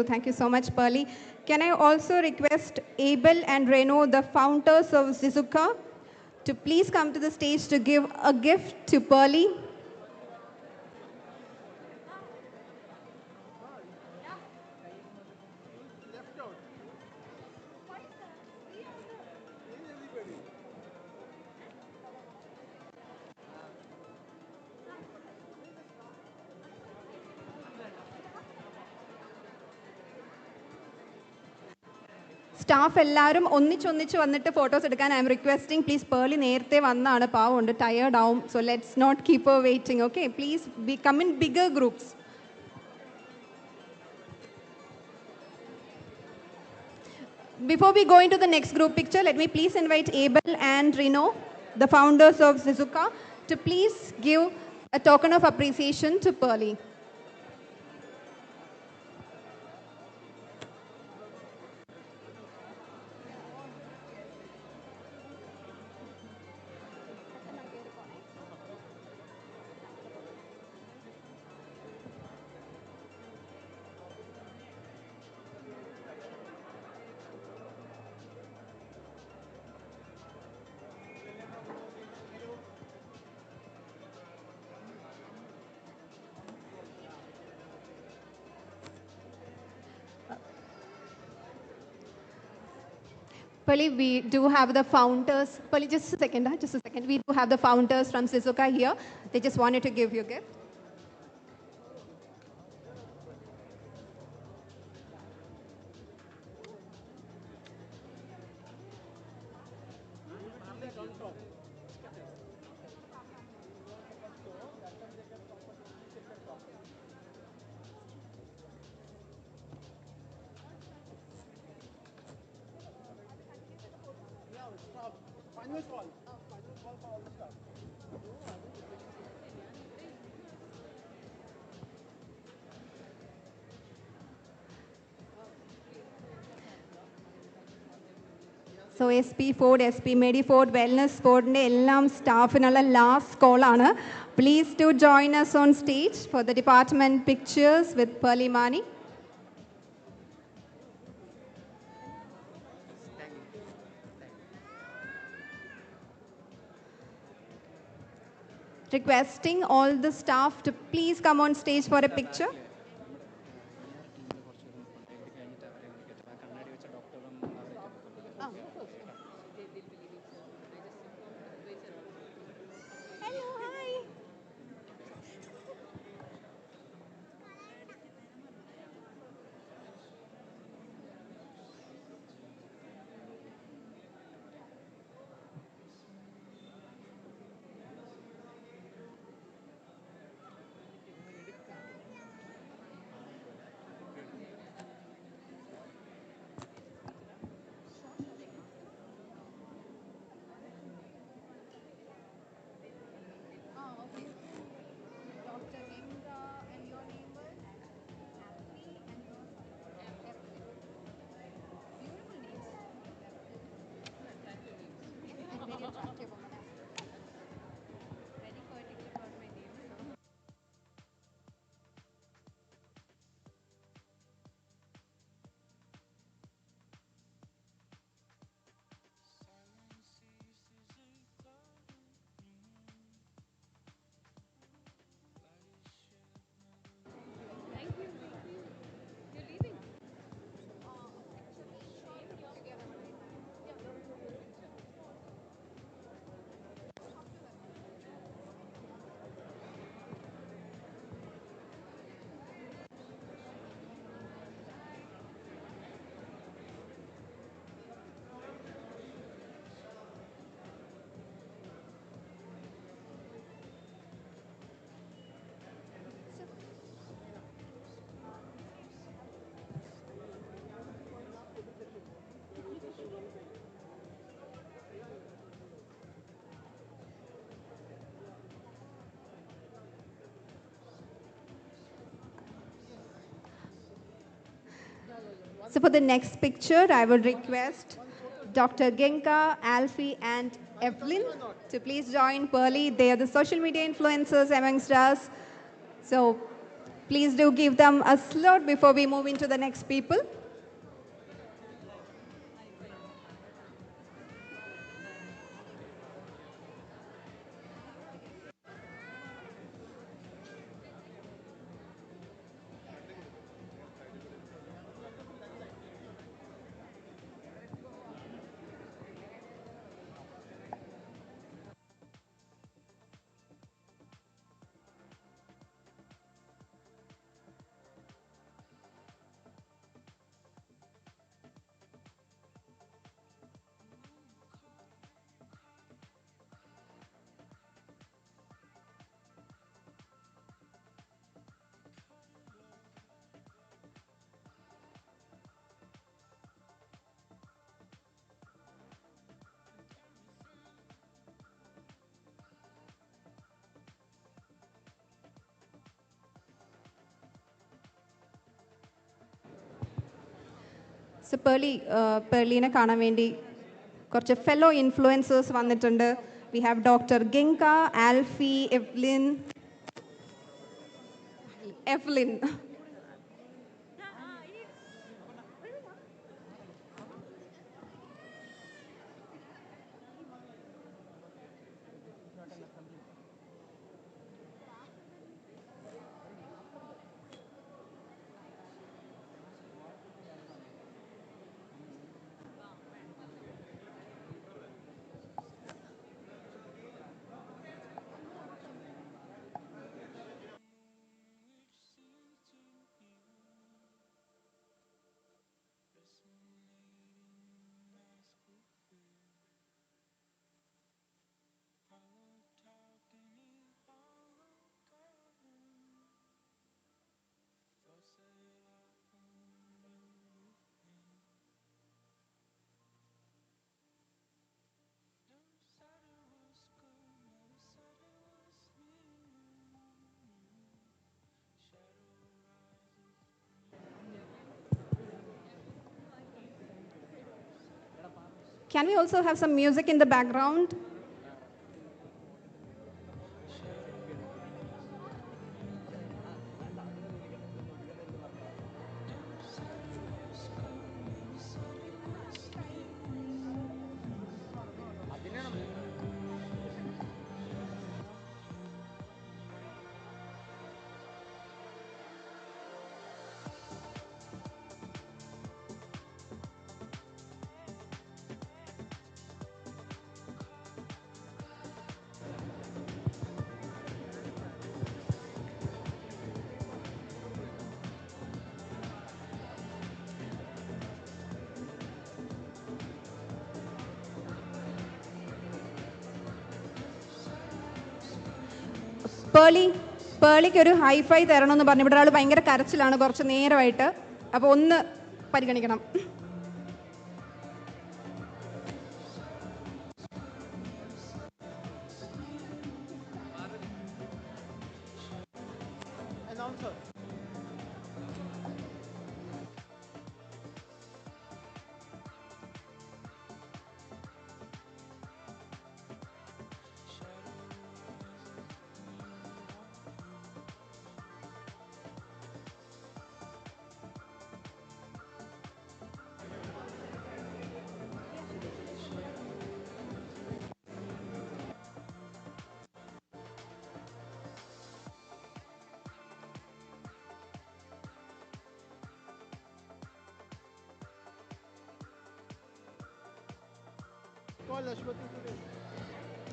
Thank you so much, Pearly. Can I also request Abel and Reno, the founders of Zizuka, to please come to the stage to give a gift to Pearly? Staff എല്ലാവരും ഒന്നിച്ചൊന്നിച്ച് വന്നിട്ട് photos എടുക്കാൻ I am requesting please. Pearle നേരത്തെ വന്നാണ്, പാവമുണ്ട്, tired ആവും. So let's not keep her waiting. Okay, please we come in bigger groups. Before we go into the next group picture, let me please invite Abel and Reno, the founders of Zizuka, to please give a token of appreciation to Pearly. Pearly, we do have the founders. Pearly, just a second. We do have the founders from Zizuka here. They just wanted to give you a gift. So SP Ford, SP Medifort, Wellness Fordന്റെ എല്ലാം സ്റ്റാഫിനുള്ള last കോളാണ്. Please do join us on stage for the department pictures with Pearle Maaney. Requesting all the staff to please come on stage for a picture. So for the next picture, I would request Dr. Genka, Alfie, and Evelyn to please join Pearly. They are the social media influencers amongst us. So please do give them a slot before we move into the next people. So Pearlyനെ കാണാൻ വേണ്ടി കുറച്ച് fellow influencers വന്നിട്ടുണ്ട്. We have Dr. Genka, Alfie, Evelyn. Can we also have some music in the background? പേളിക്ക് ഒരു hi-fi തരണമെന്ന് പറഞ്ഞു. ഇവിടെ ഒരാൾ ഭയങ്കര കരച്ചിലാണ് കുറച്ച് നേരമായിട്ട്. അപ്പോൾ ഒന്ന് പരിഗണിക്കണം.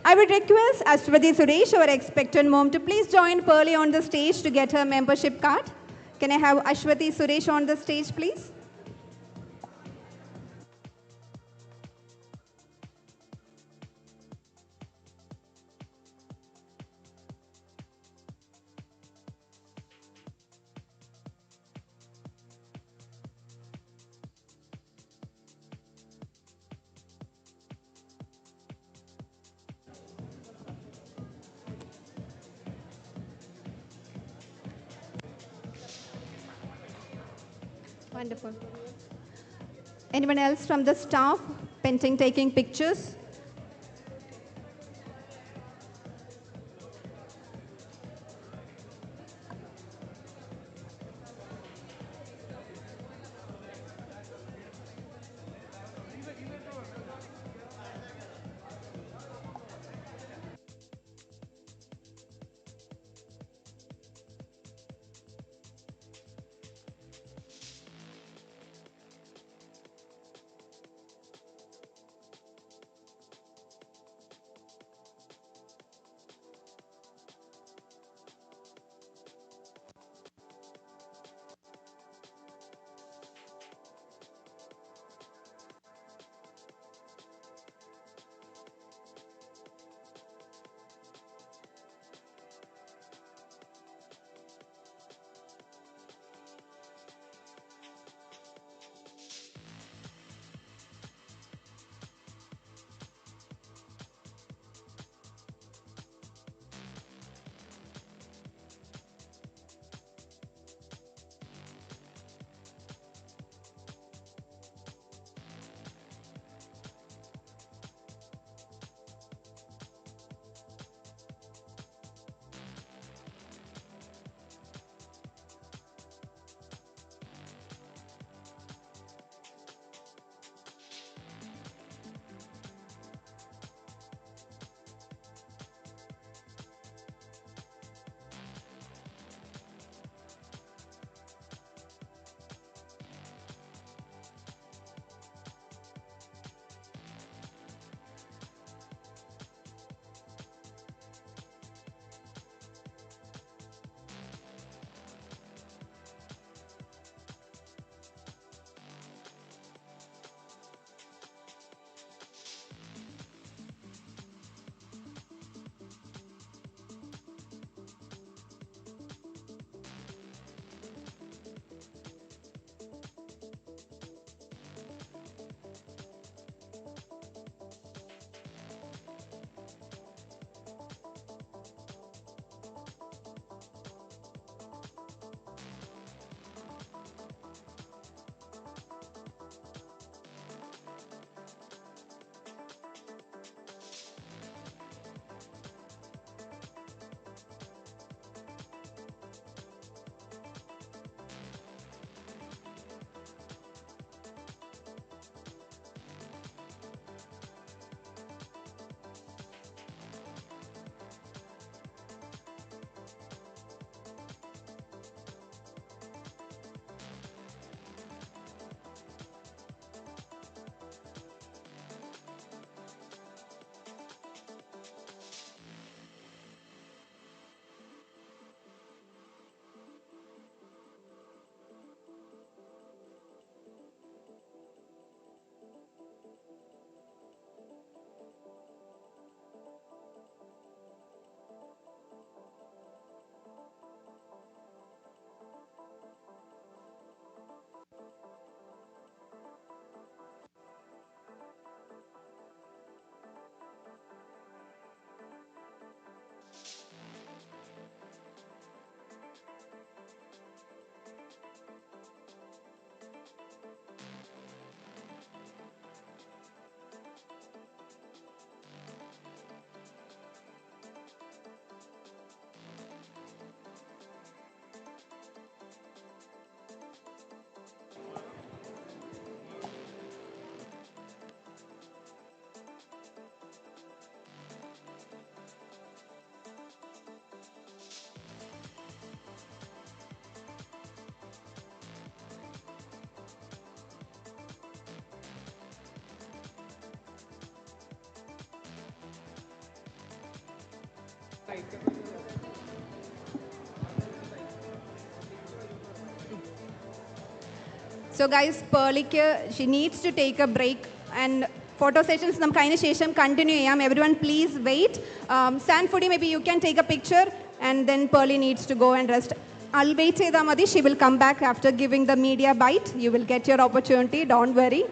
I would request Ashwati Suresh, our expectant mom, to please join Pearly on the stage to get her membership card. Can I have Ashwati Suresh on the stage, please? Wonderful. Anyone else from the staff painting, taking pictures? So guys, Pearly, she needs to take a break, and photo sessions നമുക്ക് അതിന് ശേഷം continue ചെയ്യാം. Everyone please wait. Sanfodi, maybe you can take a picture, and then Pearly needs to go and rest. I'll wait ചെയ്താൽ മതി. She will come back after giving the media bite. You will get your opportunity, don't worry.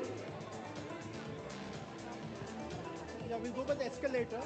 Yeah, we'll go by the escalator.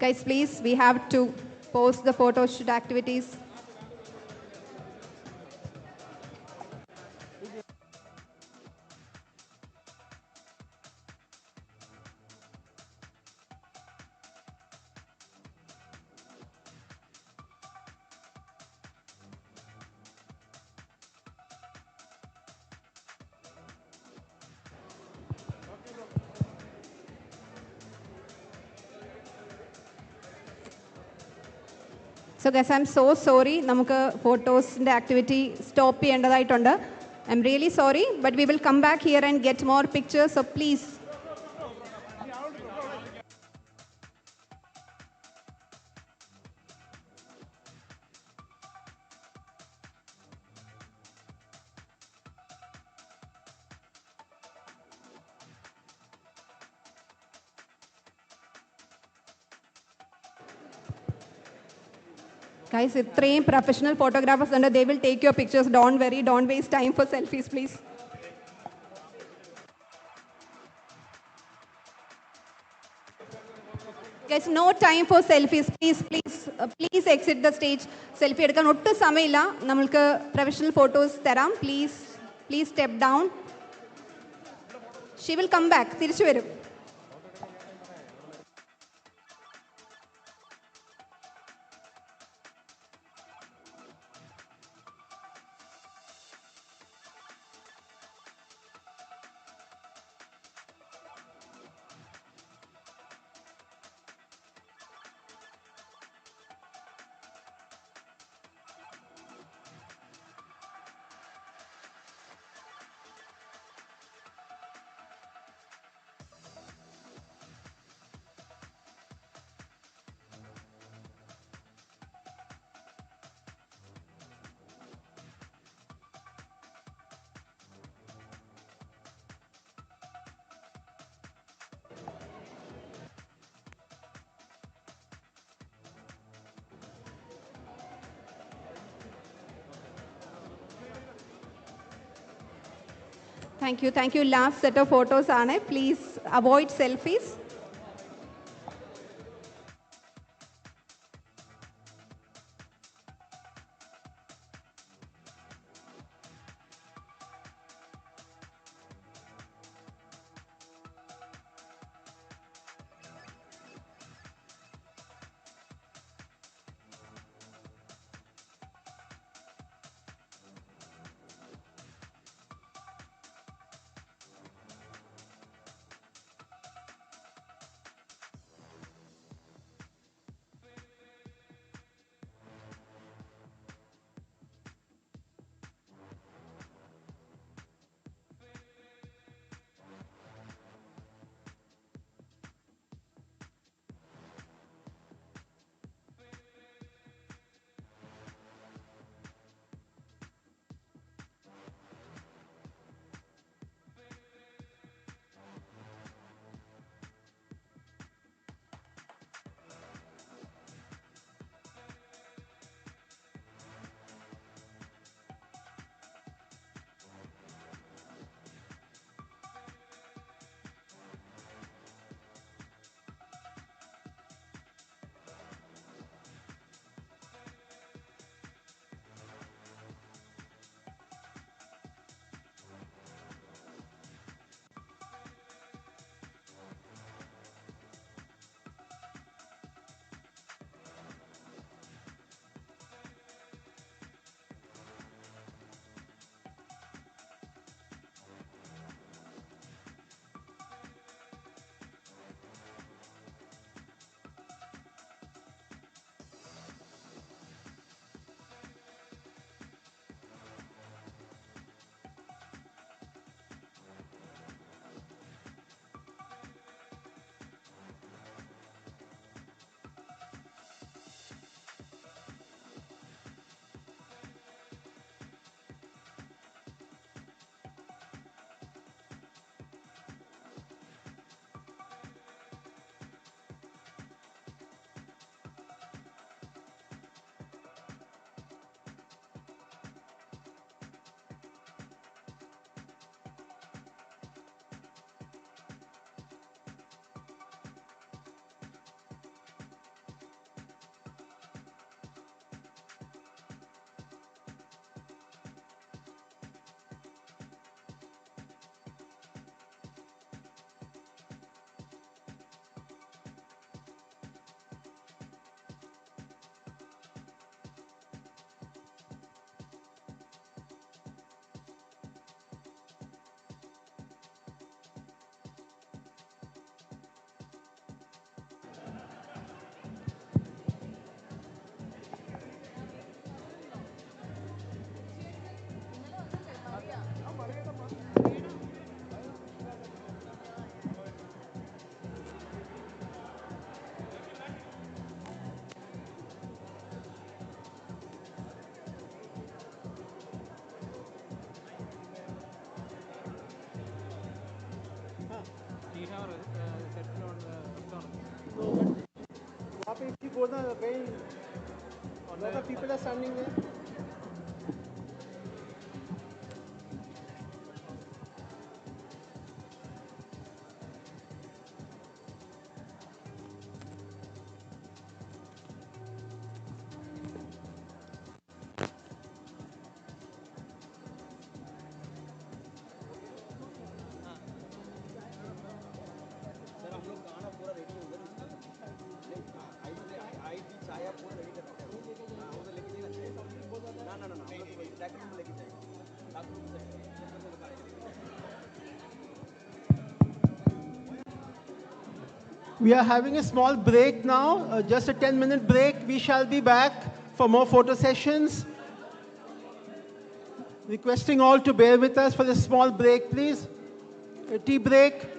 Guys, please, we have to post the photo shoot activities. So guys, I'm so sorry. നമുക്ക് ഫോട്ടോസിൻ്റെ activity stop ചെയ്യേണ്ടതായിട്ടുണ്ട്. I'm really sorry, but we will come back here and get more pictures. So please. Guys, three professional photographers under, they will take your pictures. Don't worry, don't waste time for selfies, please. Guys, no time for selfies. Please exit the stage. Selfie എടുക്കാൻ ഒട്ടും സമയമില്ല. നമുക്ക് professional photos തരാം. Please step down. She will come back. തിരിച്ചു വരും. Thank you. Last set of photos ആണ്. Please avoid selfies. both are very, a lot of people are standing there. We are having a small break now, just a 10-minute break. We shall be back for more photo sessions. Requesting all to bear with us for a small break, please. A tea break.